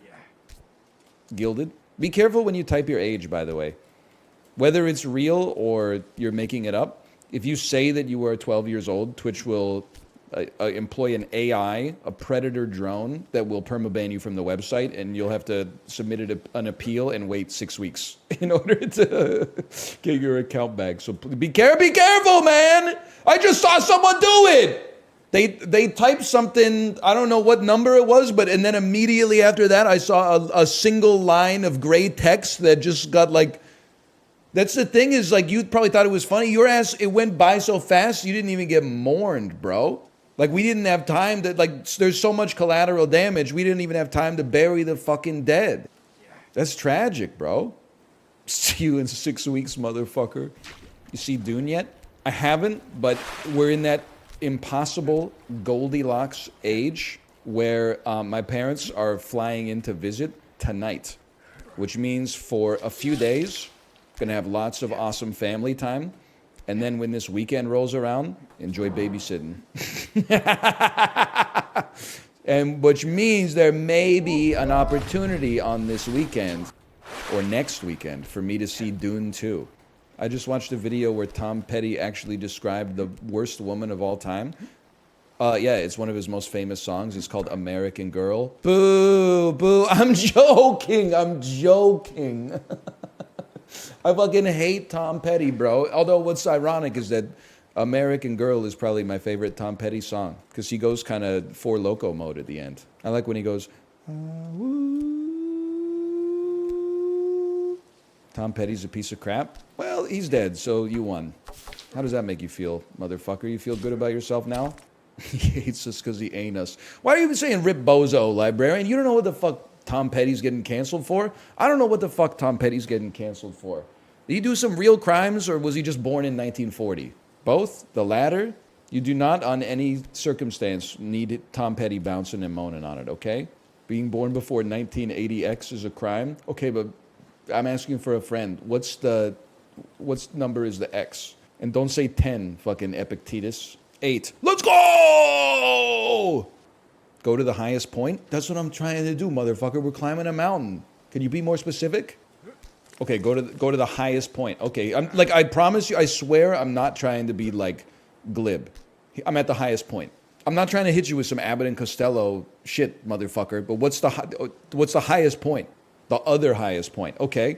Gilded. Be careful when you type your age, by the way. Whether it's real or you're making it up, if you say that you are 12 years old, Twitch will employ an AI, a predator drone, that will permaban you from the website, and you'll have to submit an appeal and wait 6 weeks in order to get your account back. So be careful, man! I just saw someone do it! They typed something, I don't know what number it was, and then immediately after that, I saw a single line of gray text that just got like... That's the thing, is like, you probably thought it was funny. Your ass, it went by so fast, you didn't even get mourned, bro. Like, we didn't have time to, like, there's so much collateral damage, we didn't even have time to bury the fucking dead. That's tragic, bro. See you in 6 weeks, motherfucker. You see Dune yet? I haven't, but we're in that impossible Goldilocks age where my parents are flying in to visit tonight, which means for a few days, gonna have lots of awesome family time. And then when this weekend rolls around, enjoy babysitting. And which means there may be an opportunity on this weekend or next weekend for me to see Dune 2. I just watched a video where Tom Petty actually described the worst woman of all time. Yeah, it's one of his most famous songs. It's called American Girl. Boo, boo. I'm joking. I fucking hate Tom Petty, bro. Although what's ironic is that American Girl is probably my favorite Tom Petty song, because he goes kind of Four Loko mode at the end. I like when he goes, Tom Petty's a piece of crap. Well, he's dead, so you won. How does that make you feel, motherfucker? You feel good about yourself now? He hates us because he ain't us. Why are you even saying Rip Bozo, librarian? You don't know what the fuck Tom Petty's getting canceled for? I don't know what the fuck Tom Petty's getting canceled for. Did he do some real crimes, or was he just born in 1940? Both? The latter? You do not, on any circumstance, need Tom Petty bouncing and moaning on it, okay? Being born before 1980X is a crime? Okay, but I'm asking for a friend. What number is the X? And don't say 10, fucking Epictetus. 8. Let's go! Go to the highest point? That's what I'm trying to do, motherfucker. We're climbing a mountain. Can you be more specific? Okay, go to the highest point. Okay, I promise you, I swear I'm not trying to be like glib. I'm at the highest point. I'm not trying to hit you with some Abbott and Costello shit, motherfucker. But what's the highest point? The other highest point. Okay.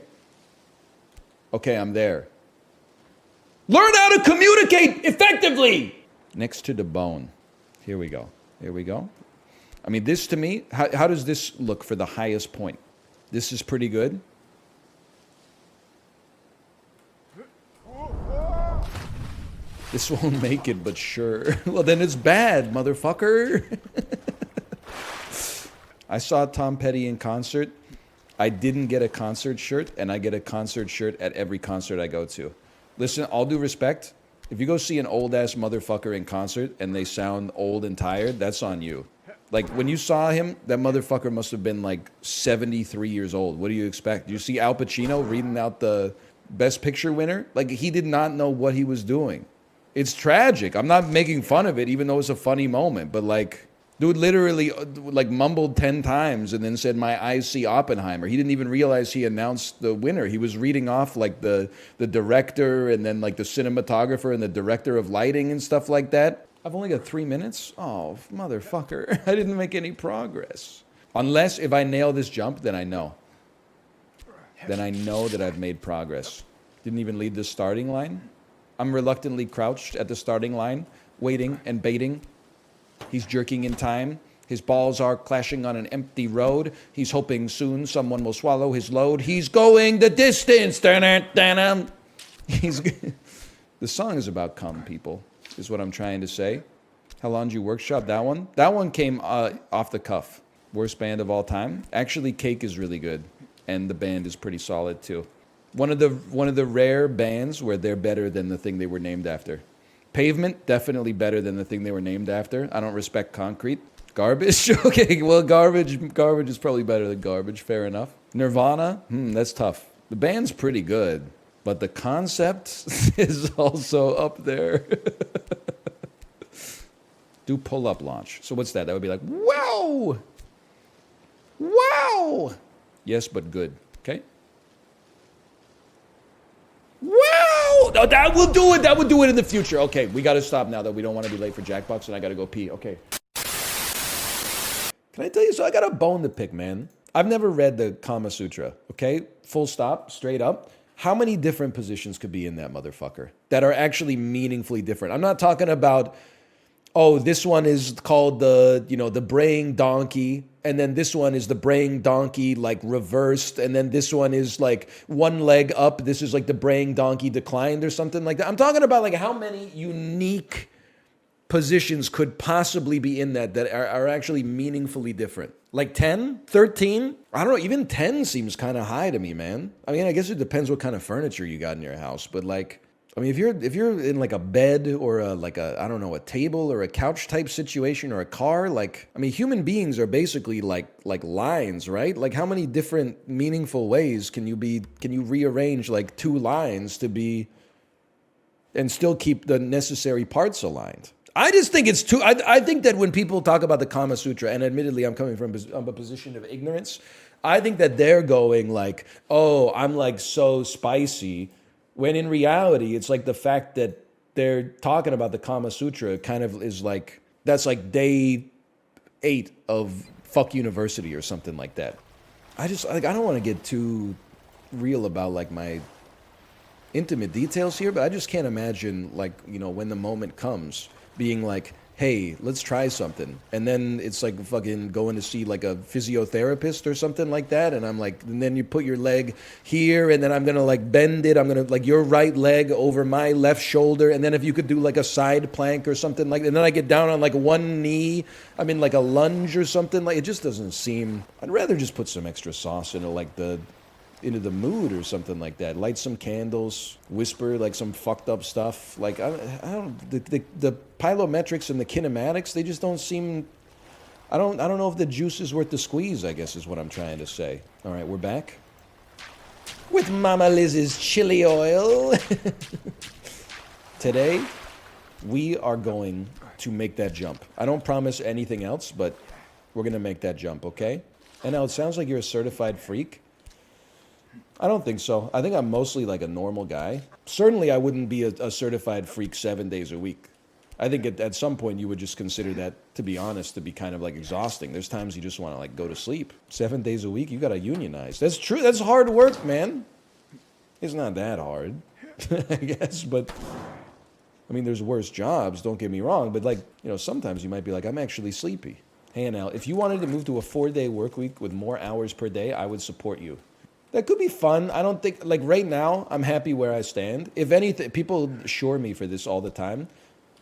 Okay, I'm there. Learn how to communicate effectively. Next to the bone. Here we go. Here we go. I mean, this to me, how does this look for the highest point? This is pretty good. This won't make it, but sure. Well, then it's bad, motherfucker. I saw Tom Petty in concert. I didn't get a concert shirt, and I get a concert shirt at every concert I go to. Listen, all due respect, if you go see an old-ass motherfucker in concert and they sound old and tired, that's on you. Like, when you saw him, that motherfucker must have been, like, 73 years old. What do you expect? You see Al Pacino reading out the Best Picture winner? Like, he did not know what he was doing. It's tragic. I'm not making fun of it, even though it's a funny moment. But, like, dude literally, like, mumbled 10 times and then said, "My eyes see Oppenheimer." He didn't even realize he announced the winner. He was reading off, like, the director and then, like, the cinematographer and the director of lighting and stuff like that. I've only got 3 minutes? Oh, motherfucker. I didn't make any progress. Unless if I nail this jump, then I know. Then I know that I've made progress. Didn't even leave the starting line. I'm reluctantly crouched at the starting line, waiting and baiting. He's jerking in time. His balls are clashing on an empty road. He's hoping soon someone will swallow his load. He's going the distance. He's the song is about cum, people, is what I'm trying to say. How long did you workshop that one? That one came off the cuff. Worst band of all time. Actually, Cake is really good, and the band is pretty solid too. One of the rare bands where they're better than the thing they were named after. Pavement, definitely better than the thing they were named after. I don't respect Concrete. Garbage? Okay, well, garbage is probably better than Garbage. Fair enough. Nirvana? That's tough. The band's pretty good, but the concept is also up there. Do pull-up launch. So what's that? That would be like, wow! Wow! Yes, but good. Okay? Wow! No, that will do it. That will do it in the future. Okay, we got to stop now that we don't want to be late for Jackbox and I got to go pee. Okay. Can I tell you? So I got a bone to pick, man. I've never read the Kama Sutra. Okay? Full stop, straight up. How many different positions could be in that motherfucker that are actually meaningfully different? I'm not talking about, oh, this one is called the braying donkey, and then this one is the braying donkey, like, reversed, and then this one is, like, one leg up. This is, like, the braying donkey declined or something like that. I'm talking about, like, how many unique positions could possibly be in that are actually meaningfully different. Like 10? 13? I don't know. Even 10 seems kind of high to me, man. I mean, I guess it depends what kind of furniture you got in your house, but, like, I mean, if you're in like a bed or a table or a couch type situation or a car, like, I mean, human beings are basically like lines, right? Like, how many different meaningful ways can you rearrange like two lines to be and still keep the necessary parts aligned? I just think it's too. I think that when people talk about the Kama Sutra, and admittedly, I'm coming from a position of ignorance, I think that they're going like, oh, I'm like so spicy. When in reality, it's like the fact that they're talking about the Kama Sutra kind of is like, that's like day 8 of fuck university or something like that. I don't want to get too real about like my intimate details here, but I just can't imagine like, when the moment comes being like, hey, let's try something. And then it's like fucking going to see like a physiotherapist or something like that. And I'm like, and then you put your leg here and then I'm going to like bend it. I'm going to like your right leg over my left shoulder. And then if you could do like a side plank or something like that. And then I get down on like one knee. I'm in like a lunge or something. Like, it just doesn't seem, I'd rather just put some extra sauce into like into the mood or something like that. Light some candles, whisper like some fucked up stuff. Like, I don't the pilometrics and the kinematics, they just don't seem, I don't know if the juice is worth the squeeze, I guess is what I'm trying to say. All right, we're back with Mama Liz's chili oil. Today, we are going to make that jump. I don't promise anything else, but we're going to make that jump, okay? And now it sounds like you're a certified freak. I don't think so. I think I'm mostly like a normal guy. Certainly I wouldn't be a certified freak 7 days a week. I think at some point you would just consider that, to be honest, to be kind of like exhausting. There's times you just want to like go to sleep. 7 days a week, you got to unionize. That's true. That's hard work, man. It's not that hard, I guess, but I mean, there's worse jobs, don't get me wrong, but like, sometimes you might be like, I'm actually sleepy. Hey, now, if you wanted to move to a 4-day work week with more hours per day, I would support you. That could be fun. I don't think, like right now, I'm happy where I stand. If anything, people shore me for this all the time.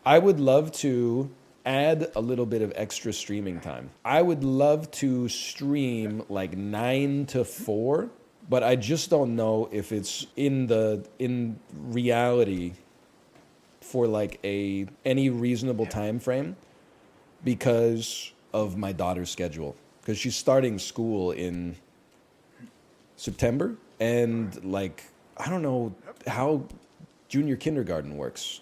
I would love to add a little bit of extra streaming time. I would love to stream like 9 to 4, but I just don't know if it's in reality for like any reasonable time frame because of my daughter's schedule. Because she's starting school in September, and like, I don't know how junior kindergarten works.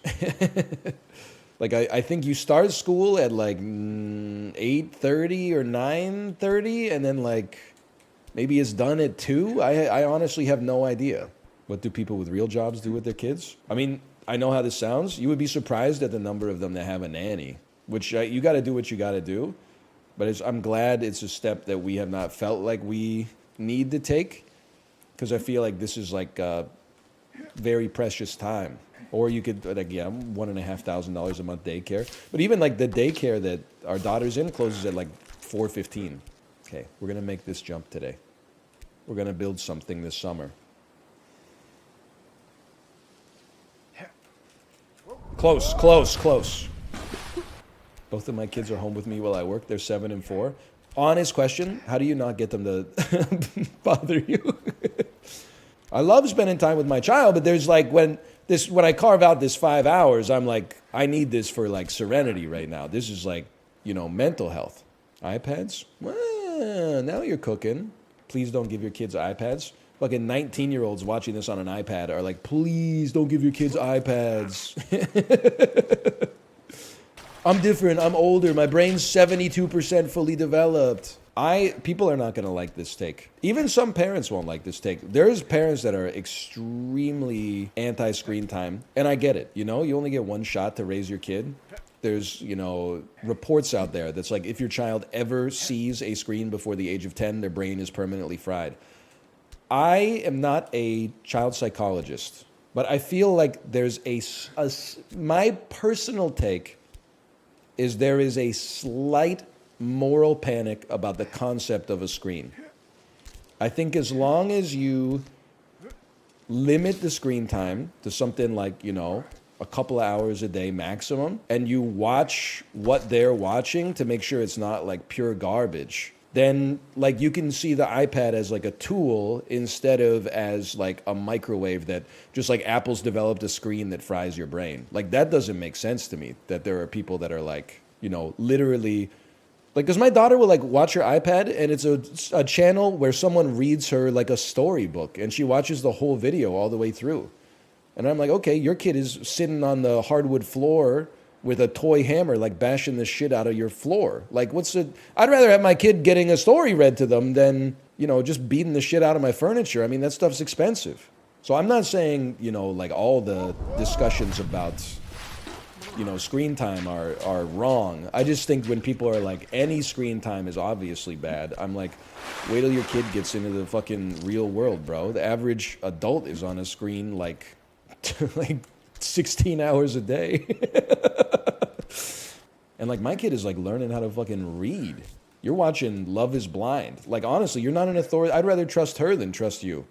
Like, I think you start school at like 8:30 or 9:30, and then like maybe it's done at 2. I honestly have no idea. What do people with real jobs do with their kids? I mean, I know how this sounds. You would be surprised at the number of them that have a nanny, which you got to do what you got to do. But I'm glad it's a step that we have not felt like we need to take, because I feel like this is like a very precious time. Or you could, like, yeah, $1,500 a month daycare. But even like the daycare that our daughter's in closes at like 4:15. Okay, we're going to make this jump today. We're going to build something this summer. Close, close, close. Both of my kids are home with me while I work. They're 7 and 4. Honest question, how do you not get them to bother you? I love spending time with my child, but there's like when I carve out this 5 hours, I'm like, I need this for like serenity right now. This is like, mental health. iPads? Well, now you're cooking. Please don't give your kids iPads. Fucking 19-year-olds watching this on an iPad are like, please don't give your kids iPads. I'm different. I'm older. My brain's 72% fully developed. People are not going to like this take. Even some parents won't like this take. There's parents that are extremely anti-screen time, and I get it. You only get one shot to raise your kid. There's, reports out there that's like if your child ever sees a screen before the age of 10, their brain is permanently fried. I am not a child psychologist, but I feel like there's my personal take is there is a slight moral panic about the concept of a screen. I think as long as you limit the screen time to something like, a couple of hours a day maximum, and you watch what they're watching to make sure it's not like pure garbage, then like you can see the iPad as like a tool instead of as like a microwave that just like Apple's developed a screen that fries your brain. Like that doesn't make sense to me, that there are people that are like, literally like, because my daughter will like watch her iPad and it's a channel where someone reads her like a storybook and she watches the whole video all the way through. And I'm like, okay, your kid is sitting on the hardwood floor with a toy hammer, like bashing the shit out of your floor. Like, I'd rather have my kid getting a story read to them than, just beating the shit out of my furniture. I mean, that stuff's expensive. So I'm not saying, like all the discussions about, screen time are wrong. I just think when people are like, any screen time is obviously bad, I'm like, wait till your kid gets into the fucking real world, bro. The average adult is on a screen like 16 hours a day. And like my kid is like learning how to fucking read. You're watching Love is Blind. Like honestly, you're not an authority. I'd rather trust her than trust you.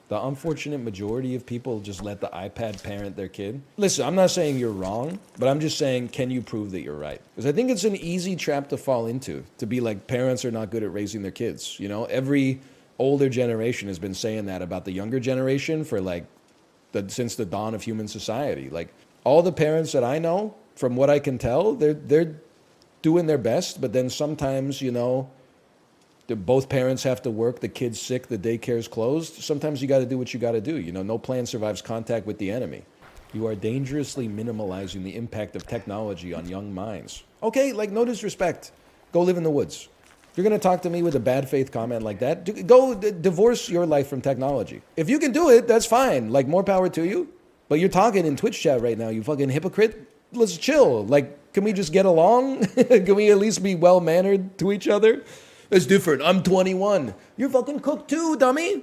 The unfortunate majority of people just let the iPad parent their kid. Listen, I'm not saying you're wrong, but I'm just saying, can you prove that you're right? Because I think it's an easy trap to fall into, to be like, parents are not good at raising their kids. Every older generation has been saying that about the younger generation for like since the dawn of human society. Like all the parents that I know, from what I can tell, they're doing their best, but then sometimes, both parents have to work, the kid's sick, the daycare's closed. Sometimes you got to do what you got to do. No plan survives contact with the enemy. You are dangerously minimalizing the impact of technology on young minds. Okay, like no disrespect. Go live in the woods. If you're going to talk to me with a bad faith comment like that, go divorce your life from technology. If you can do it, that's fine. Like more power to you. But you're talking in Twitch chat right now, you fucking hypocrite. Let's chill. Like, can we just get along? Can we at least be well-mannered to each other? It's different. I'm 21. You're fucking cooked too, dummy.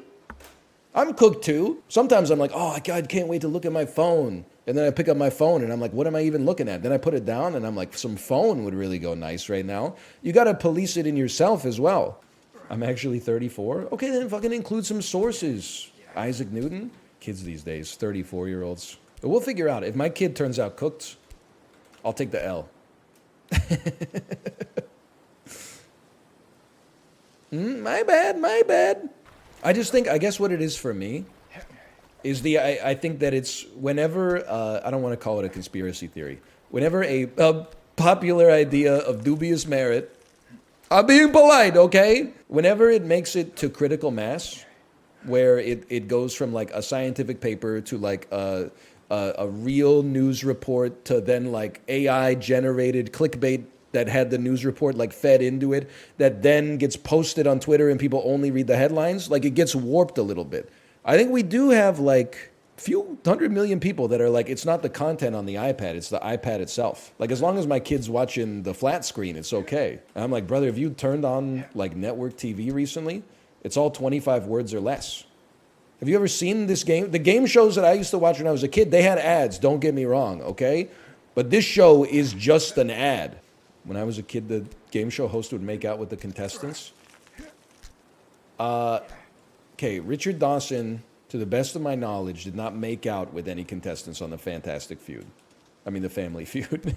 I'm cooked too. Sometimes I'm like, oh, God, can't wait to look at my phone. And then I pick up my phone and I'm like, what am I even looking at? Then I put it down and I'm like, some phone would really go nice right now. You got to police it in yourself as well. I'm actually 34. Okay, then fucking include some sources. Isaac Newton? Kids these days, 34-year-olds. But we'll figure out. If my kid turns out cooked, I'll take the L. My bad. I guess what it is for me is I think that it's whenever, I don't want to call it a conspiracy theory, whenever a popular idea of dubious merit, I'm being polite, okay? Whenever it makes it to critical mass, where it goes from like a scientific paper to like a real news report to then like AI generated clickbait that had the news report like fed into it, that then gets posted on Twitter and people only read the headlines, like it gets warped a little bit. I think we do have like a few 100 million people that are like, it's not the content on the iPad, it's the iPad itself. Like as long as my kid's watching the flat screen, it's okay. And I'm like, brother, have you turned on like network TV recently? It's all 25 words or less. Have you ever seen this game? The game shows that I used to watch when I was a kid, they had ads, don't get me wrong, okay? But this show is just an ad. When I was a kid, the game show host would make out with the contestants. Okay, Richard Dawson, to the best of my knowledge, did not make out with any contestants on the Fantastic Feud. I mean, the Family Feud,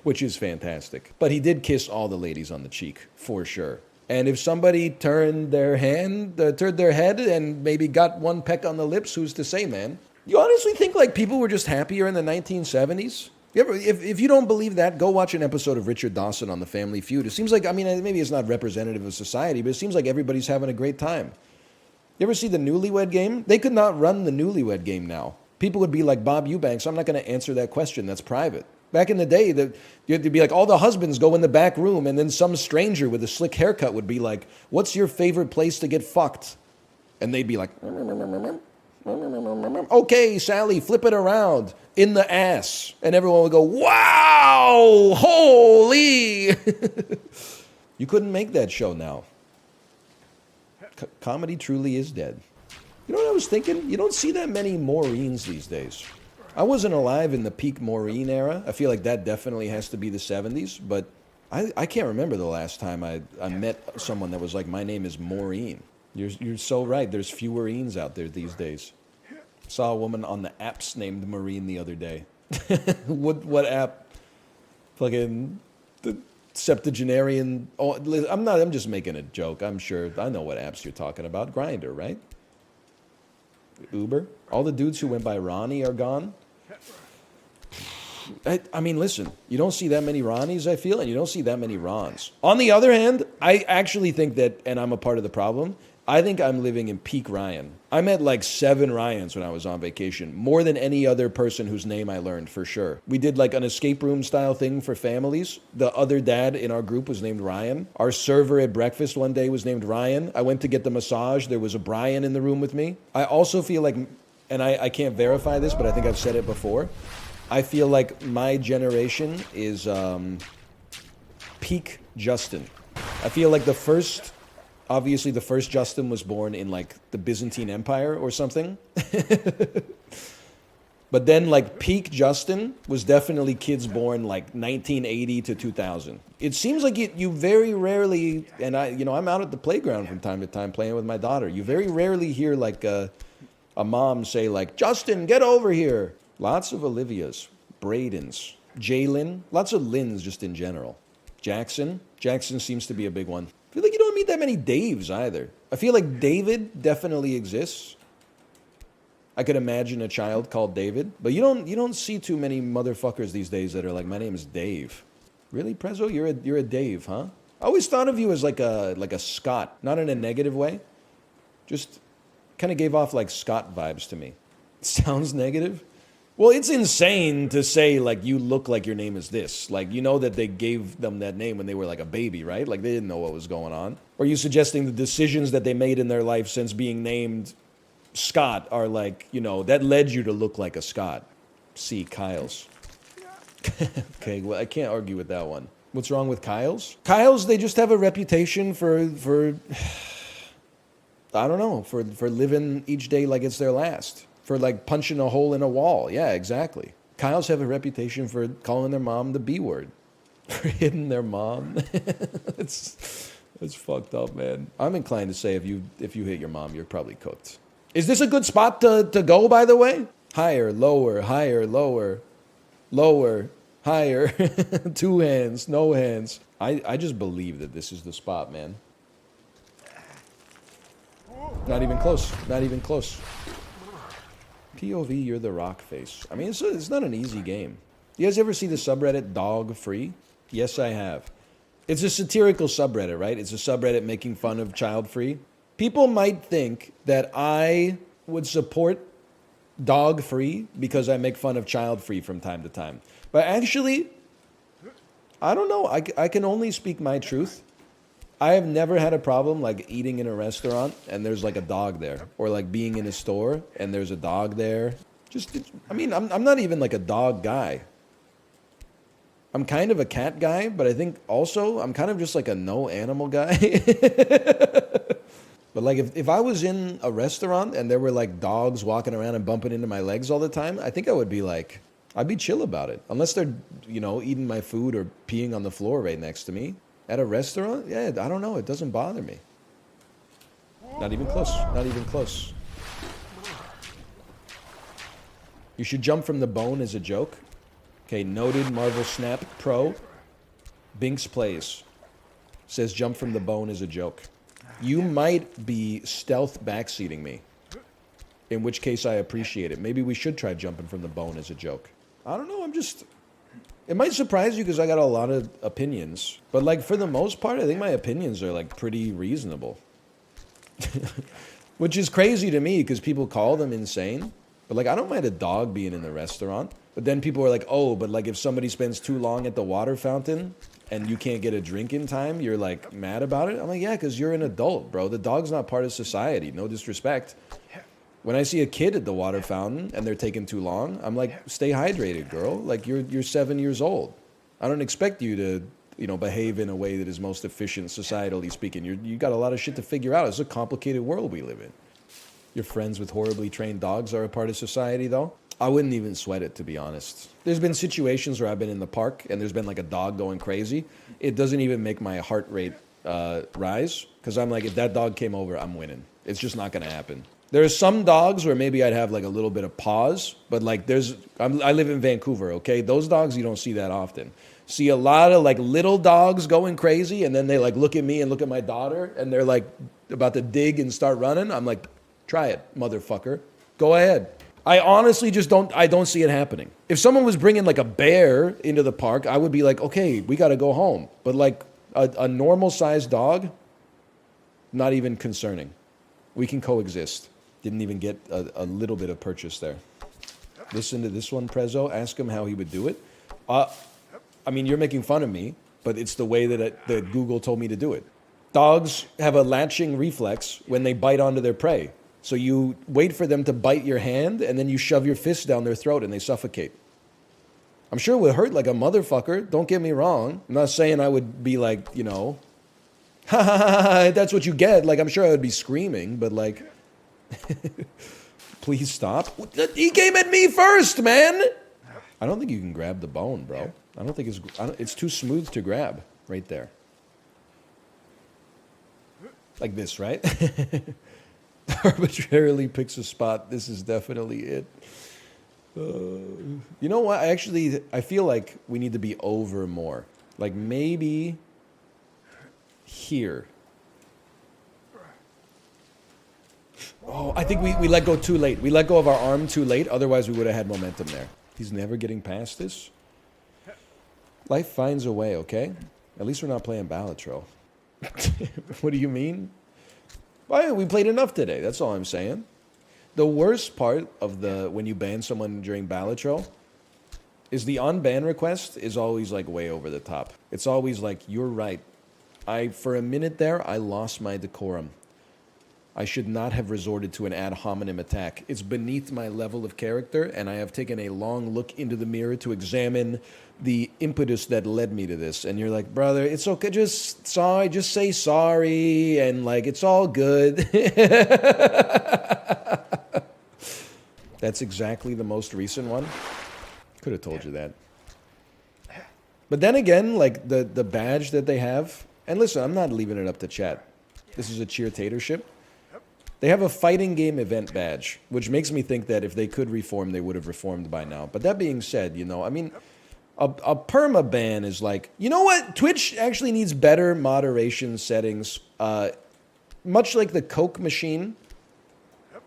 which is fantastic. But he did kiss all the ladies on the cheek, for sure. And if somebody turned their head and maybe got one peck on the lips, who's to say, man? You honestly think like people were just happier in the 1970s? If you don't believe that, go watch an episode of Richard Dawson on the Family Feud. It seems like, I mean, maybe it's not representative of society, but it seems like everybody's having a great time. You ever see the Newlywed Game? They could not run the Newlywed Game now. People would be like, Bob Eubanks, I'm not going to answer that question. That's private. Back in the day, you'd be like, all the husbands go in the back room, and then some stranger with a slick haircut would be like, what's your favorite place to get fucked? And they'd be like, okay, Sally, flip it around. In the ass. And everyone would go, wow, holy. You couldn't make that show now. Comedy truly is dead. You know what I was thinking? You don't see that many Maureen's these days. I wasn't alive in the peak Maureen era. I feel like that definitely has to be the 70s, but I can't remember the last time I met someone that was like, my name is Maureen. You're so right. There's fewer Eens out there these days. Saw a woman on the apps named Maureen the other day. What app? Fucking the septuagenarian. Oh, I'm just making a joke. I'm sure I know what apps you're talking about. Grindr, right? Uber. All the dudes who went by Ronnie are gone. I mean, listen, you don't see that many Ronnies, I feel, and you don't see that many Rons. On the other hand, I actually think that, and I'm a part of the problem, I think I'm living in peak Ryan. I met like 7 Ryans when I was on vacation, more than any other person whose name I learned, for sure. We did like an escape room style thing for families. The other dad in our group was named Ryan. Our server at breakfast one day was named Ryan. I went to get the massage. There was a Brian in the room with me. I also feel like, and I can't verify this, but I think I've said it before, I feel like my generation is peak Justin. I feel like obviously the first Justin was born in like the Byzantine Empire or something. But then like peak Justin was definitely kids born like 1980 to 2000. It seems like you very rarely, and I'm out at the playground from time to time playing with my daughter. You very rarely hear like a mom say like, Justin, get over here. Lots of Olivias, Bradens, Jalen, lots of Lyns just in general. Jackson seems to be a big one. I feel like you don't meet that many Daves either. I feel like David definitely exists. I could imagine a child called David, but you don't see too many motherfuckers these days that are like, my name is Dave. Really, Prezzo? You're a Dave, huh? I always thought of you as like a Scott, not in a negative way. Just kind of gave off like Scott vibes to me. Sounds negative? Well, it's insane to say, like, you look like your name is this. Like, you know that they gave them that name when they were, like, a baby, right? Like, they didn't know what was going on. Or are you suggesting the decisions that they made in their life since being named Scott are, like, that led you to look like a Scott? See, Kyle's. Okay, well, I can't argue with that one. What's wrong with Kyle's? Kyle's, they just have a reputation for I don't know, for living each day like it's their last. For like punching a hole in a wall. Yeah, exactly. Kyles have a reputation for calling their mom the B word. For hitting their mom. It's fucked up, man. I'm inclined to say if you hit your mom, you're probably cooked. Is this a good spot to go, by the way? Higher, lower, lower, higher. 2 hands, no hands. I just believe that this is the spot, man. Not even close. Not even close. POV, you're the rock face. I mean, it's not an easy game. You guys ever see the subreddit Dog Free? Yes, I have. It's a satirical subreddit, right? It's a subreddit making fun of child free. People might think that I would support dog free because I make fun of child free from time to time. But actually, I don't know. I can only speak my truth. I have never had a problem like eating in a restaurant and there's like a dog there, or like being in a store and there's a dog there. I mean, I'm not even like a dog guy. I'm kind of a cat guy, but I think also I'm kind of just like a no animal guy. But like if I was in a restaurant and there were like dogs walking around and bumping into my legs all the time, I think I would be like, I'd be chill about it. Unless they're, you know, eating my food or peeing on the floor right next to me. At a restaurant? Yeah, I don't know. It doesn't bother me. Not even close. Not even close. You should jump from the bone as a joke. Okay, noted Marvel Snap Pro. Binks plays. Says jump from the bone as a joke. You might be stealth backseating me. In which case I appreciate it. Maybe we should try jumping from the bone as a joke. I don't know, it might surprise you because I got a lot of opinions. But like for the most part, I think my opinions are like pretty reasonable. Which is crazy to me because people call them insane. But like I don't mind a dog being in the restaurant. But then people are like, oh, but like if somebody spends too long at the water fountain and you can't get a drink in time, you're like mad about it? I'm like, yeah, because you're an adult, bro. The dog's not part of society. No disrespect. When I see a kid at the water fountain and they're taking too long, I'm like, stay hydrated, girl. Like you're 7 years old. I don't expect you to, you know, behave in a way that is most efficient societally speaking. You got a lot of shit to figure out. It's a complicated world we live in. Your friends with horribly trained dogs are a part of society, though. I wouldn't even sweat it, to be honest. There's been situations where I've been in the park and there's been like a dog going crazy. It doesn't even make my heart rate rise because I'm like, if that dog came over, I'm winning. It's just not going to happen. There's some dogs where maybe I'd have like a little bit of pause, but like I live in Vancouver, okay? Those dogs, you don't see that often. See a lot of like little dogs going crazy and then they like look at me and look at my daughter and they're like about to dig and start running. I'm like, try it, motherfucker. Go ahead. I honestly just I don't see it happening. If someone was bringing like a bear into the park, I would be like, okay, we got to go home. But like a normal sized dog, not even concerning. We can coexist. Didn't even get a little bit of purchase there. Listen to this one, Prezzo. Ask him how he would do it. I mean, you're making fun of me, but it's the way that Google told me to do it. Dogs have a latching reflex when they bite onto their prey. So you wait for them to bite your hand, and then you shove your fist down their throat, and they suffocate. I'm sure it would hurt like a motherfucker. Don't get me wrong. I'm not saying I would be like, you know, ha ha ha ha, that's what you get. Like, I'm sure I would be screaming, but like... Please stop. He came at me first, man. I don't think you can grab the bone, bro. I don't think it's too smooth to grab right there. Like this, right? Arbitrarily picks a spot. This is definitely it. You know what? I feel like we need to be over more. Like maybe here. Oh, I think we let go too late. We let go of our arm too late. Otherwise, we would have had momentum there. He's never getting past this. Life finds a way, okay? At least we're not playing Balatro. What do you mean? Well, we played enough today. That's all I'm saying. The worst part of when you ban someone during Balatro is the unban request is always like way over the top. It's always like, you're right. For a minute there, I lost my decorum. I should not have resorted to an ad hominem attack. It's beneath my level of character, and I have taken a long look into the mirror to examine the impetus that led me to this. And you're like, brother, it's okay, just say sorry, and like, it's all good. That That's exactly the most recent one. Could have told you that. But then again, like the badge that they have, and listen, I'm not leaving it up to chat. This is a cheer-tatorship. They have a fighting game event badge, which makes me think that if they could reform, they would have reformed by now. But that being said, you know, I mean, a perma ban is like, you know what? Twitch actually needs better moderation settings. Much like the Coke machine,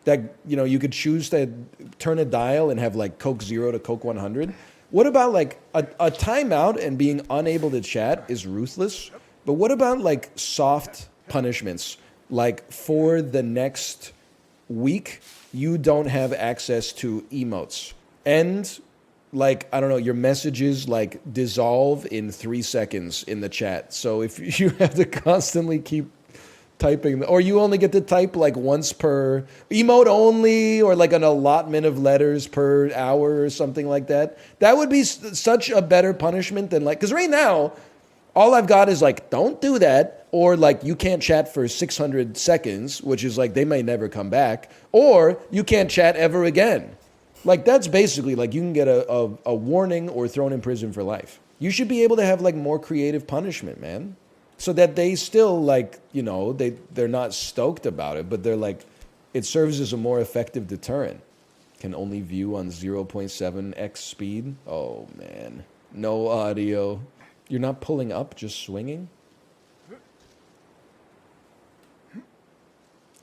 that, you know, you could choose to turn a dial and have like Coke 0 to Coke 100. What about like a timeout and being unable to chat is ruthless? But what about like soft punishments? Like for the next week, you don't have access to emotes. And like, I don't know, your messages like dissolve in 3 seconds in the chat. So if you have to constantly keep typing, or you only get to type like once per emote only, or like an allotment of letters per hour or something like that, that would be such a better punishment than like, because right now, all I've got is like, don't do that, or like you can't chat for 600 seconds, which is like they may never come back, or you can't chat ever again. Like that's basically like you can get a warning or thrown in prison for life. You should be able to have like more creative punishment, man. So that they still like, you know, they're not stoked about it, but they're like, it serves as a more effective deterrent. Can only view on 0.7x speed. Oh man, no audio. You're not pulling up, just swinging?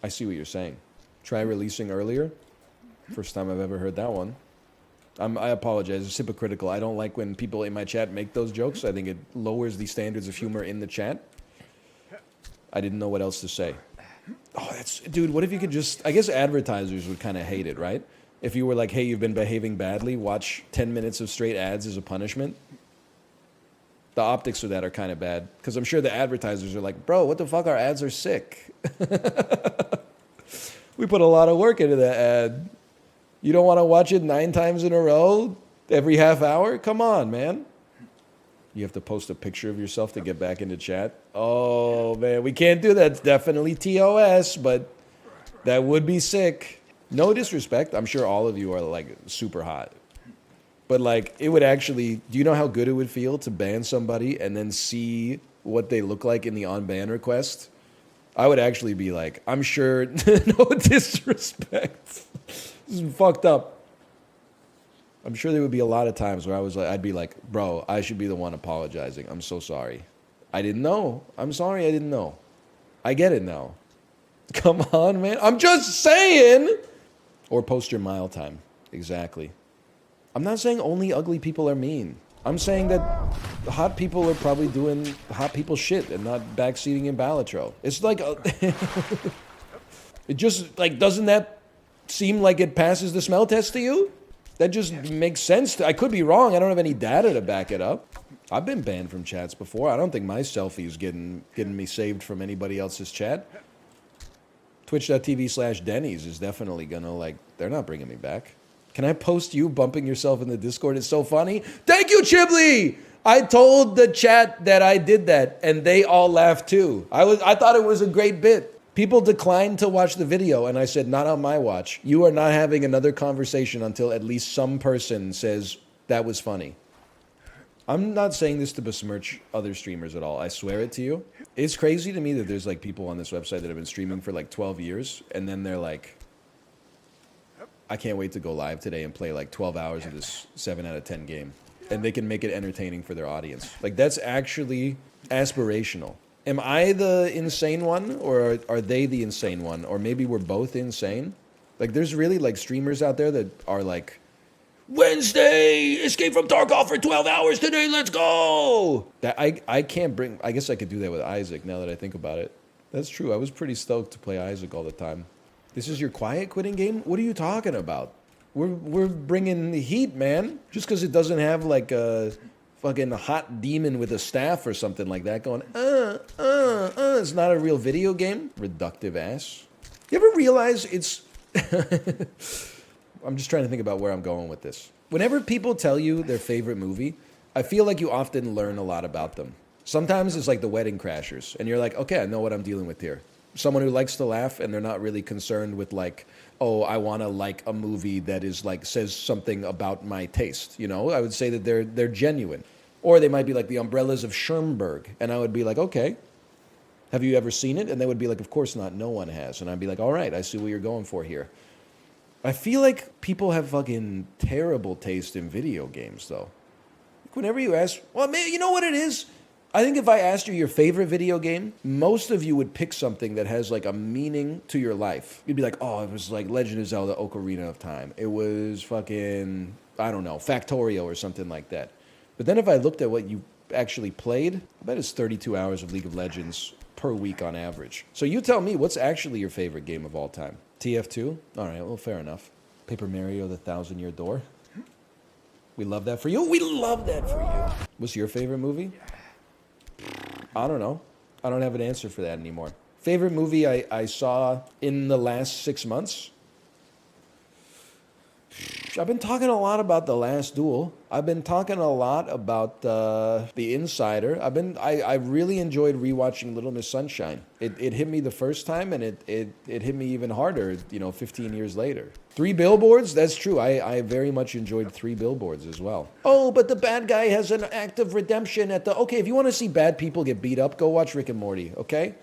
I see what you're saying. Try releasing earlier. First time I've ever heard that one. I apologize. It's hypocritical. I don't like when people in my chat make those jokes. I think it lowers the standards of humor in the chat. I didn't know what else to say. Oh, that's... Dude, what if you could just... I guess advertisers would kind of hate it, right? If you were like, hey, you've been behaving badly, watch 10 minutes of straight ads as a punishment. The optics of that are kind of bad. Because I'm sure the advertisers are like, bro, what the fuck? Our ads are sick. We put a lot of work into that ad. You don't want to watch it 9 times in a row? Every half hour? Come on, man. You have to post a picture of yourself to get back into chat? Oh, man, we can't do that. It's definitely TOS, but that would be sick. No disrespect. I'm sure all of you are, like, super hot. But, like, it would actually... Do you know how good it would feel to ban somebody and then see what they look like in the on-ban request? I would actually be like, I'm sure... No disrespect. This is fucked up. I'm sure there would be a lot of times where I'd be like, bro, I should be the one apologizing. I'm so sorry. I didn't know. I'm sorry I didn't know. I get it now. Come on, man. I'm just saying. Or post your mile time. Exactly. I'm not saying only ugly people are mean. I'm saying that hot people are probably doing hot people shit and not backseating in Balatro. It's like, it just, like, doesn't that seem like it passes the smell test to you? That just makes sense. I could be wrong. I don't have any data to back it up. I've been banned from chats before. I don't think my selfie is getting me saved from anybody else's chat. Twitch.tv/Denny's is definitely gonna, like, they're not bringing me back. Can I post you bumping yourself in the Discord? It's so funny. Thank you, Chiblee! I told the chat that I did that, and they all laughed too. I thought it was a great bit. People declined to watch the video, and I said, not on my watch. You are not having another conversation until at least some person says, that was funny. I'm not saying this to besmirch other streamers at all. I swear it to you. It's crazy to me that there's like people on this website that have been streaming for like 12 years, and then they're like, I can't wait to go live today and play like 12 hours of this 7 out of 10 game. And they can make it entertaining for their audience. Like, that's actually aspirational. Am I the insane one, or are they the insane one? Or maybe we're both insane? Like, there's really, like, streamers out there that are like, Wednesday, Escape from Tarkov for 12 hours today, let's go! That I can't bring... I guess I could do that with Isaac, now that I think about it. That's true, I was pretty stoked to play Isaac all the time. This is your quiet quitting game? What are you talking about? We're bringing the heat, man. Just because it doesn't have, like, a... fucking hot demon with a staff or something like that going, it's not a real video game. Reductive ass. You ever realize it's... I'm just trying to think about where I'm going with this. Whenever people tell you their favorite movie, I feel like you often learn a lot about them. Sometimes it's like The Wedding Crashers, and you're like, okay, I know what I'm dealing with here. someone who likes to laugh and they're not really concerned with like, oh, I want to like a movie that is like says something about my taste. You know, I would say that they're genuine. Or they might be like the Umbrellas of Schoenberg, and I would be like, okay, have you ever seen it? And they would be like, of course not, no one has. And I'd be like, all right, I see what you're going for here. I feel like people have fucking terrible taste in video games, though. Whenever you ask, well, man, you know what it is? I think if I asked you your favorite video game, most of you would pick something that has like a meaning to your life. You'd be like, oh, it was like Legend of Zelda Ocarina of Time. It was fucking, I don't know, Factorio or something like that. But then if I looked at what you actually played, I bet it's 32 hours of League of Legends per week on average. So you tell me, what's actually your favorite game of all time? TF2? All right, well, fair enough. Paper Mario, The Thousand Year Door? We love that for you? We love that for you. What's your favorite movie? I don't know. I don't have an answer for that anymore. Favorite movie I saw in the last 6 months? I've been talking a lot about The Last Duel. I've been talking a lot about The Insider. I really enjoyed rewatching Little Miss Sunshine. It hit me the first time, and it hit me even harder, 15 years later. 3 Billboards? That's true. I very much enjoyed 3 Billboards as well. Oh, but the bad guy has an act of redemption at the... Okay, if you want to see bad people get beat up, go watch Rick and Morty, okay?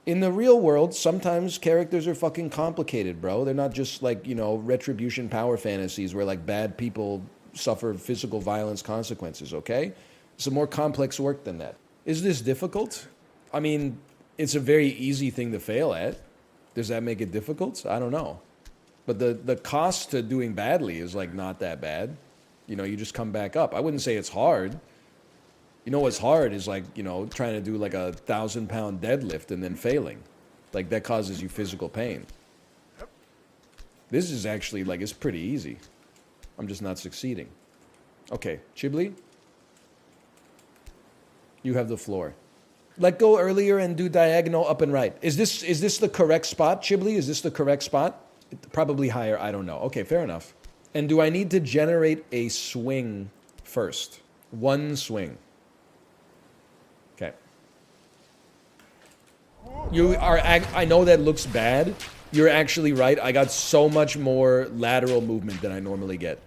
In the real world, sometimes characters are fucking complicated, bro. They're not just like, retribution power fantasies where like bad people suffer physical violence consequences, okay? It's a more complex work than that. Is this difficult? I mean, it's a very easy thing to fail at. Does that make it difficult? I don't know. But the cost to doing badly is like not that bad. You just come back up. I wouldn't say it's hard. You know what's hard is like, trying to do like a 1,000-pound deadlift and then failing. Like that causes you physical pain. This is actually like, it's pretty easy. I'm just not succeeding. Okay, Chibli, you have the floor. Let go earlier and do diagonal up and right. Is this the correct spot, Chibli? Is this the correct spot? Probably higher, I don't know. Okay, fair enough. And do I need to generate a swing first? One swing. Okay. I know that looks bad. You're actually right. I got so much more lateral movement than I normally get.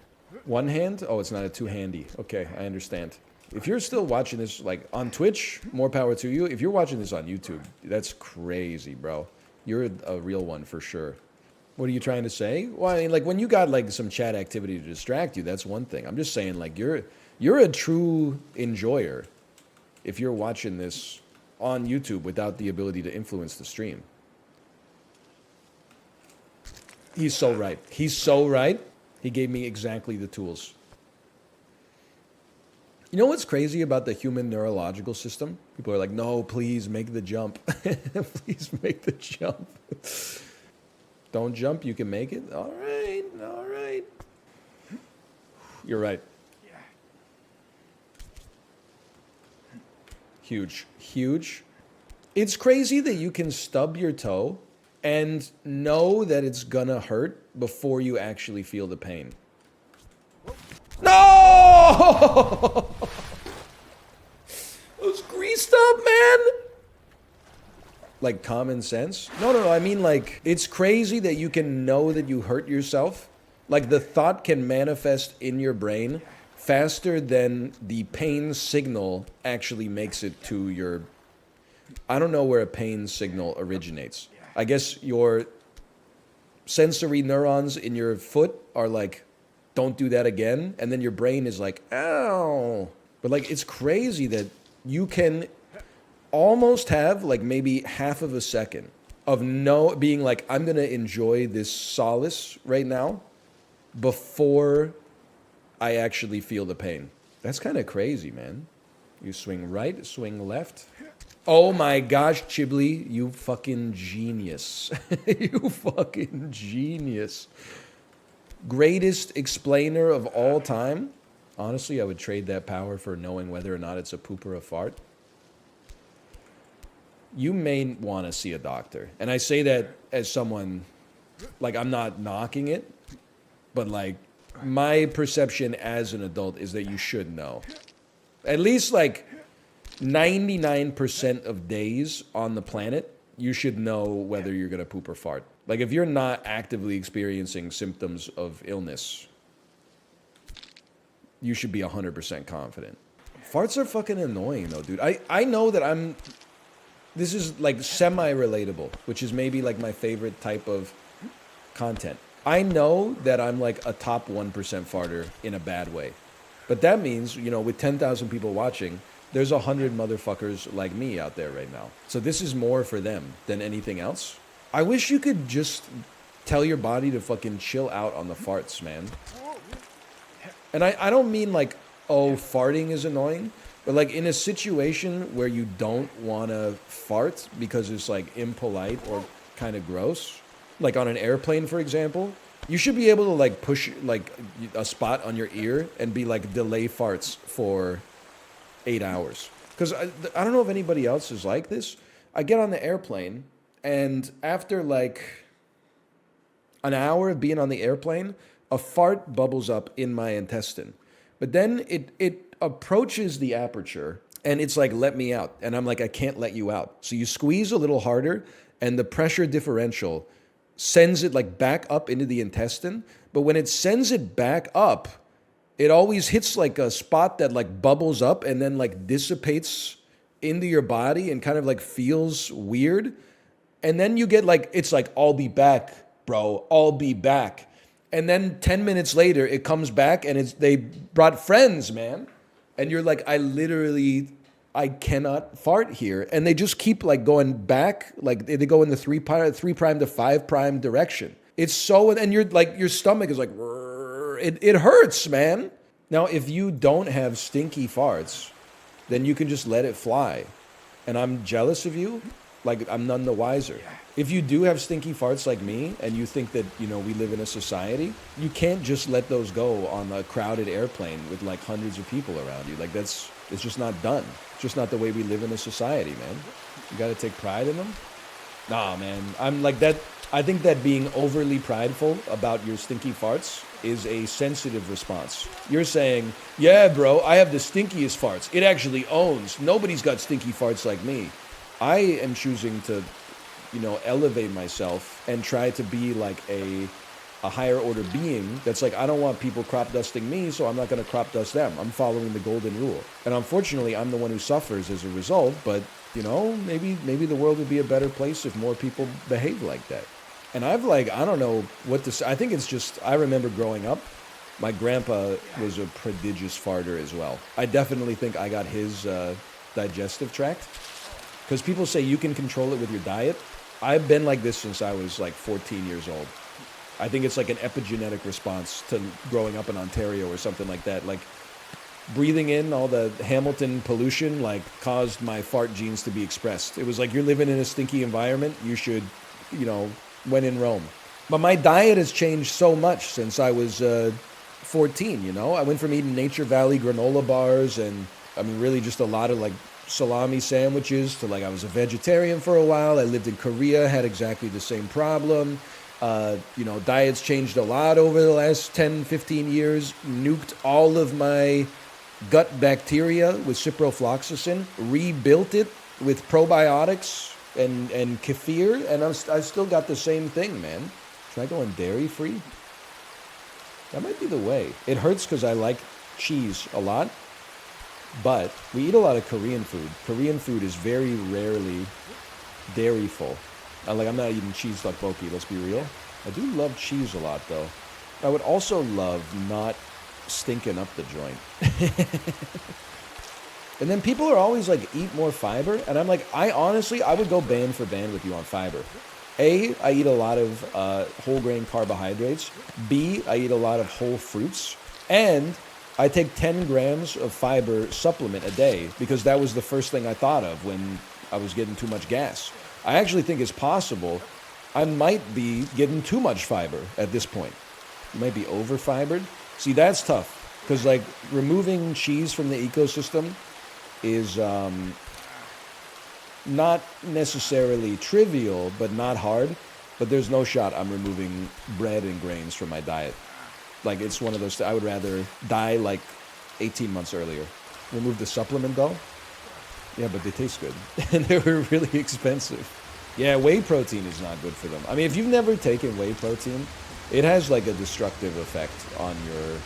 One hand? Oh, it's not a two-handy. Okay, I understand. If you're still watching this, like, on Twitch, more power to you. If you're watching this on YouTube, that's crazy, bro. You're a real one for sure. What are you trying to say? Well, I mean, like, when you got, like, some chat activity to distract you, that's one thing. I'm just saying, like, you're a true enjoyer if you're watching this on YouTube without the ability to influence the stream. He's so right. He's so right. He gave me exactly the tools. You know what's crazy about the human neurological system? People are like, no, please make the jump. Please make the jump. Don't jump, you can make it? All right, all right. You're right. Huge, huge. It's crazy that you can stub your toe and know that it's gonna hurt before you actually feel the pain. No! It was greased up, man! Like common sense? No, I mean like, it's crazy that you can know that you hurt yourself. Like the thought can manifest in your brain faster than the pain signal actually makes it to your... I don't know where a pain signal originates. I guess your sensory neurons in your foot are like, don't do that again. And then your brain is like, ow. But like, it's crazy that you can almost have like maybe half of a second of being like, I'm going to enjoy this solace right now before I actually feel the pain. That's kind of crazy, man. You swing right, swing left. Oh my gosh, Chibli, you fucking genius. You fucking genius. Greatest explainer of all time. Honestly, I would trade that power for knowing whether or not it's a poop or a fart. You may want to see a doctor. And I say that as someone, like, I'm not knocking it, but like, my perception as an adult is that you should know. At least like 99% of days on the planet, you should know whether you're gonna poop or fart. Like if you're not actively experiencing symptoms of illness, you should be 100% confident. Farts are fucking annoying though, dude. I know that this is like semi-relatable, which is maybe like my favorite type of content. I know that I'm like a top 1% farter in a bad way. But that means, you know, with 10,000 people watching, there's 100 motherfuckers like me out there right now. So this is more for them than anything else. I wish you could just tell your body to fucking chill out on the farts, man. And I don't mean like, oh, farting is annoying, but like in a situation where you don't want to fart because it's like impolite or kind of gross, like on an airplane, for example, you should be able to like push like a spot on your ear and be like delay farts for 8 hours. Because I don't know if anybody else is like this. I get on the airplane and after like an hour of being on the airplane, a fart bubbles up in my intestine. But then it approaches the aperture and it's like, let me out. And I'm like, I can't let you out. So you squeeze a little harder and the pressure differential sends it like back up into the intestine. But when it sends it back up, it always hits like a spot that like bubbles up and then like dissipates into your body and kind of like feels weird. And then you get like, it's like, I'll be back, bro. I'll be back. And then 10 minutes later, it comes back and they brought friends, man. And you're like, I cannot fart here. And they just keep like going back. Like they go in the 3' to 5' direction. It's so, and you're like, your stomach is like, it hurts, man. Now, if you don't have stinky farts, then you can just let it fly. And I'm jealous of you. Like I'm none the wiser. If you do have stinky farts like me and you think that, you know, we live in a society, you can't just let those go on a crowded airplane with like hundreds of people around you. Like it's just not done. It's just not the way we live in a society, man. You got to take pride in them. Nah, man. I'm like that. I think that being overly prideful about your stinky farts is a sensitive response. You're saying, yeah, bro, I have the stinkiest farts. It actually owns. Nobody's got stinky farts like me. I am choosing to, you know, elevate myself and try to be like a higher order being that's like, I don't want people crop dusting me, so I'm not going to crop dust them. I'm following the golden rule. And unfortunately, I'm the one who suffers as a result, but, you know, maybe the world would be a better place if more people behave like that. And I've like, I don't know what to say. I think it's just, I remember growing up, my grandpa was a prodigious farter as well. I definitely think I got his digestive tract. Because people say you can control it with your diet. I've been like this since I was like 14 years old. I think it's like an epigenetic response to growing up in Ontario or something like that. Like breathing in all the Hamilton pollution like caused my fart genes to be expressed. It was like, you're living in a stinky environment. You should, you know, when in Rome. But my diet has changed so much since I was 14, you know. I went from eating Nature Valley granola bars and I mean really just a lot of like salami sandwiches to like I was a vegetarian for a while. I lived in Korea, had exactly the same problem. You know, diets changed a lot over the last 10, 15 years. Nuked all of my gut bacteria with ciprofloxacin, rebuilt it with probiotics and kefir, and I still got the same thing, man. Should I go on dairy free? That might be the way. It hurts because I like cheese a lot. But we eat a lot of Korean food. Korean food is very rarely dairy-full. I'm not eating cheese tteokbokki, let's be real. I do love cheese a lot, though. I would also love not stinking up the joint. And then people are always like, eat more fiber. And I'm like, I would go band for band with you on fiber. A, I eat a lot of whole grain carbohydrates. B, I eat a lot of whole fruits. And I take 10 grams of fiber supplement a day because that was the first thing I thought of when I was getting too much gas. I actually think it's possible I might be getting too much fiber at this point. You might be over-fibered. See, that's tough because like removing cheese from the ecosystem is not necessarily trivial, but not hard. But there's no shot I'm removing bread and grains from my diet. Like, it's one of those, I would rather die like 18 months earlier. Remove the supplement though? Yeah, but they taste good. And they were really expensive. Yeah, whey protein is not good for them. I mean, if you've never taken whey protein, it has like a destructive effect on your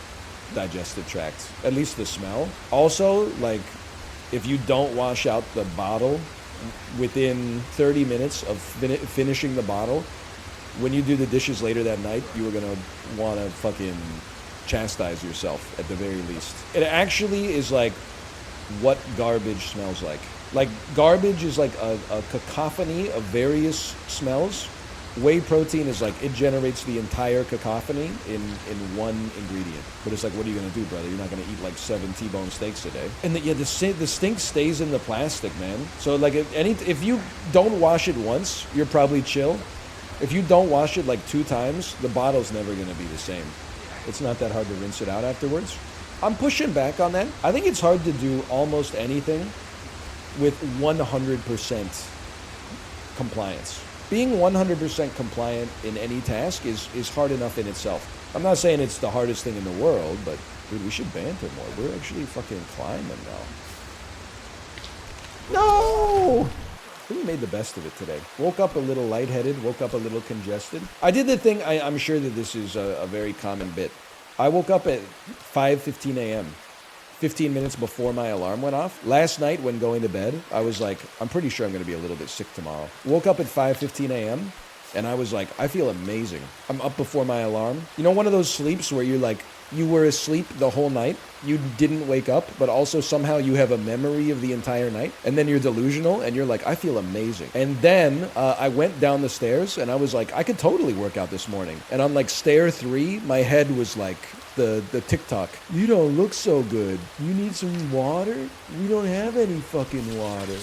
digestive tract, at least the smell. Also, like, if you don't wash out the bottle within 30 minutes of finishing the bottle, when you do the dishes later that night, you are going to want to fucking chastise yourself at the very least. It actually is like what garbage smells like. Like, garbage is like a cacophony of various smells. Whey protein is like, it generates the entire cacophony in one ingredient. But it's like, what are you going to do, brother? You're not going to eat like 7 T-bone steaks a day. And the stink stays in the plastic, man. So like, if you don't wash it once, you're probably chill. If you don't wash it like 2 times, the bottle's never going to be the same. It's not that hard to rinse it out afterwards. I'm pushing back on that. I think it's hard to do almost anything with 100% compliance. Being 100% compliant in any task is hard enough in itself. I'm not saying it's the hardest thing in the world, but dude, we should banter more. We're actually fucking climbing now. No! I think we made the best of it today. Woke up a little lightheaded, woke up a little congested. I did the thing, I'm sure that this is a very common bit. I woke up at 5:15 a.m., 15 minutes before my alarm went off. Last night when going to bed, I was like, I'm pretty sure I'm going to be a little bit sick tomorrow. Woke up at 5:15 a.m., and I was like, I feel amazing. I'm up before my alarm. You know, one of those sleeps where you're like, you were asleep the whole night, you didn't wake up, but also somehow you have a memory of the entire night, and then you're delusional, and you're like, I feel amazing. And then I went down the stairs, and I was like, I could totally work out this morning. And on like stair 3, my head was like the TikTok. You don't look so good. You need some water? We don't have any fucking water.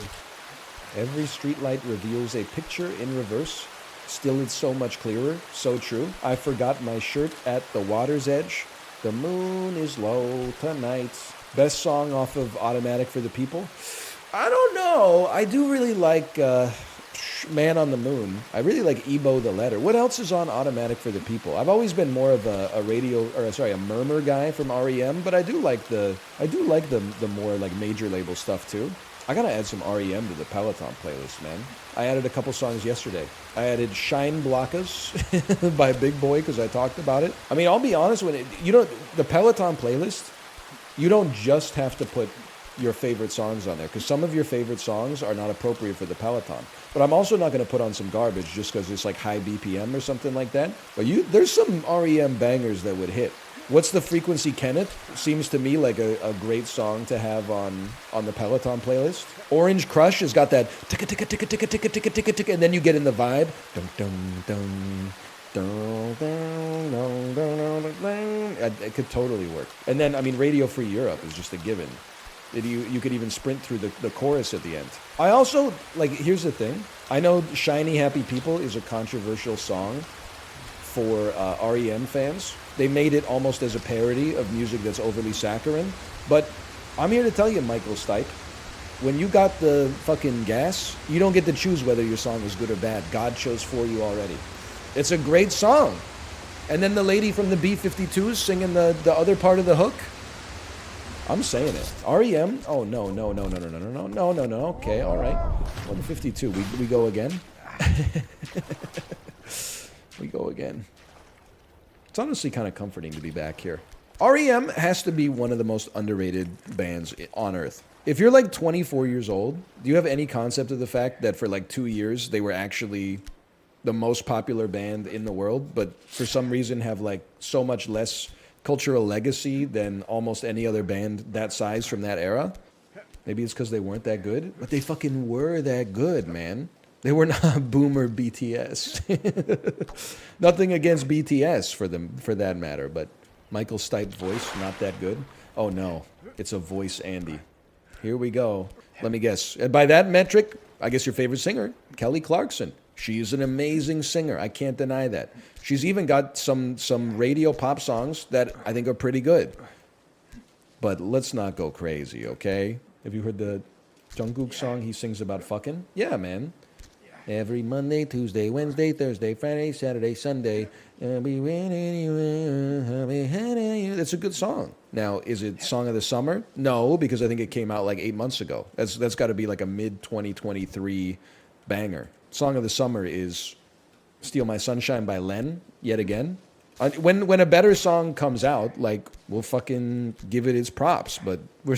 Every streetlight reveals a picture in reverse. Still, it's so much clearer. So true. I forgot my shirt at the water's edge. The moon is low tonight. Best song off of Automatic for the People? I don't know. I do really like Man on the Moon. I really like Ebo the Letter. What else is on Automatic for the People? I've always been more of a murmur guy from REM, but I do like the more like major label stuff too. I gotta add some REM to the Peloton playlist, man. I added a couple songs yesterday. I added Shine Blockas by Big Boy because I talked about it. I mean, I'll be honest, the Peloton playlist, you don't just have to put your favorite songs on there because some of your favorite songs are not appropriate for the Peloton. But I'm also not going to put on some garbage just because it's like high BPM or something like that. But there's some REM bangers that would hit. What's the Frequency, Kenneth? Seems to me like a great song to have on the Peloton playlist. Orange Crush has got that ticka ticka ticka ticka ticka ticka ticka ticka, and then you get in the vibe. Dun dun dun. It could totally work. And then, I mean, Radio Free Europe is just a given. You could even sprint through the chorus at the end. I also, like, here's the thing. I know Shiny Happy People is a controversial song for REM fans. They made it almost as a parody of music that's overly saccharine. But I'm here to tell you, Michael Stipe, when you got the fucking gas, you don't get to choose whether your song is good or bad. God chose for you already. It's a great song. And then the lady from the B-52s singing the other part of the hook. I'm saying it. REM? Oh, no. Okay, all right. 152. We go again? We go again. It's honestly kind of comforting to be back here. REM has to be one of the most underrated bands on earth. If you're like 24 years old, do you have any concept of the fact that for like 2 years they were actually the most popular band in the world, but for some reason have like so much less cultural legacy than almost any other band that size from that era? Maybe it's because they weren't that good, but they fucking were that good, man. They were not boomer BTS. Nothing against BTS for that matter, but Michael Stipe's voice, not that good. Oh no, it's a voice Andy. Here we go. Let me guess. And by that metric, I guess your favorite singer, Kelly Clarkson. She's an amazing singer. I can't deny that. She's even got some radio pop songs that I think are pretty good. But let's not go crazy, okay? Have you heard the Jungkook song he sings about fucking? Yeah, man. Every Monday, Tuesday, Wednesday, Thursday, Friday, Saturday, Sunday. That's a good song. Now, is it Song of the Summer? No, because I think it came out like 8 months ago. That's got to be like a mid-2023 banger. Song of the summer is Steal My Sunshine by Len, yet again. When a better song comes out, like, we'll fucking give it its props, but we're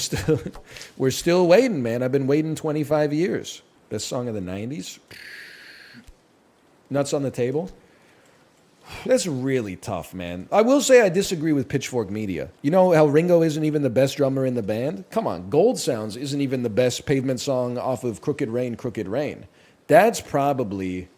still waiting, man. I've been waiting 25 years. Best song of the 90s? Nuts on the Table? That's really tough, man. I will say I disagree with Pitchfork Media. You know how Ringo isn't even the best drummer in the band? Come on, Gold Sounds isn't even the best Pavement song off of Crooked Rain, Crooked Rain. That's probably...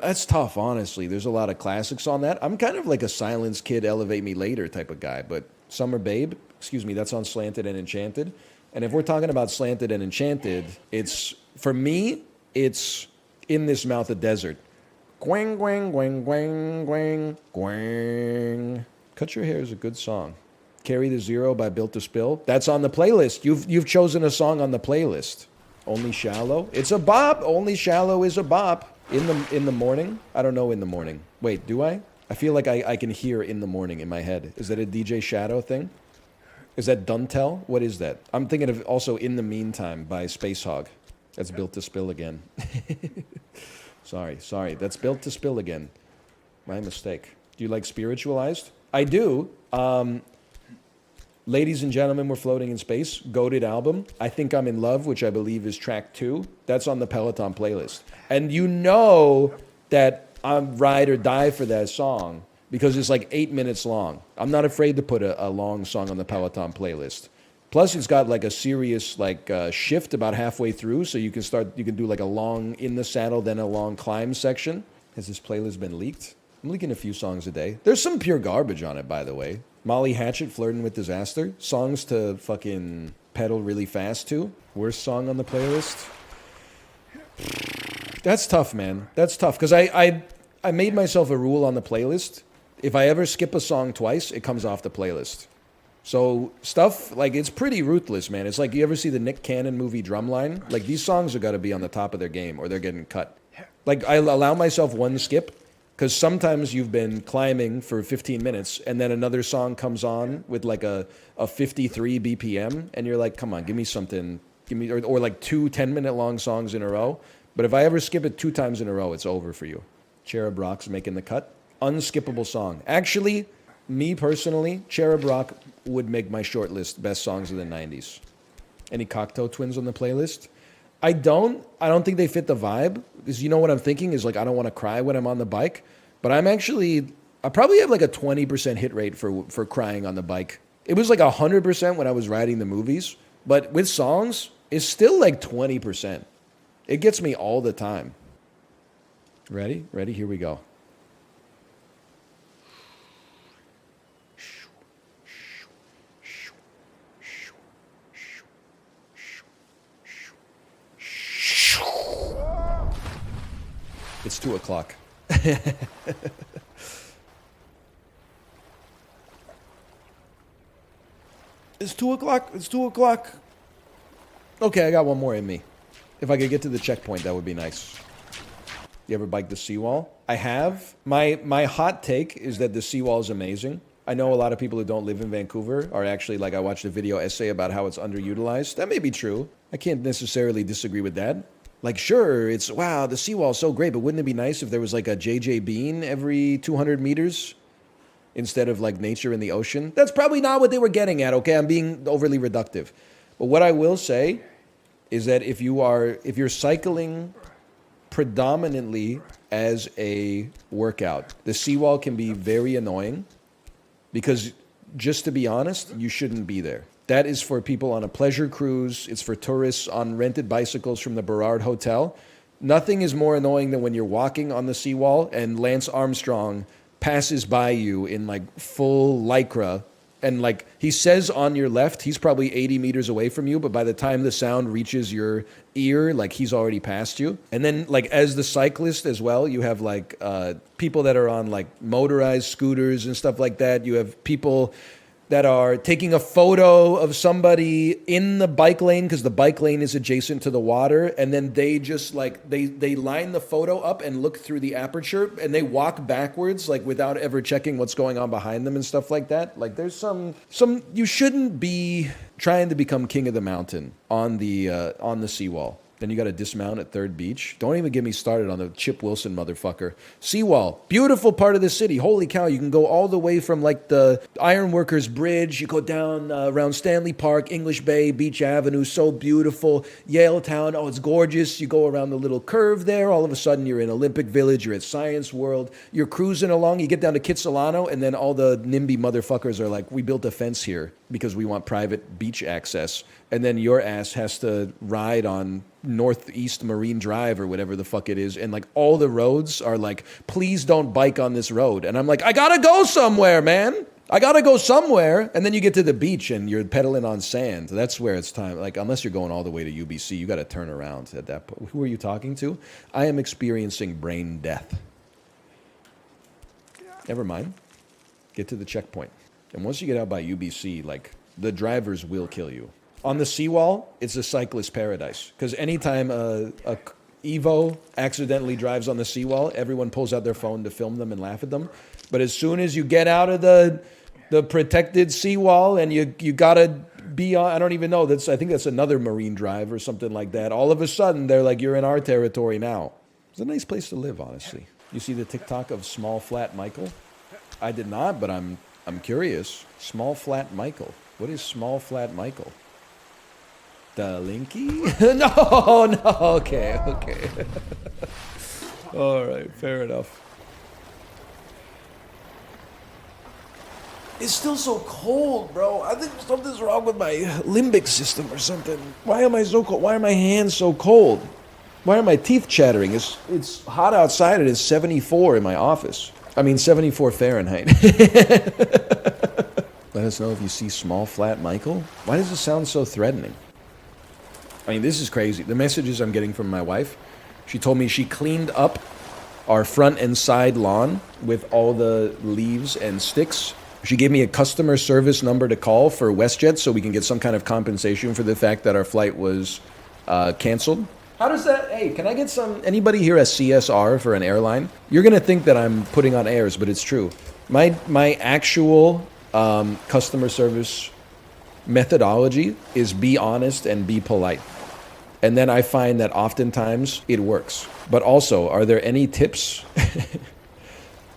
that's tough, honestly. There's a lot of classics on that. I'm kind of like a Silence Kid, Elevate Me Later type of guy, but Summer Babe, that's on Slanted and Enchanted. And if we're talking about Slanted and Enchanted, for me, it's In This Mouth of Desert. Gwang, gwang, gwang, gwang, gwang, gwang. Cut Your Hair is a good song. Carry the Zero by Built to Spill. That's on the playlist. You've chosen a song on the playlist. Only Shallow. It's a bop. Only Shallow is a bop. In the morning? I don't know In the Morning. Wait, do I? I feel like I can hear In the Morning in my head. Is that a DJ Shadow thing? Is that Duntel? What is that? I'm thinking of also In the Meantime by Space Hog. That's Built to Spill again. Sorry. That's Built to Spill again. My mistake. Do you like Spiritualized? I do. Ladies and Gentlemen, We're Floating in Space, goated album. I Think I'm in Love, which I believe is track 2. That's on the Peloton playlist. And you know that I'm ride or die for that song because it's like 8 minutes long. I'm not afraid to put a long song on the Peloton playlist. Plus, it's got like a serious shift about halfway through, so you can do like a long in the saddle, then a long climb section. Has this playlist been leaked? I'm leaking a few songs a day. There's some pure garbage on it, by the way. Molly Hatchet, Flirting with Disaster. Songs to fucking pedal really fast to. Worst song on the playlist? That's tough, man. That's tough. Because I made myself a rule on the playlist. If I ever skip a song twice, it comes off the playlist. So stuff, like, it's pretty ruthless, man. It's like, you ever see the Nick Cannon movie Drumline? Like, these songs are got to be on the top of their game or they're getting cut. Like, I allow myself one skip. Because sometimes you've been climbing for 15 minutes and then another song comes on with like a 53 BPM and you're like, come on, give me something. Or like 2 10-minute long songs in a row. But if I ever skip it 2 times in a row, it's over for you. Cherub Rock's Making the Cut. Unskippable song. Actually, me personally, Cherub Rock would make my short list best songs of the 90s. Any Cocteau Twins on the playlist? I don't think they fit the vibe. Because you know what I'm thinking is like, I don't want to cry when I'm on the bike. But I probably have like a 20% hit rate for crying on the bike. It was like 100% when I was riding the movies. But with songs, it's still like 20%. It gets me all the time. Ready? Here we go. It's 2 o'clock. It's 2 o'clock. It's 2 o'clock. Okay, I got one more in me. If I could get to the checkpoint, that would be nice. You ever bike the seawall? I have. My hot take is that the seawall is amazing. I know a lot of people who don't live in Vancouver are actually, like, I watched a video essay about how it's underutilized. That may be true. I can't necessarily disagree with that. Like, sure, wow, the seawall's so great, but wouldn't it be nice if there was like a JJ Bean every 200 meters instead of like nature in the ocean? That's probably not what they were getting at, okay? I'm being overly reductive. But what I will say is that if you're cycling predominantly as a workout, the seawall can be very annoying because, just to be honest, you shouldn't be there. That is for people on a pleasure cruise. It's for tourists on rented bicycles from the Burrard Hotel. Nothing is more annoying than when you're walking on the seawall and Lance Armstrong passes by you in like full Lycra. And like he says on your left, he's probably 80 meters away from you. But by the time the sound reaches your ear, like he's already past you. And then like as the cyclist as well, you have like people that are on like motorized scooters and stuff like that. You have people that are taking a photo of somebody in the bike lane because the bike lane is adjacent to the water, and then they just like they line the photo up and look through the aperture, and they walk backwards like without ever checking what's going on behind them and stuff like that. Like there's some you shouldn't be trying to become king of the mountain on the seawall. Then you got to dismount at Third Beach. Don't even get me started on the Chip Wilson motherfucker. Seawall, beautiful part of the city. Holy cow, you can go all the way from like the Ironworkers Bridge. You go down around Stanley Park, English Bay, Beach Avenue. So beautiful. Yale Town, oh, it's gorgeous. You go around the little curve there. All of a sudden, you're in Olympic Village. You're at Science World. You're cruising along. You get down to Kitsilano, and then all the NIMBY motherfuckers are like, we built a fence here because we want private beach access. And then your ass has to ride on Northeast Marine Drive or whatever the fuck it is. And like all the roads are like, please don't bike on this road. And I'm like, I gotta go somewhere, man. I gotta go somewhere. And then you get to the beach and you're pedaling on sand. That's where it's time. Like, unless you're going all the way to UBC, you gotta turn around at that point. Who are you talking to? I am experiencing brain death. Never mind. Get to the checkpoint. And once you get out by UBC, like, the drivers will kill you. On the seawall, it's a cyclist paradise. Because anytime a Evo accidentally drives on the seawall, everyone pulls out their phone to film them and laugh at them. But as soon as you get out of the protected seawall and you gotta be on, I don't even know, I think that's another Marine Drive or something like that. All of a sudden, they're like, you're in our territory now. It's a nice place to live, honestly. You see the TikTok of Small Flat Michael? I did not, but I'm curious. Small Flat Michael. What is Small Flat Michael? The Linky? No, okay. All right, fair enough. It's still so cold, bro. I think something's wrong with my limbic system or something. Why am I so cold? Why are my hands so cold? Why are my teeth chattering? It's hot outside. It is 74 in my office. I mean, 74 Fahrenheit. Let us know if you see Small Flat Michael. Why does it sound so threatening? I mean, this is crazy. The messages I'm getting from my wife, she told me she cleaned up our front and side lawn with all the leaves and sticks. She gave me a customer service number to call for WestJet so we can get some kind of compensation for the fact that our flight was canceled. How does that, hey, can I get anybody here a CSR for an airline? You're going to think that I'm putting on airs, but it's true. My actual customer service methodology is be honest and be polite. And then I find that oftentimes it works. But also, are there any tips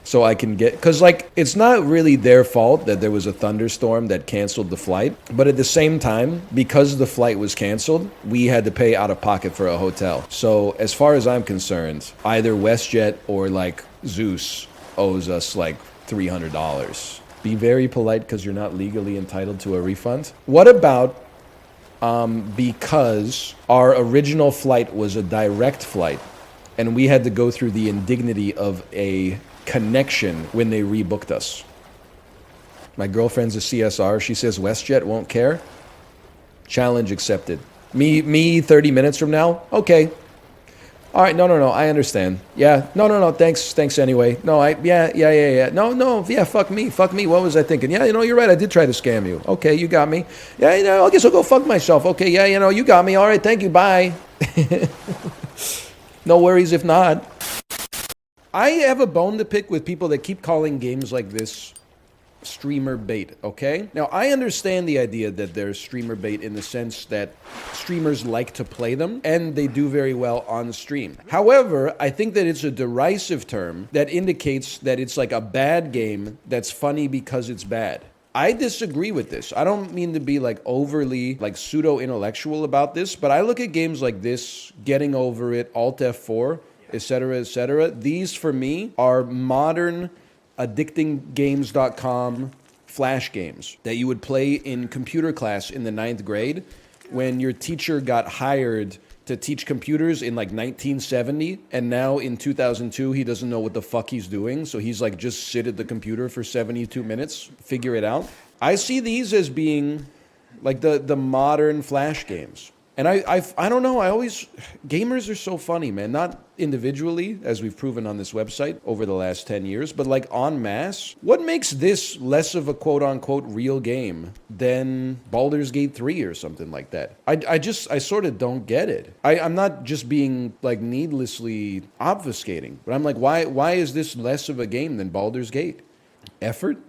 so I can get, because like, it's not really their fault that there was a thunderstorm that canceled the flight. But at the same time, because the flight was canceled, we had to pay out of pocket for a hotel. So as far as I'm concerned, either WestJet or like Zeus owes us like $300. Be very polite because you're not legally entitled to a refund. What about because our original flight was a direct flight and we had to go through the indignity of a connection when they rebooked us? My girlfriend's a CSR. She says WestJet won't care. Challenge accepted. Me 30 minutes from now? Okay. All right, no, I understand. Yeah, no, thanks anyway. No, yeah. No, fuck me. What was I thinking? Yeah, you're right, I did try to scam you. Okay, you got me. Yeah, I guess I'll go fuck myself. Okay, yeah, you got me. All right, thank you, bye. No worries if not. I have a bone to pick with people that keep calling games like this streamer bait, okay? Now, I understand the idea that there's streamer bait in the sense that streamers like to play them, and they do very well on stream. However, I think that it's a derisive term that indicates that it's like a bad game that's funny because it's bad. I disagree with this. I don't mean to be like overly like pseudo-intellectual about this, but I look at games like this, Getting Over It, Alt F4, etc. These, for me, are modern addictinggames.com flash games that you would play in computer class in the 9th grade when your teacher got hired to teach computers in like 1970, and now in 2002 he doesn't know what the fuck he's doing, so he's like, just sit at the computer for 72 minutes, figure it out. I see these as being like the modern flash games. And I don't know, gamers are so funny, man. Not individually, as we've proven on this website over the last 10 years, but like en masse. What makes this less of a quote unquote real game than Baldur's Gate 3 or something like that? I sort of don't get it. I'm not just being like needlessly obfuscating, but I'm like, why is this less of a game than Baldur's Gate? Effort?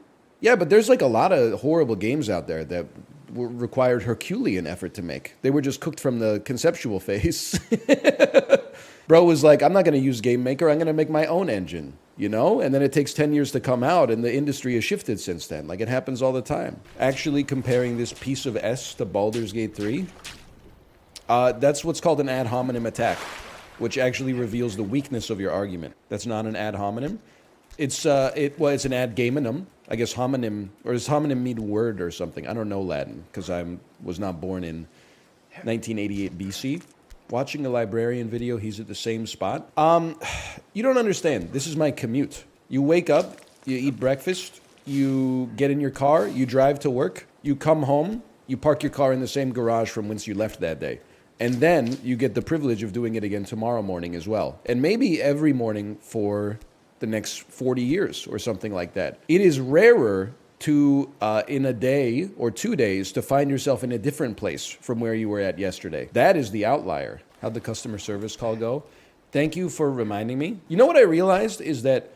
Yeah, but there's like a lot of horrible games out there that required Herculean effort to make. They were just cooked from the conceptual phase. Bro was like, I'm not going to use Game Maker, I'm going to make my own engine, you know? And then it takes 10 years to come out, and the industry has shifted since then. Like, it happens all the time. Actually comparing this piece of S to Baldur's Gate 3, that's what's called an ad hominem attack, which actually reveals the weakness of your argument. That's not an ad hominem. It's an ad gaminum. I guess homonym, or does homonym mean word or something? I don't know Latin, because I was not born in 1988 BC. Watching a librarian video, he's at the same spot. You don't understand. This is my commute. You wake up, you eat breakfast, you get in your car, you drive to work, you come home, you park your car in the same garage from whence you left that day. And then you get the privilege of doing it again tomorrow morning as well. And maybe every morning for the next 40 years or something like that. It is rarer to, in a day or 2 days, to find yourself in a different place from where you were at yesterday. That is the outlier. How'd the customer service call go? Thank you for reminding me. You know what I realized is that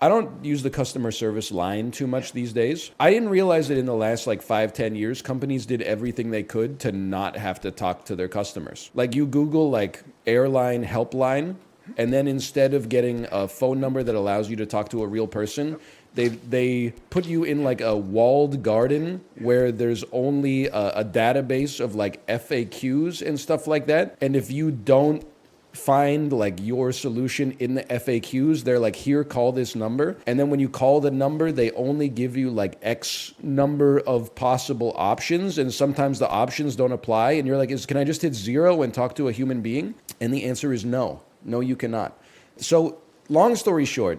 I don't use the customer service line too much these days. I didn't realize that in the last like 5-10 years, companies did everything they could to not have to talk to their customers. Like, you Google like airline helpline, and then instead of getting a phone number that allows you to talk to a real person, they put you in like a walled garden where there's only a database of like FAQs and stuff like that. And if you don't find like your solution in the FAQs, they're like, here, call this number. And then when you call the number, they only give you like X number of possible options. And sometimes the options don't apply. And you're like, can I just hit 0 and talk to a human being? And the answer is no. No, you cannot. So, long story short,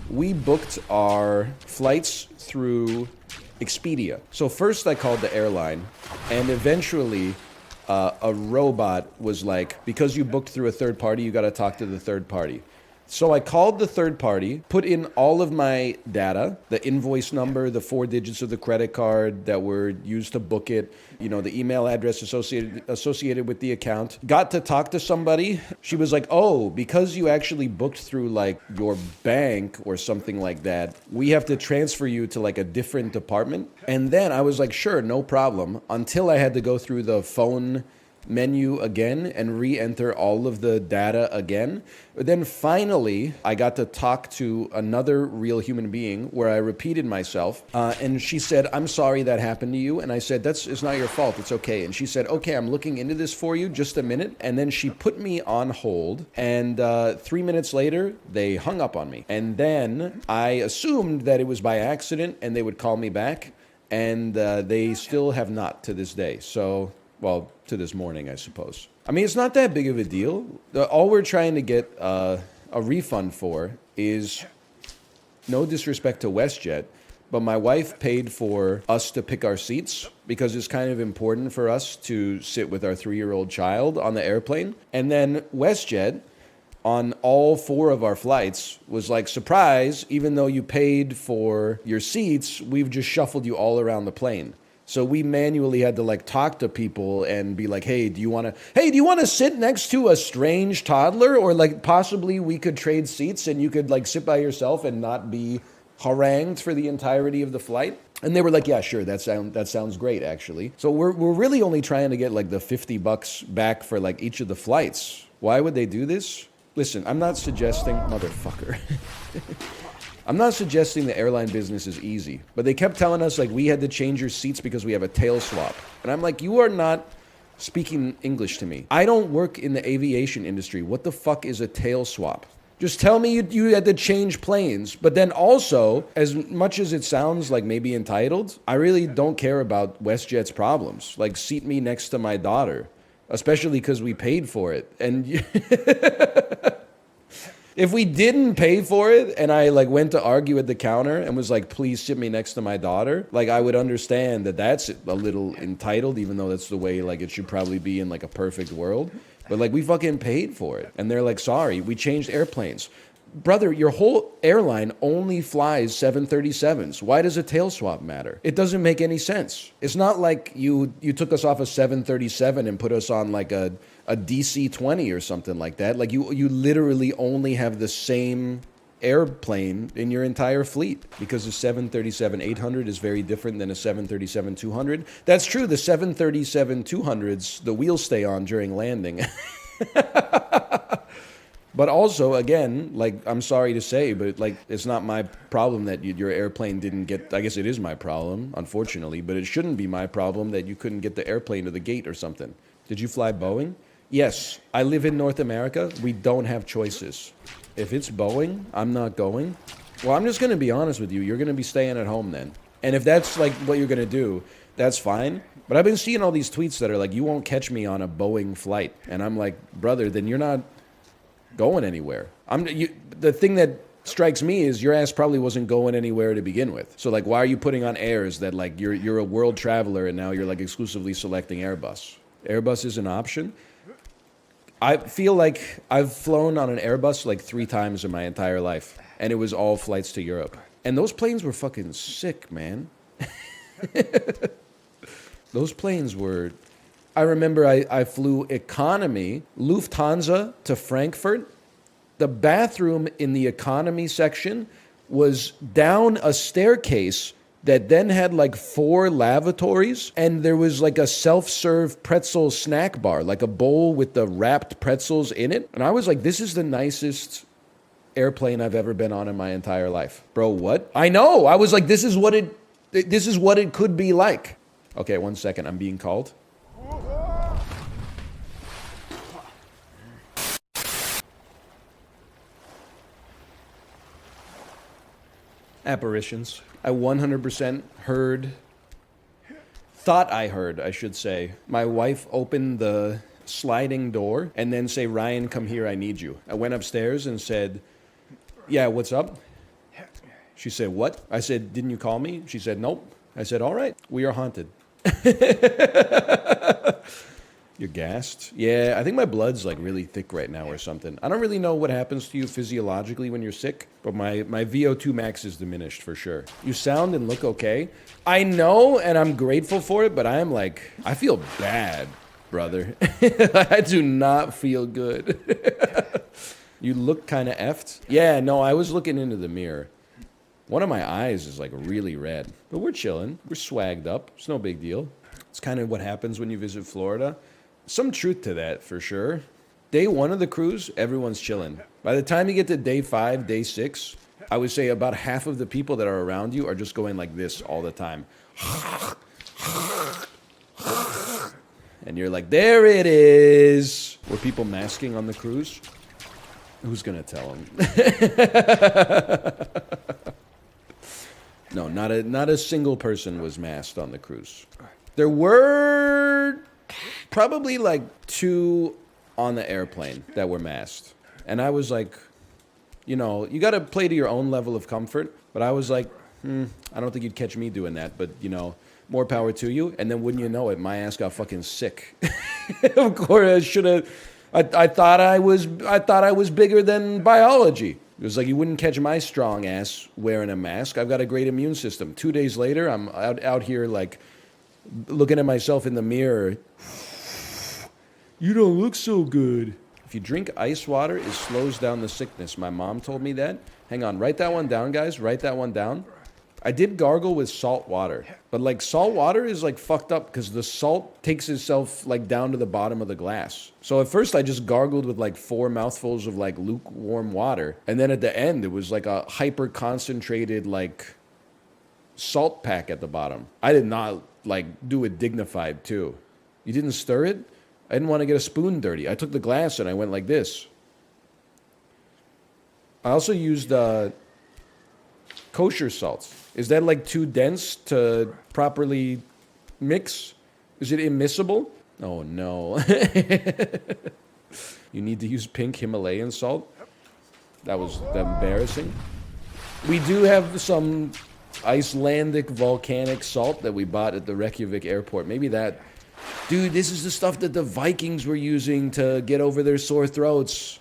we booked our flights through Expedia. So first I called the airline, and eventually a robot was like, because you booked through a third party, you got to talk to the third party. So I called the third party, put in all of my data, the invoice number, the 4 digits of the credit card that were used to book it, you know, the email address associated with the account. Got to talk to somebody. She was like, oh, because you actually booked through like your bank or something like that, we have to transfer you to like a different department. And then I was like, sure, no problem, until I had to go through the phone menu again and re-enter all of the data again. But then finally, I got to talk to another real human being where I repeated myself. And she said, I'm sorry that happened to you. And I said, it's not your fault. It's okay. And she said, okay, I'm looking into this for you. Just a minute. And then she put me on hold. And 3 minutes later, they hung up on me. And then I assumed that it was by accident and they would call me back. And they still have not to this day. So, well, to this morning, I suppose. I mean, it's not that big of a deal. All we're trying to get a refund for is, no disrespect to WestJet, but my wife paid for us to pick our seats because it's kind of important for us to sit with our 3-year-old child on the airplane. And then WestJet, on all 4 of our flights, was like, surprise, even though you paid for your seats, we've just shuffled you all around the plane. So we manually had to like talk to people and be like, hey, do you want to sit next to a strange toddler? Or like possibly we could trade seats and you could like sit by yourself and not be harangued for the entirety of the flight? And they were like, yeah, sure, that sounds great, actually. So we're really only trying to get like the $50 back for like each of the flights. Why would they do this? Listen, I'm not suggesting, motherfucker. I'm not suggesting the airline business is easy, but they kept telling us like we had to change your seats because we have a tail swap. And I'm like, you are not speaking English to me. I don't work in the aviation industry. What the fuck is a tail swap? Just tell me you had to change planes. But then also, as much as it sounds like maybe entitled, I really don't care about WestJet's problems. Like, seat me next to my daughter, especially because we paid for it. And If we didn't pay for it and I like went to argue at the counter and was like, please sit me next to my daughter, like I would understand that that's a little entitled, even though that's the way like it should probably be in like a perfect world. But like we fucking paid for it. And they're like, sorry, we changed airplanes. Brother, your whole airline only flies 737s. Why does a tail swap matter? It doesn't make any sense. It's not like you took us off a 737 and put us on like a DC-20 or something like that. Like you literally only have the same airplane in your entire fleet because the 737-800 is very different than a 737-200. That's true. The 737-200s, the wheels stay on during landing. But also, again, like, I'm sorry to say, but, like, it's not my problem that your airplane didn't get... I guess it is my problem, unfortunately, but it shouldn't be my problem that you couldn't get the airplane to the gate or something. Did you fly Boeing? Yes. I live in North America. We don't have choices. If it's Boeing, I'm not going. Well, I'm just going to be honest with you. You're going to be staying at home then. And if that's, like, what you're going to do, that's fine. But I've been seeing all these tweets that are like, you won't catch me on a Boeing flight. And I'm like, brother, then you're not... going anywhere. The thing that strikes me is your ass probably wasn't going anywhere to begin with. So like, why are you putting on airs that like you're a world traveler and now you're like exclusively selecting Airbus? Airbus is an option. I feel like I've flown on an Airbus like 3 times in my entire life, and it was all flights to Europe. And those planes were fucking sick, man. Those planes were... I remember I flew economy, Lufthansa to Frankfurt. The bathroom in the economy section was down a staircase that then had like 4 lavatories, and there was like a self-serve pretzel snack bar, like a bowl with the wrapped pretzels in it. And I was like, this is the nicest airplane I've ever been on in my entire life. Bro, what? I know. I was like, this is what it could be like. Okay, 1 second. I'm being called. Apparitions. I 100% thought I heard, I should say, my wife open the sliding door and then say, Ryan, come here, I need you. I went upstairs and said, yeah, what's up? She said, what? I said, didn't you call me? She said, nope. I said, all right, we are haunted. You're gassed? Yeah, I think my blood's like really thick right now or something. I don't really know what happens to you physiologically when you're sick, but my VO2 max is diminished for sure. You sound and look okay. I know, and I'm grateful for it, but I am like, I feel bad, brother. I do not feel good. You look kind of effed. Yeah, no, I was looking into the mirror. One of my eyes is like really red, but we're chilling. We're swagged up. It's no big deal. It's kind of what happens when you visit Florida. Some truth to that, for sure. Day 1 of the cruise, everyone's chilling. By the time you get to day 5, day 6, I would say about half of the people that are around you are just going like this all the time. And you're like, there it is. Were people masking on the cruise? Who's gonna tell them? No, not a single person was masked on the cruise. There were probably like 2 on the airplane that were masked. And I was like, you know, you got to play to your own level of comfort. But I was like, I don't think you'd catch me doing that. But, you know, more power to you. And then wouldn't you know it, my ass got fucking sick. Of course, I should have. I thought I was bigger than biology. It was like, you wouldn't catch my strong ass wearing a mask. I've got a great immune system. 2 days later, I'm out here like looking at myself in the mirror. You don't look so good. If you drink ice water, it slows down the sickness. My mom told me that. Hang on, write that one down, guys. Write that one down. I did gargle with salt water. But like salt water is like fucked up because the salt takes itself like down to the bottom of the glass. So at first I just gargled with like 4 mouthfuls of like lukewarm water. And then at the end it was like a hyper concentrated like salt pack at the bottom. I did not like do it dignified too. You didn't stir it? I didn't want to get a spoon dirty. I took the glass and I went like this. I also used kosher salts. Is that like too dense to properly mix? Is it immiscible? Oh no. You need to use pink Himalayan salt? That was embarrassing. We do have some Icelandic volcanic salt that we bought at the Reykjavik airport. Maybe that... Dude, this is the stuff that the Vikings were using to get over their sore throats.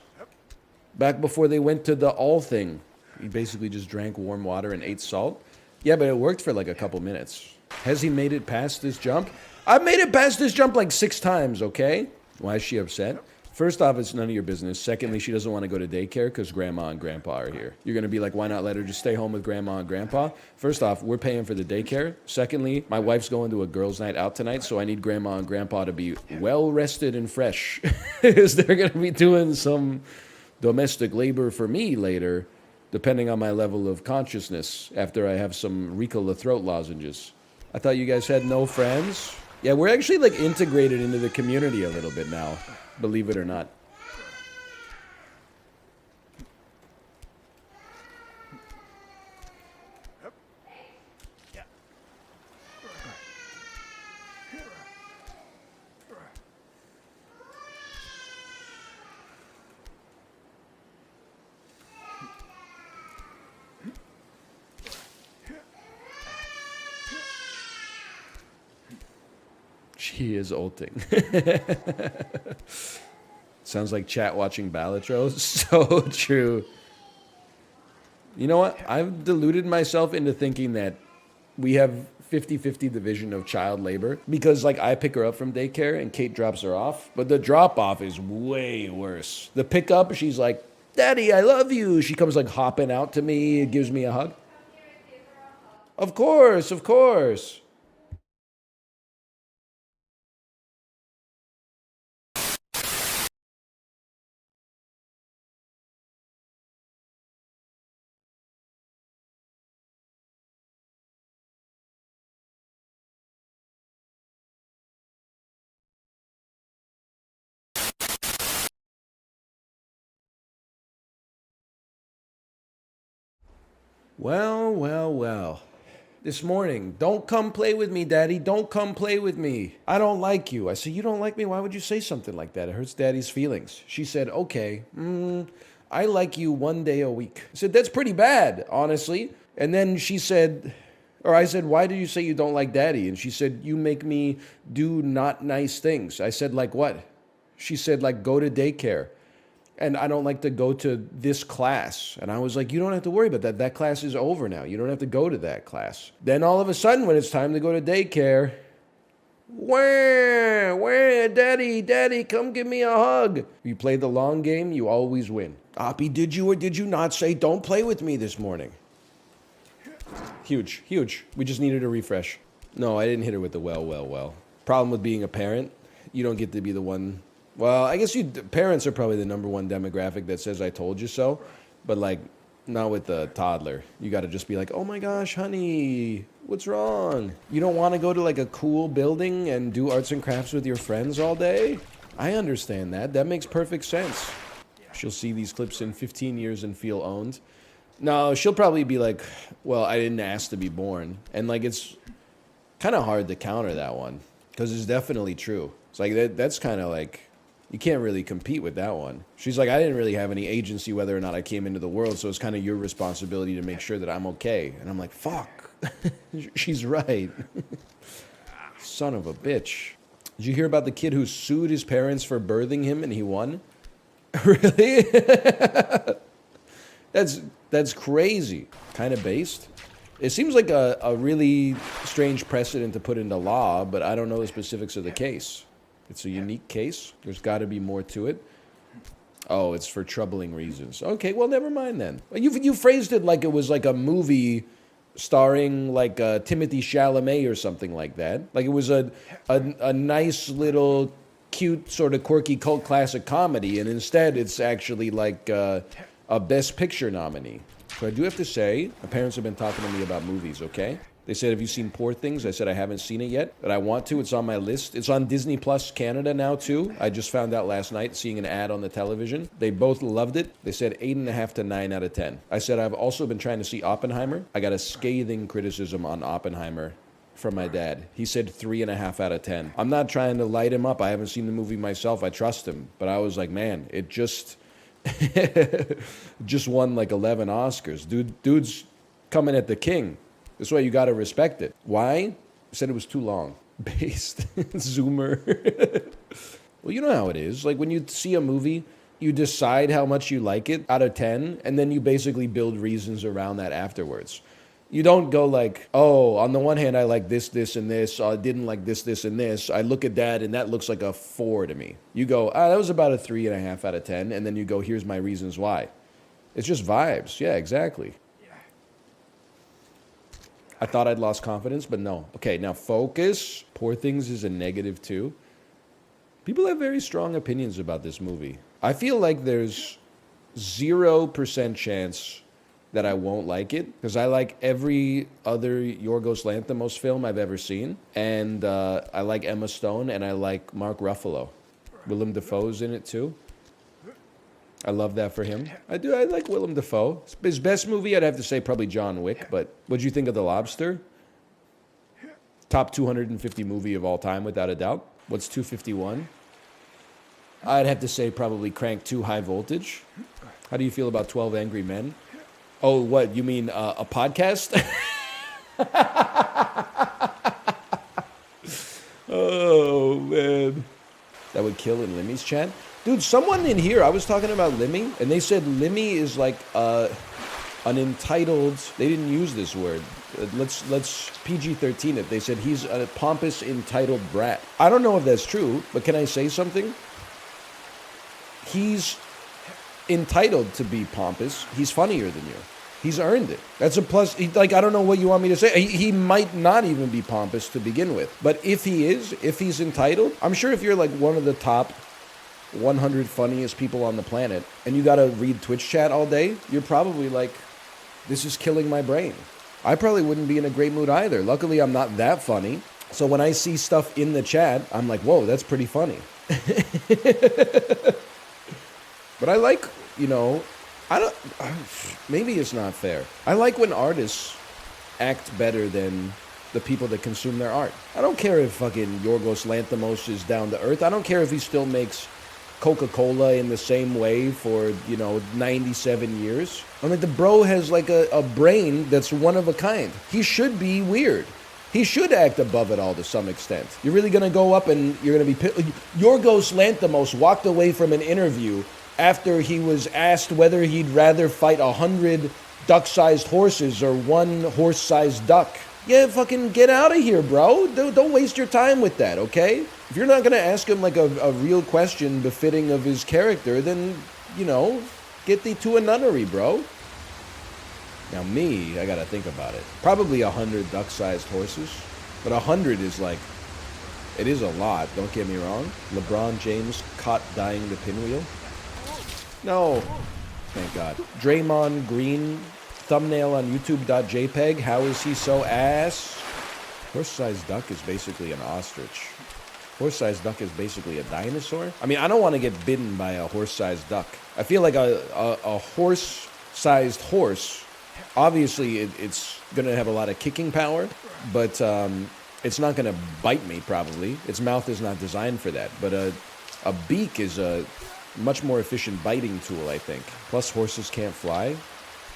Back before they went to the all thing. He basically just drank warm water and ate salt. Yeah, but it worked for like a couple minutes. Has he made it past this jump? I've made it past this jump like 6 times, okay? Why is she upset? First off, it's none of your business. Secondly, she doesn't want to go to daycare because grandma and grandpa are here. You're going to be like, why not let her just stay home with grandma and grandpa? First off, we're paying for the daycare. Secondly, my wife's going to a girls' night out tonight, so I need grandma and grandpa to be well rested and fresh. Because they're going to be doing some domestic labor for me later, depending on my level of consciousness after I have some Ricola throat lozenges. I thought you guys had no friends. Yeah, we're actually like integrated into the community a little bit now. Believe it or not. She is ulting. Sounds like chat watching Balatro. So true. You know what? I've deluded myself into thinking that we have 50-50 division of child labor. Because, like, I pick her up from daycare and Kate drops her off. But the drop-off is way worse. The pickup, she's like, Daddy, I love you. She comes, like, hopping out to me, gives me a hug. Of course, of course. Well, well, well. This morning, don't come play with me, Daddy. Don't come play with me. I don't like you. I said, you don't like me? Why would you say something like that? It hurts Daddy's feelings. She said, okay, I like you 1 day a week. I said, that's pretty bad, honestly. And then she said, or I said, why did you say you don't like Daddy? And she said, you make me do not nice things. I said, like what? She said, like, go to daycare. And I don't like to go to this class. And I was like, you don't have to worry about that. That class is over now. You don't have to go to that class. Then all of a sudden, when it's time to go to daycare, where, Daddy, come give me a hug. You play the long game, you always win. Oppie, did you or did you not say, don't play with me this morning? Huge, huge. We just needed a refresh. No, I didn't hit her with the well. Problem with being a parent, you don't get to be the one. Well, I guess parents are probably the number one demographic that says I told you so, but like not with the toddler. You got to just be like, oh my gosh, honey, what's wrong? You don't want to go to like a cool building and do arts and crafts with your friends all day? I understand that. That makes perfect sense. She'll see these clips in 15 years and feel owned. No, she'll probably be like, well, I didn't ask to be born. And like it's kind of hard to counter that one because it's definitely true. It's like that's kind of like, you can't really compete with that one. She's like, I didn't really have any agency whether or not I came into the world, so it's kind of your responsibility to make sure that I'm okay. And I'm like, fuck. She's right. Son of a bitch. Did you hear about the kid who sued his parents for birthing him and he won? Really? That's crazy. Kind of based. It seems like a really strange precedent to put into law, but I don't know the specifics of the case. It's a unique case. There's got to be more to it. Oh, it's for troubling reasons. Okay, well, never mind then. You phrased it like it was like a movie starring like Timothée Chalamet or something like that. Like it was a nice little cute sort of quirky cult classic comedy, and instead it's actually like a Best Picture nominee. So I do have to say, my parents have been talking to me about movies, okay? They said, have you seen Poor Things? I said, I haven't seen it yet, but I want to. It's on my list. It's on Disney Plus Canada now, too. I just found out last night, seeing an ad on the television. They both loved it. They said 8.5 to 9 out of 10. I said, I've also been trying to see Oppenheimer. I got a scathing criticism on Oppenheimer from my dad. He said 3.5 out of 10. I'm not trying to light him up. I haven't seen the movie myself. I trust him. But I was like, man, it just Just won like 11 Oscars. Dude's coming at the king. That's why you got to respect it. Why? Said it was too long. Based. Zoomer. Well, you know how it is. Like when you see a movie, you decide how much you like it out of 10, and then you basically build reasons around that afterwards. You don't go like, oh, on the one hand, I like this, this, and this. I didn't like this, this, and this. I look at that, and that looks like a 4 to me. You go, that was about a 3.5 out of 10, and then you go, here's my reasons why. It's just vibes. Yeah, exactly. I thought I'd lost confidence, but no. Okay, now focus. Poor Things is a -2. People have very strong opinions about this movie. I feel like there's 0% chance that I won't like it, because I like every other Yorgos Lanthimos film I've ever seen, and I like Emma Stone, and I like Mark Ruffalo. Willem Dafoe's in it too. I love that for him. I do. I like Willem Dafoe. His best movie, I'd have to say, probably John Wick. But what'd you think of The Lobster? Top 250 movie of all time, without a doubt. What's 251? I'd have to say probably Crank 2 High Voltage. How do you feel about 12 Angry Men? Oh, what? You mean a podcast? Oh, man. That would kill in Limmy's chat. Dude, someone in here, I was talking about Limmy, and they said Limmy is like an entitled, they didn't use this word. Let's PG-13 it. They said he's a pompous, entitled brat. I don't know if that's true, but can I say something? He's entitled to be pompous. He's funnier than you. He's earned it. That's a plus. I don't know what you want me to say. He might not even be pompous to begin with. But if he's entitled, I'm sure if you're like one of the top 100 funniest people on the planet, and you gotta read Twitch chat all day, you're probably like, this is killing my brain. I probably wouldn't be in a great mood either. Luckily, I'm not that funny. So when I see stuff in the chat, I'm like, whoa, that's pretty funny. But I like, maybe it's not fair. I like when artists act better than the people that consume their art. I don't care if fucking Yorgos Lanthimos is down to earth. I don't care if he still makes Coca-Cola in the same way for, 97 years. I mean, the bro has like a brain that's one of a kind. He should be weird. He should act above it all to some extent. You're really going to go up and you're going to be... Yorgos Lanthimos walked away from an interview after he was asked whether he'd rather fight 100 duck-sized horses or one horse-sized duck. Yeah, fucking get out of here, bro. Don't waste your time with that, okay? If you're not going to ask him like a real question befitting of his character, then, get thee to a nunnery, bro. Now me, I got to think about it. Probably 100 duck-sized horses. But 100 is like, it is a lot, don't get me wrong. LeBron James caught dying the pinwheel. No. Thank God. Draymond Green thumbnail on youtube.jpg. How is he so ass? Horse-sized duck is basically an ostrich. Horse-sized duck is basically a dinosaur. I mean, I don't want to get bitten by a horse-sized duck. I feel like a horse-sized horse, obviously it's going to have a lot of kicking power, but it's not going to bite me probably. Its mouth is not designed for that. But a beak is a much more efficient biting tool, I think. Plus, horses can't fly.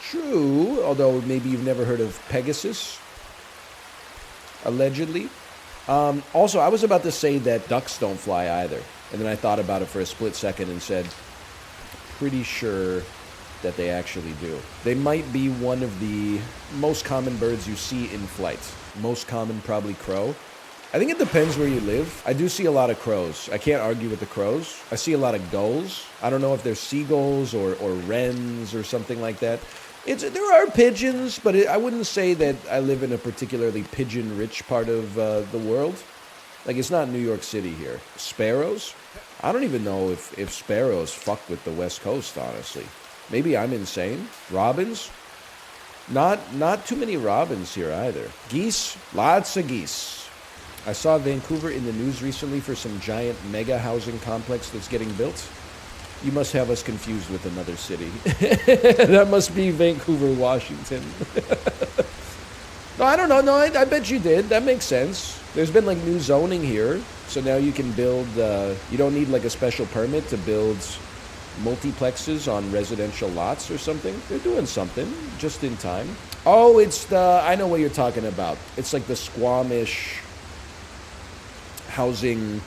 True, although maybe you've never heard of Pegasus, allegedly. Also, I was about to say that ducks don't fly either. And then I thought about it for a split second and said, pretty sure that they actually do. They might be one of the most common birds you see in flight. Most common, probably crow. I think it depends where you live. I do see a lot of crows. I can't argue with the crows. I see a lot of gulls. I don't know if they're seagulls or wrens or something like that. There are pigeons, but I wouldn't say that I live in a particularly pigeon-rich part of the world. Like, it's not New York City here. Sparrows? I don't even know if sparrows fuck with the West Coast, honestly. Maybe I'm insane. Robins? Not too many robins here either. Geese? Lots of geese. I saw Vancouver in the news recently for some giant mega housing complex that's getting built. You must have us confused with another city. That must be Vancouver, Washington. No, I don't know. No, I bet you did. That makes sense. There's been like new zoning here. So now you can build, you don't need like a special permit to build multiplexes on residential lots or something. They're doing something just in time. Oh, it's the, I know what you're talking about. It's like the Squamish housing.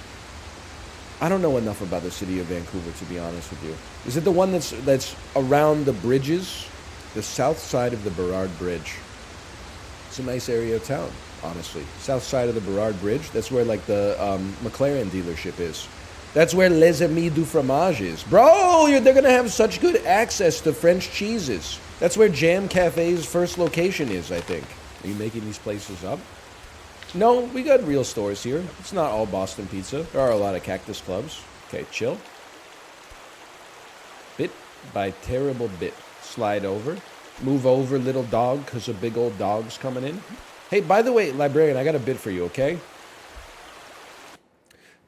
I don't know enough about the city of Vancouver, to be honest with you. Is it the one that's around the bridges? The south side of the Burrard Bridge. It's a nice area of town, honestly. South side of the Burrard Bridge. That's where like the McLaren dealership is. That's where Les Amis du Fromage is. Bro, they're going to have such good access to French cheeses. That's where Jam Cafe's first location is, I think. Are you making these places up? No, we got real stores here. It's not all Boston Pizza. There are a lot of Cactus Clubs. Okay, chill. Bit by terrible bit. Slide over. Move over, little dog, because a big old dog's coming in. Hey, by the way, librarian, I got a bit for you, okay?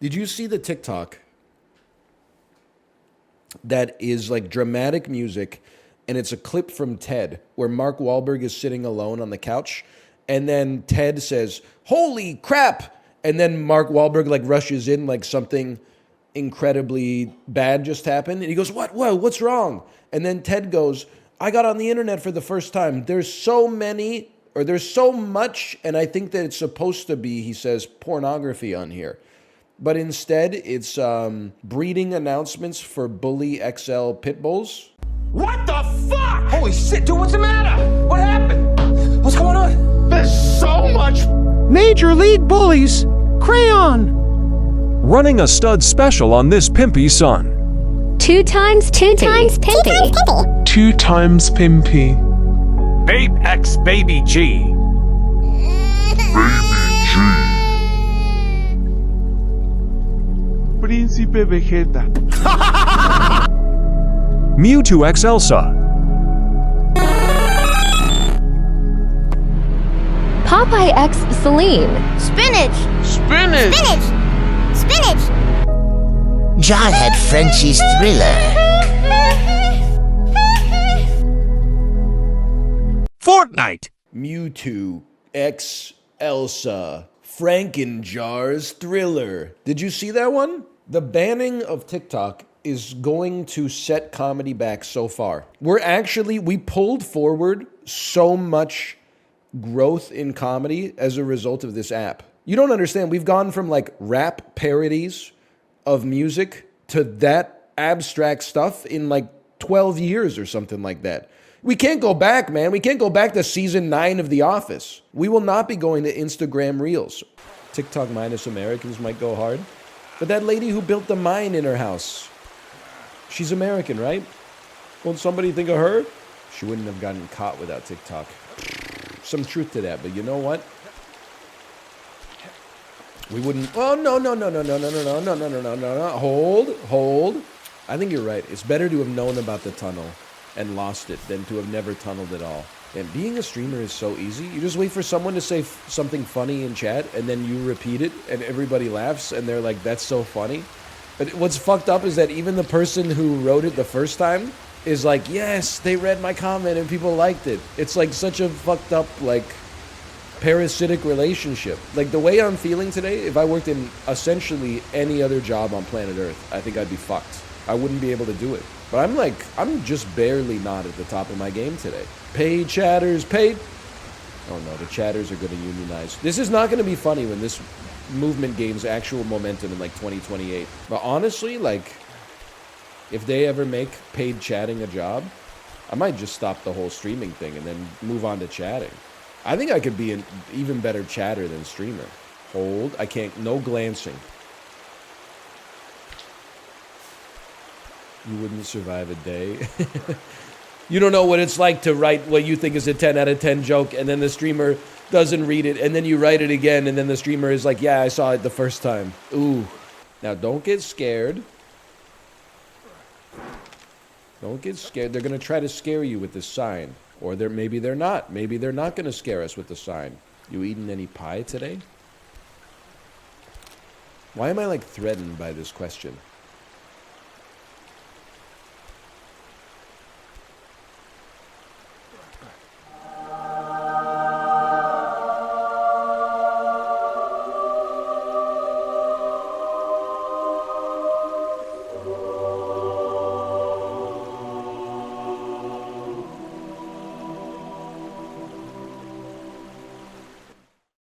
Did you see the TikTok that is like dramatic music, and it's a clip from TED where Mark Wahlberg is sitting alone on the couch, and then TED says, "Holy crap!" And then Mark Wahlberg like rushes in like something incredibly bad just happened, and he goes, "What? Whoa, what's wrong?" And then TED goes, "I got on the internet for the first time. There's so much, and I think that it's supposed to be," he says, "pornography on here. But instead, it's breeding announcements for Bully XL pit bulls." What the fuck? Holy shit, dude, what's the matter? What happened? What's going on? There's so much. Major League Bullies, Crayon. Running a stud special on this pimpy son. Two times pimpy. 2 times pimpy. Babe X Baby G. Príncipe Vegeta. Mewtwo X Elsa. Popeye X Celine. Spinach. Spinach. Spinach. Spinach. Jarhead Frenchie's Thriller. Fortnite. Mewtwo X Elsa. Frankenjar's Thriller. Did you see that one? The banning of TikTok is going to set comedy back so far. We pulled forward so much growth in comedy as a result of this app. You don't understand. We've gone from like rap parodies of music to that abstract stuff in like 12 years or something like that. We can't go back, man. We can't go back to season 9 of The Office. We will not be going to Instagram Reels. TikTok minus Americans might go hard. But that lady who built the mine in her house, she's American, right? Won't somebody think of her? She wouldn't have gotten caught without TikTok. Some truth to that, but you know what? We wouldn't. Oh, no. Hold. I think you're right. It's better to have known about the tunnel and lost it than to have never tunneled at all. And being a streamer is so easy. You just wait for someone to say something funny in chat, and then you repeat it, and everybody laughs, and they're like, "That's so funny." But what's fucked up is that even the person who wrote it the first time is like, "Yes, they read my comment and people liked it." It's like such a fucked up, like, parasitic relationship. Like the way I'm feeling today, if I worked in essentially any other job on planet Earth, I think I'd be fucked. I wouldn't be able to do it. But I'm just barely not at the top of my game today. Paid chatters, paid. Oh no, the chatters are going to unionize. This is not going to be funny when this movement gains actual momentum in like 2028. But honestly, like, if they ever make paid chatting a job, I might just stop the whole streaming thing and then move on to chatting. I think I could be an even better chatter than streamer. Hold, I can't, no glancing. You wouldn't survive a day. You don't know what it's like to write what you think is a 10 out of 10 joke, and then the streamer doesn't read it, and then you write it again, and then the streamer is like, "Yeah, I saw it the first time." Ooh. Now, don't get scared. Don't get scared. They're going to try to scare you with this sign. Or maybe they're not. Maybe they're not going to scare us with the sign. You eaten any pie today? Why am I, like, threatened by this question?